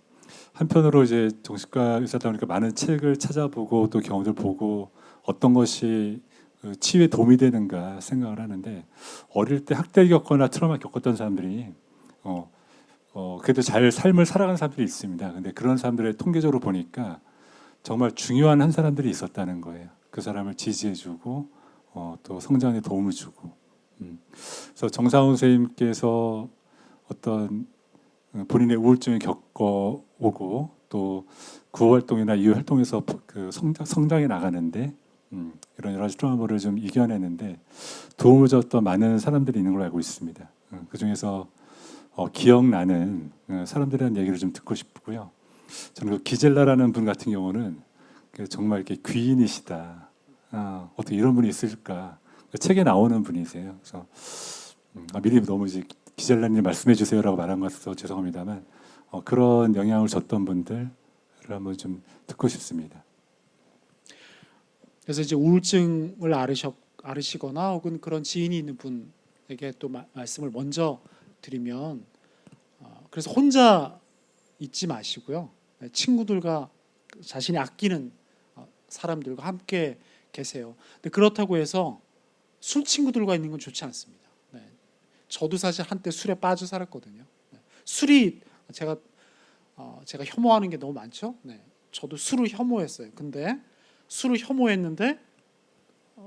한편으로 이제 정신과 의사다 보니까 많은 책을 찾아보고 또 경험을 보고 어떤 것이 치유에 도움이 되는가 생각을 하는데 어릴 때 학대를 겪거나 트라우마 겪었던 사람들이 그래도 잘 삶을 살아가는 사람들이 있습니다. 근데 그런 사람들의 통계적으로 보니까 정말 중요한 한 사람들이 있었다는 거예요. 그 사람을 지지해주고 또 성장에 도움을 주고. 그래서 정상훈 선생님께서 어떤 본인의 우울증을 겪어오고 또 구호 활동이나 이후 활동에서 그 성장해 나가는데 이런 여러 가지 트라우마를 좀 이겨내는데 도움을 줬던 많은 사람들이 있는 걸로 알고 있습니다. 그 중에서 기억나는 사람들이라는 얘기를 좀 듣고 싶고요. 저는 그 기젤라라는 분 같은 경우는 정말 이렇게 귀인이시다. 어떻게 이런 분이 있을까? 책에 나오는 분이세요. 그래서 미리 너무 이제 기젤라님 말씀해 주세요라고 말한 것 같아서 죄송합니다만 그런 영향을 줬던 분들을 한번 좀 듣고 싶습니다. 그래서 이제 우울증을 앓으시거나 혹은 그런 지인이 있는 분에게 또 말씀을 먼저 드리면 그래서 혼자 있지 마시고요. 친구들과 자신이 아끼는 사람들과 함께 계세요. 근데 그렇다고 해서 술 친구들과 있는 건 좋지 않습니다. 네. 저도 사실 한때 술에 빠져 살았거든요. 네. 술이 제가 혐오하는 게 너무 많죠. 네. 저도 술을 혐오했어요. 근데 술을 혐오했는데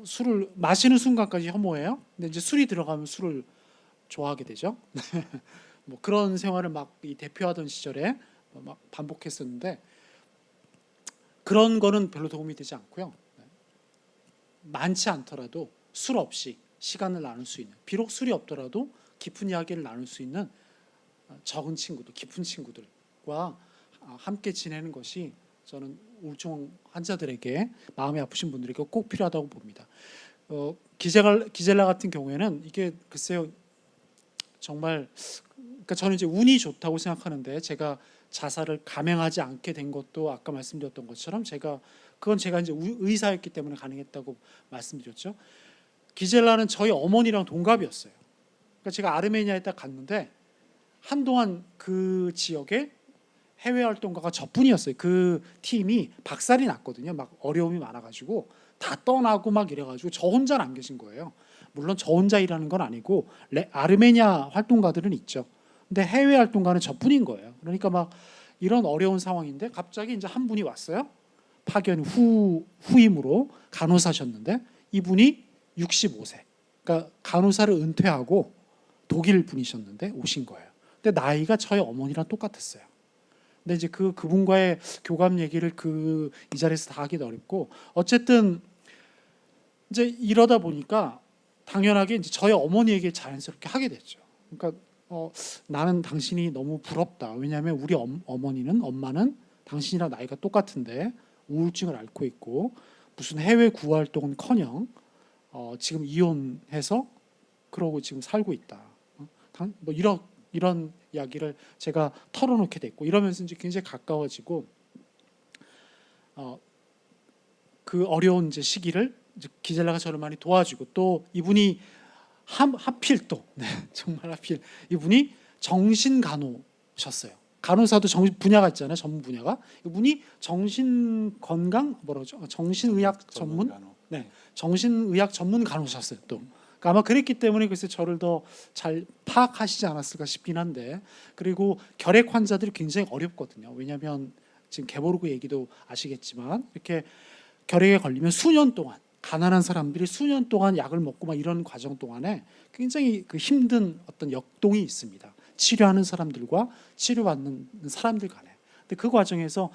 술을 마시는 순간까지 혐오해요. 근데 이제 술이 들어가면 술을 좋아하게 되죠. 뭐 그런 생활을 막 대표하던 시절에 막 반복했었는데 그런 거는 별로 도움이 되지 않고요. 많지 않더라도 술 없이 시간을 나눌 수 있는, 비록 술이 없더라도 깊은 이야기를 나눌 수 있는 적은 친구들, 깊은 친구들과 함께 지내는 것이 저는 우울증 환자들에게, 마음이 아프신 분들에게 꼭 필요하다고 봅니다. 기젤라 같은 경우에는 이게 글쎄요, 정말 그러니까 저는 이제 운이 좋다고 생각하는데, 제가 자살을 감행하지 않게 된 것도 아까 말씀드렸던 것처럼 그건 제가 이제 의사였기 때문에 가능했다고 말씀드렸죠. 기젤라는 저희 어머니랑 동갑이었어요. 그러니까 제가 아르메니아에 딱 갔는데 한동안 그 지역에 해외 활동가가 저뿐이었어요. 그 팀이 박살이 났거든요. 막 어려움이 많아가지고 다 떠나고 막 이래가지고 저 혼자 남겨진 거예요. 물론 저 혼자 일하는 건 아니고 아르메니아 활동가들은 있죠. 근데 해외 활동가는 저뿐인 거예요. 그러니까 막 이런 어려운 상황인데 갑자기 이제 한 분이 왔어요. 파견 후임으로 간호사셨는데 이분이 65세. 그러니까 간호사를 은퇴하고 독일 분이셨는데 오신 거예요. 근데 나이가 저희 어머니랑 똑같았어요. 근데 이제 그분과의 교감 얘기를 이 자리에서 다 하기도 어렵고, 어쨌든 이제 이러다 보니까 당연하게 이제 저희 어머니에게 자연스럽게 하게 됐죠. 그러니까 나는 당신이 너무 부럽다. 왜냐하면 우리 엄마는 당신이랑 나이가 똑같은데 우울증을 앓고 있고 무슨 해외 구호 활동은커녕 지금 이혼해서 그러고 지금 살고 있다. 뭐 이런 이야기를 제가 털어놓게 됐고, 이러면서 이제 굉장히 가까워지고 그 어려운 이제 시기를 이제 기젤라가 저를 많이 도와주고, 또 이분이 하필 또 정말 하필 이분이 정신 간호셨어요. 간호사도 분야가 있잖아요. 전문 분야가. 이분이 정신 건강 정신의학 전문 정신의학 전문 간호사셨어요. 또 그러니까 아마 그랬기 때문에 글쎄 저를 더 잘 파악하시지 않았을까 싶긴 한데, 그리고 결핵 환자들이 굉장히 어렵거든요. 왜냐하면 지금 개보르그 얘기도 아시겠지만 이렇게 결핵에 걸리면 수년 동안, 가난한 사람들이 수년 동안 약을 먹고 막 이런 과정 동안에 굉장히 그 힘든 어떤 역동이 있습니다. 치료하는 사람들과 치료받는 사람들 간에. 근데 그 과정에서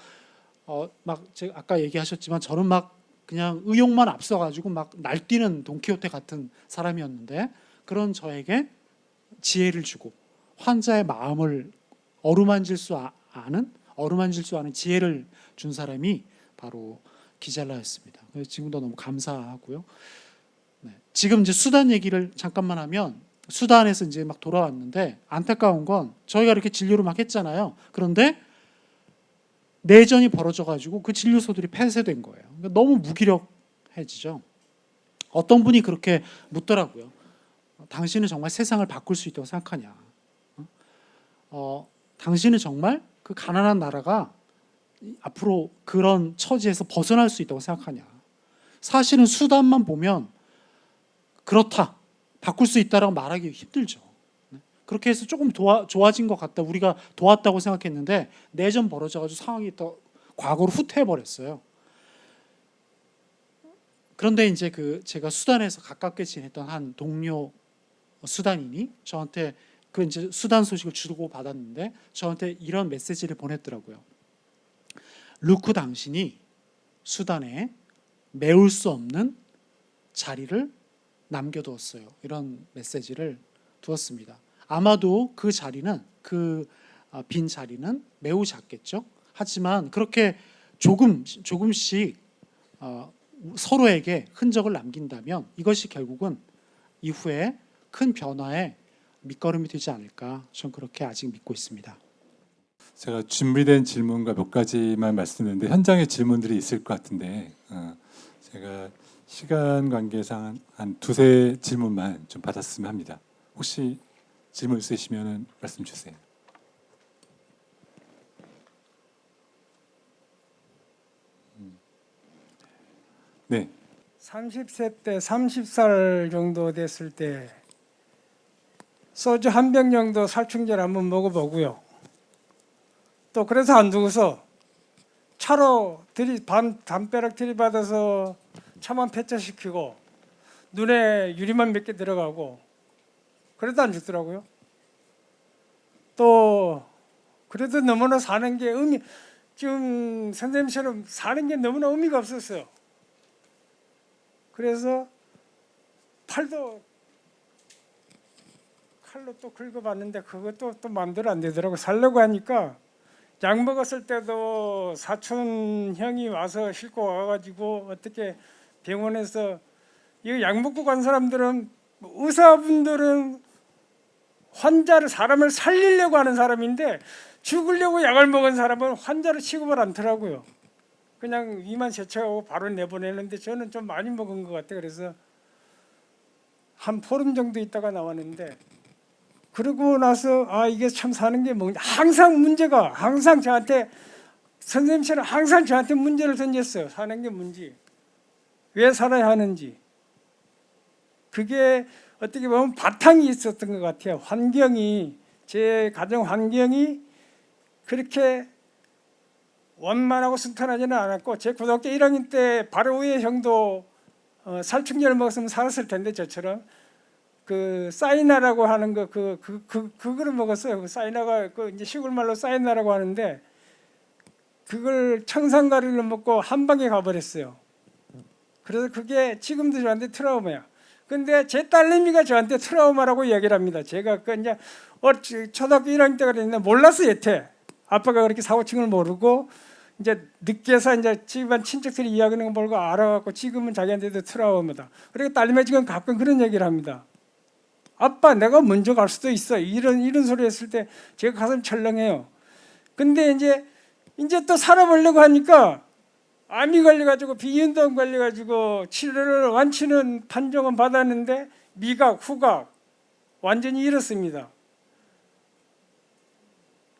막 제가 아까 얘기하셨지만 저는 막 그냥 의욕만 앞서가지고 막 날뛰는 돈키호테 같은 사람이었는데, 그런 저에게 지혜를 주고 환자의 마음을 어루만질 수 아는 지혜를 준 사람이 바로 기젤라였습니다. 그래서 지금도 너무 감사하고요. 네. 지금 이제 수단 얘기를 잠깐만 하면, 수단에서 이제 막 돌아왔는데 안타까운 건 저희가 이렇게 진료를 막 했잖아요. 그런데 내전이 벌어져가지고 그 진료소들이 폐쇄된 거예요. 그러니까 너무 무기력해지죠. 어떤 분이 그렇게 묻더라고요. 당신은 정말 세상을 바꿀 수 있다고 생각하냐? 당신은 정말 그 가난한 나라가 앞으로 그런 처지에서 벗어날 수 있다고 생각하냐? 사실은 수단만 보면 그렇다, 바꿀 수 있다라고 말하기 힘들죠. 그렇게 해서 조금 좋아진 것 같다. 우리가 도왔다고 생각했는데 내전 벌어져가지고 상황이 또 과거로 후퇴해버렸어요. 그런데 이제 제가 수단에서 가깝게 지냈던 한 동료 수단인이 저한테 그 이제 수단 소식을 주고 받았는데 저한테 이런 메시지를 보냈더라고요. 루크 당신이 수단에 메울 수 없는 자리를 남겨두었어요. 이런 메시지를 두었습니다. 아마도 그 자리는 빈 자리는 매우 작겠죠. 하지만 그렇게 조금씩 서로에게 흔적을 남긴다면 이것이 결국은 이후에 큰 변화의 밑거름이 되지 않을까, 저는 그렇게 아직 믿고 있습니다. 제가 준비된 질문과 몇 가지만 말씀드렸는데 현장에 질문들이 있을 것 같은데 제가 시간 관계상 한 두세 질문만 좀 받았으면 합니다. 혹시 질문 있으시면 말씀 주세요. 네. 30세 때 30살 정도 됐을 때 소주 한 병 정도 살충제를 한번 먹어보고요. 또 그래서 안 죽어서 차로 담벼락 들이받아서 차만 폐차시키고 눈에 유리만 몇 개 들어가고 그래도 안 죽더라고요. 또 그래도 너무나 사는 게 지금 선생님처럼 사는 게 너무나 의미가 없었어요. 그래서 칼로 또 긁어봤는데 그것도 또 마음대로 안 되더라고. 살려고 하니까 약 먹었을 때도 사촌 형이 와서 싣고 와가지고 어떻게 병원에서 이거 약 먹고 간 사람들은 의사분들은 사람을 살리려고 하는 사람인데 죽으려고 약을 먹은 사람은 환자로 취급을 않더라고요. 그냥 위만 세척하고 바로 내보내는데 저는 좀 많이 먹은 것 같아요. 그래서 한 보름 정도 있다가 나왔는데 그러고 나서 이게 참 사는 게 뭔지 항상 저한테 선생님처럼 항상 저한테 문제를 던졌어요. 사는 게 뭔지, 왜 살아야 하는지. 그게 어떻게 보면 바탕이 있었던 것 같아요. 제 가정 환경이 그렇게 원만하고 순탄하지는 않았고 제 고등학교 1학년 때 바로 위에 형도 살충제를 먹었으면 살았을 텐데 저처럼 그 사이나라고 하는 거 그거를 먹었어요. 그 사이나가 이제 시골 말로 사이나라고 하는데 그걸 청산가리를 먹고 한 방에 가버렸어요. 그래서 그게 지금도 저한테 트라우마야. 근데 제 딸내미가 저한테 트라우마라고 얘기를 합니다. 제가 이제 초등학교 1학년 때가 됐는데 몰랐어요, 여태. 아빠가 그렇게 사고칭을 모르고 이제 늦게서 이제 집안 친척들이 이야기하는 거 모르고 알아갖고 지금은 자기한테도 트라우마다. 그리고 딸내미가 지금 가끔 그런 얘기를 합니다. 아빠, 내가 먼저 갈 수도 있어. 이런 소리 했을 때 제가 가슴 철렁해요. 근데 이제 또 살아보려고 하니까 암이 걸려가지고 비인도암 걸려가지고 치료를 완치는 판정은 받았는데 미각, 후각 완전히 잃었습니다.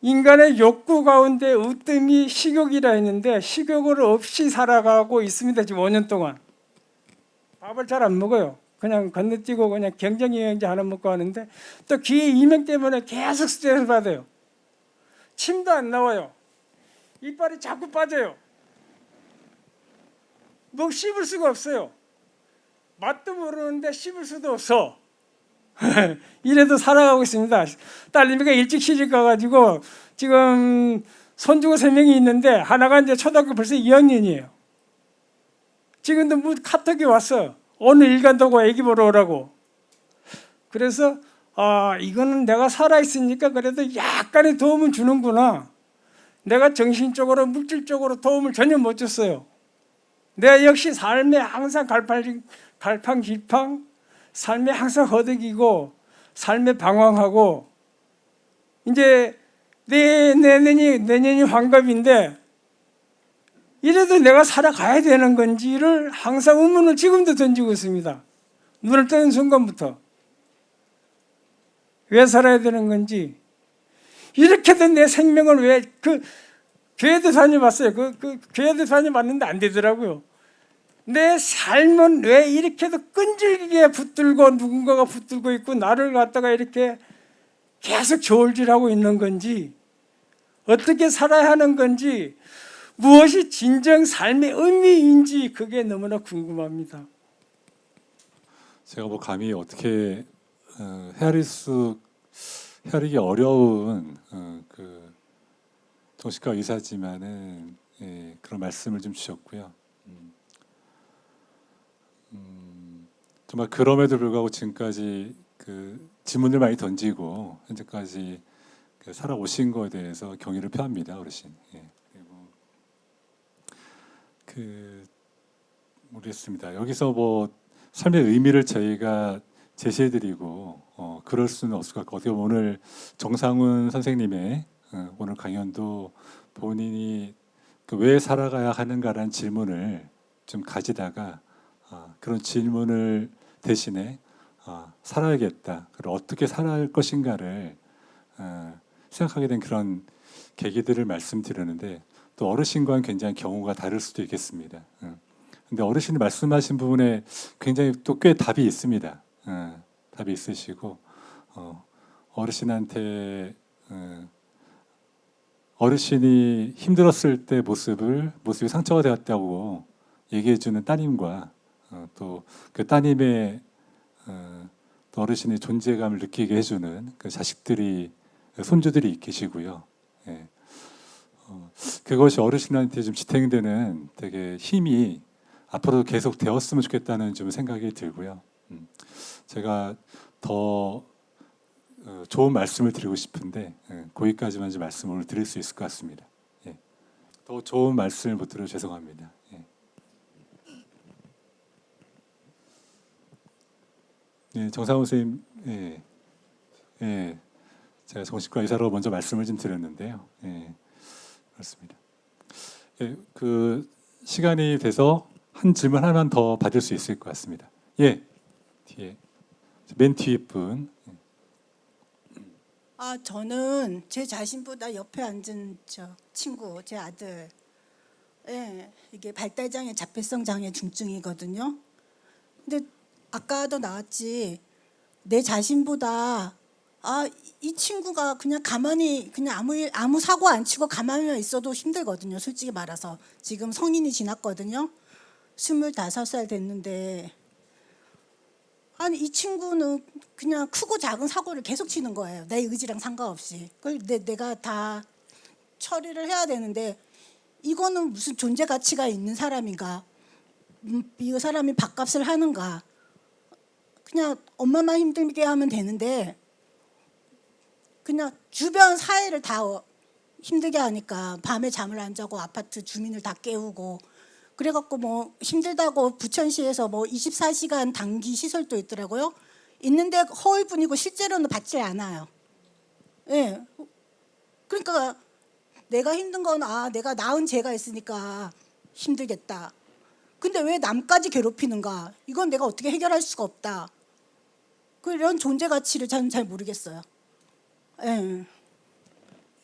인간의 욕구 가운데 으뜸이 식욕이라 했는데 식욕을 없이 살아가고 있습니다. 지금 5년 동안. 밥을 잘 안 먹어요. 그냥 건너뛰고 그냥 경정영양제 하나 먹고 하는데 또 귀에 이명 때문에 계속 스트레스 받아요. 침도 안 나와요. 이빨이 자꾸 빠져요. 뭐 씹을 수가 없어요. 맛도 모르는데 씹을 수도 없어. 이래도 살아가고 있습니다. 딸내미가 일찍 시집 가가지고 지금 손주가 3명이 있는데 하나가 이제 초등학교 벌써 2학년이에요. 지금도 뭐 카톡이 왔어. 오늘 일간다고 애기 보러 오라고. 그래서 이거는 내가 살아있으니까 그래도 약간의 도움을 주는구나. 내가 정신적으로 물질적으로 도움을 전혀 못 줬어요. 내가 역시 삶에 항상 갈팡질팡, 삶에 항상 허덕이고 삶에 방황하고 이제 내년이 환갑인데 이래도 내가 살아가야 되는 건지를 항상 의문을 지금도 던지고 있습니다. 눈을 뜨는 순간부터 왜 살아야 되는 건지 이렇게도 내 생명을 왜 교회도 다녀봤어요. 교회도 다녀봤는데 안 되더라고요. 내 삶은 왜 이렇게도 끈질기게 붙들고 누군가가 붙들고 있고 나를 갖다가 이렇게 계속 저울질하고 있는 건지 어떻게 살아야 하는 건지 무엇이 진정 삶의 의미인지 그게 너무나 궁금합니다. 제가 뭐 감히 어떻게 헤아리기 어려운 그 정신과 의사지만은 예, 그런 말씀을 좀 주셨고요. 정말 그럼에도 불구하고 지금까지 그 질문을 많이 던지고 현재까지 그 살아오신 거에 대해서 경의를 표합니다, 어르신. 예, 그리고 그 모르겠습니다. 여기서 뭐 삶의 의미를 저희가 제시해드리고 그럴 수는 없을 것 같고 어떻게 보면 오늘 정상훈 선생님의 오늘 강연도 본인이 그 왜 살아가야 하는가라는 질문을 좀 가지다가 그런 질문을 대신에 살아야겠다. 그리고 어떻게 살아갈 것인가를 생각하게 된 그런 계기들을 말씀드렸는데 또 어르신과는 굉장히 경우가 다를 수도 있겠습니다. 근데 어르신이 말씀하신 부분에 굉장히 또 꽤 답이 있습니다. 답이 있으시고 어르신한테 어르신이 힘들었을 때 모습이 상처가 되었다고 얘기해주는 따님과 또 그 따님의 또 어르신의 존재감을 느끼게 해주는 그 자식들이 손주들이 계시고요. 예. 그것이 어르신한테 좀 지탱되는 되게 힘이 앞으로도 계속 되었으면 좋겠다는 좀 생각이 들고요. 제가 더 좋은 말씀을 드리고 싶은데 거기까지만 좀 말씀을 드릴 수 있을 것 같습니다. 예. 더 좋은 말씀을 못 드려 죄송합니다. 예. 네, 정상훈 선생님, 예, 제가 정신과 의사로 먼저 말씀을 좀 드렸는데요. 예, 그렇습니다. 예, 그 시간이 돼서 한 질문 하나만 더 받을 수 있을 것 같습니다. 예, 뒤에 맨 뒤에 분. 저는 제 자신보다 옆에 앉은 저 친구, 제 아들, 이게 발달장애, 자폐성 장애 중증이거든요. 근데 아까도 나왔지, 내 자신보다 이 친구가 그냥 가만히 그냥 아무 사고 안 치고 가만히만 있어도 힘들거든요. 솔직히 말해서 지금 성인이 지났거든요. 25살 됐는데 아니 이 친구는 그냥 크고 작은 사고를 계속 치는 거예요. 내 의지랑 상관없이. 그걸 내가 다 처리를 해야 되는데 이거는 무슨 존재 가치가 있는 사람인가? 이 사람이 밥값을 하는가? 그냥 엄마만 힘들게 하면 되는데 그냥 주변 사회를 다 힘들게 하니까 밤에 잠을 안 자고 아파트 주민을 다 깨우고 그래갖고 뭐 힘들다고 부천시에서 뭐 24시간 단기 시설도 있더라고요. 있는데 허위뿐이고 실제로는 받지 않아요. 예. 그러니까 내가 힘든 건 내가 낳은 죄가 있으니까 힘들겠다. 근데 왜 남까지 괴롭히는가? 이건 내가 어떻게 해결할 수가 없다. 그런 존재 가치를 저는 잘 모르겠어요. 예.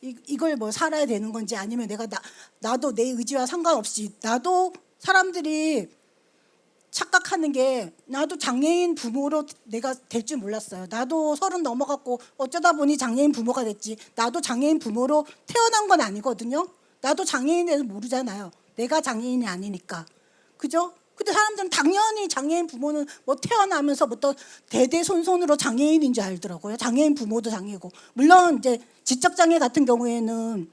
이걸 뭐 살아야 되는 건지 아니면 내가 나도 내 의지와 상관없이 나도 사람들이 착각하는 게 나도 장애인 부모로 내가 될 줄 몰랐어요. 나도 30 넘어갔고 어쩌다 보니 장애인 부모가 됐지. 나도 장애인 부모로 태어난 건 아니거든요. 나도 장애인에 대해서 모르잖아요. 내가 장애인이 아니니까. 그죠? 근데 사람들은 당연히 장애인 부모는 뭐 태어나면서부터 대대손손으로 장애인인 줄 알더라고요. 장애인 부모도 장애고. 물론 이제 지적장애 같은 경우에는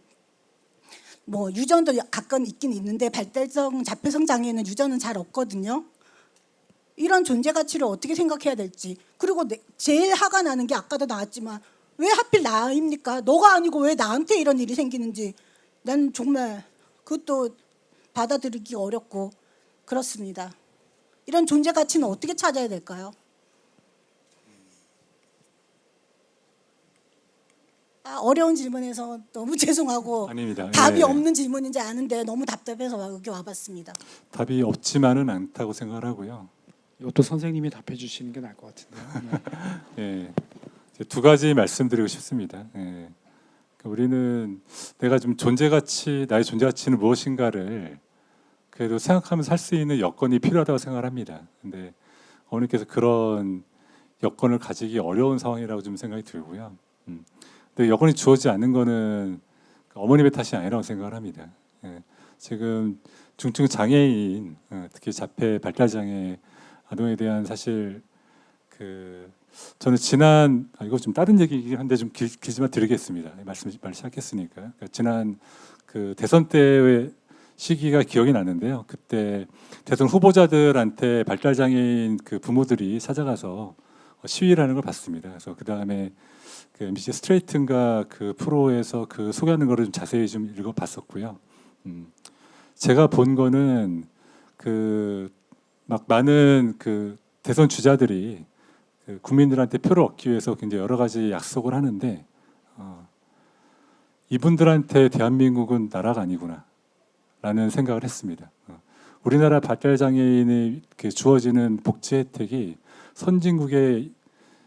뭐 유전도 가끔 있긴 있는데 발달성 자폐성 장애는 유전은 잘 없거든요. 이런 존재 가치를 어떻게 생각해야 될지. 그리고 제일 화가 나는 게 아까도 나왔지만 왜 하필 나입니까? 너가 아니고 왜 나한테 이런 일이 생기는지 난 정말 그것도 받아들이기 어렵고 그렇습니다. 이런 존재 가치는 어떻게 찾아야 될까요? 어려운 질문에서 너무 죄송하고 아닙니다. 답이 예. 없는 질문인지 아는데 너무 답답해서 여기 와봤습니다. 답이 없지만은 않다고 생각을 하고요. 이것도 선생님이 답해 주시는 게 나을 것 같은데요. 예, 이제 두 가지 말씀드리고 싶습니다. 예. 그러니까 우리는 내가 좀 나의 존재 가치는 무엇인가를 그래도 생각하면서 살 수 있는 여건이 필요하다고 생각을 합니다. 근데 어머니께서 그런 여건을 가지기 어려운 상황이라고 좀 생각이 들고요. 근데 여건이 주어지지 않는 거는 어머님의 탓이 아니라고 생각을 합니다. 예. 지금 중증 장애인, 특히 자폐 발달 장애 아동에 대한 사실 저는 지난 이거 좀 다른 얘기긴 한데 좀 길지만 드리겠습니다. 말씀 시작했으니까. 그러니까 지난 대선 때의 시기가 기억이 나는데요. 그때 대선 후보자들한테 발달 장애인 부모들이 찾아가서 시위를 하는 걸 봤습니다. 그래서 그 다음에 MBC 스트레이트인가 프로에서 소개하는 거를 좀 자세히 좀 읽어봤었고요. 제가 본 거는 막 많은 대선 주자들이 국민들한테 표를 얻기 위해서 굉장히 여러 가지 약속을 하는데 이분들한테 대한민국은 나라가 아니구나라는 생각을 했습니다. 우리나라 발달 장애인이 주어지는 복지 혜택이 선진국의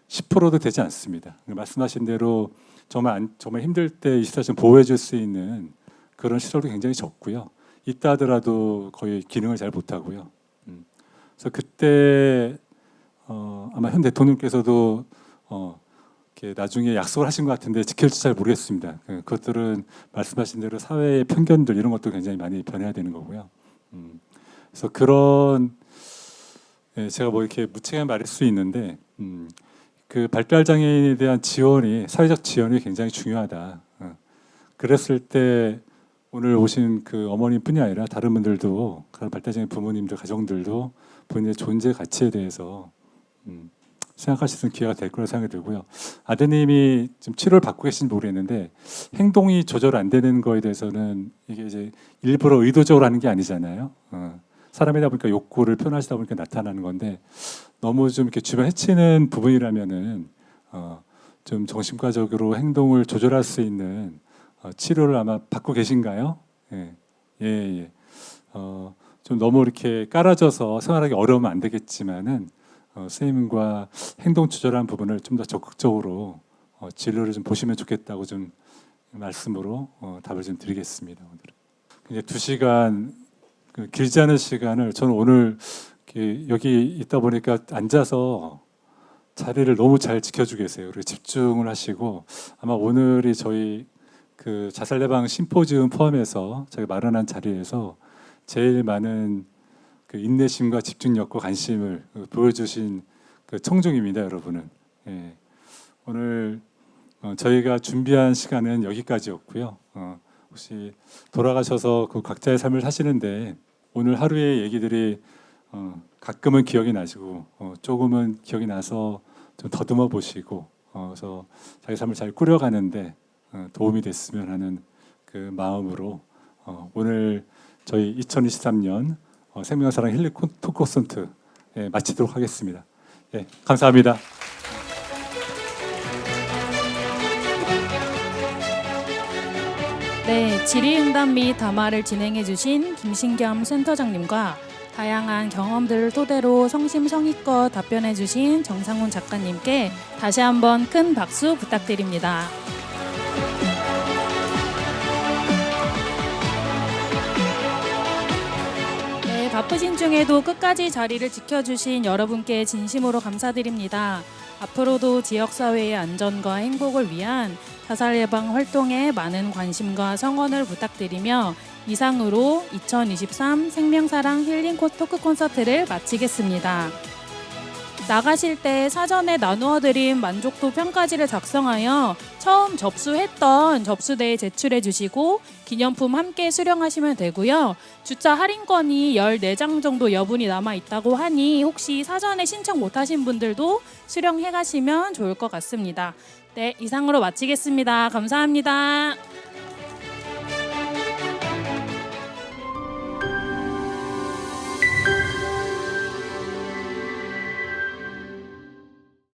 10%도 되지 않습니다. 말씀하신 대로 정말 힘들 때 이 시스템을 보호해줄 수 있는 그런 시설도 굉장히 적고요. 있다 하더라도 거의 기능을 잘 못하고요. 그래서 그때 아마 현 대통령께서도 이렇게 나중에 약속을 하신 것 같은데 지킬지 잘 모르겠습니다. 그것들은 말씀하신 대로 사회의 편견들 이런 것도 굉장히 많이 변해야 되는 거고요. 그래서 그런 제가 뭐 이렇게 무책임한 말일 수 있는데 발달 장애인에 대한 지원이 사회적 지원이 굉장히 중요하다. 그랬을 때 오늘 오신 어머님뿐이 아니라 다른 분들도 발달 장애인 부모님들 가정들도 본인의 존재 가치에 대해서 생각하실 수 있는 기회가 될 거라 생각이 들고요. 아드님이 지금 치료를 받고 계신지 모르겠는데 행동이 조절 안 되는 거에 대해서는 이게 이제 일부러 의도적으로 하는 게 아니잖아요. 사람이다 보니까 욕구를 표현하시다 보니까 나타나는 건데 너무 좀 이렇게 주변 해치는 부분이라면은 좀 정신과적으로 행동을 조절할 수 있는 치료를 아마 받고 계신가요? 예. 좀 너무 이렇게 깔아져서 생활하기 어려우면 안 되겠지만은 선생님과 행동 조절하는 부분을 좀 더 적극적으로 진료를 좀 보시면 좋겠다고 좀 말씀으로 답을 좀 드리겠습니다. 오늘은 이제 2시간 길지 않은 시간을 저는 오늘 여기 있다 보니까 앉아서 자리를 너무 잘 지켜주고 계세요. 그리고 집중을 하시고 아마 오늘이 저희 자살 예방 심포지움 포함해서 저희가 마련한 자리에서 제일 많은 인내심과 집중력과 관심을 보여주신 청중입니다, 여러분은. 예. 오늘 저희가 준비한 시간은 여기까지였고요. 혹시 돌아가셔서 각자의 삶을 사시는데 오늘 하루의 얘기들이 가끔은 기억이 나시고 조금은 기억이 나서 좀 더듬어 보시고 그래서 자기 삶을 잘 꾸려가는데 도움이 됐으면 하는 마음으로 오늘 저희 2023년 생명사랑 힐링 토크 콘서트 마치도록 하겠습니다. 예, 감사합니다. 네, 질의응답 및 담화를 진행해 주신 김신겸 센터장님과 다양한 경험들을 토대로 성심성의껏 답변해 주신 정상훈 작가님께 다시 한번 큰 박수 부탁드립니다. 네, 바쁘신 중에도 끝까지 자리를 지켜주신 여러분께 진심으로 감사드립니다. 앞으로도 지역사회의 안전과 행복을 위한 자살 예방 활동에 많은 관심과 성원을 부탁드리며 이상으로 2023 생명사랑 힐링 토크 콘서트를 마치겠습니다. 나가실 때 사전에 나누어드린 만족도 평가지를 작성하여 처음 접수했던 접수대에 제출해 주시고 기념품 함께 수령하시면 되고요. 주차 할인권이 14장 정도 여분이 남아있다고 하니 혹시 사전에 신청 못하신 분들도 수령해 가시면 좋을 것 같습니다. 네, 이상으로 마치겠습니다. 감사합니다.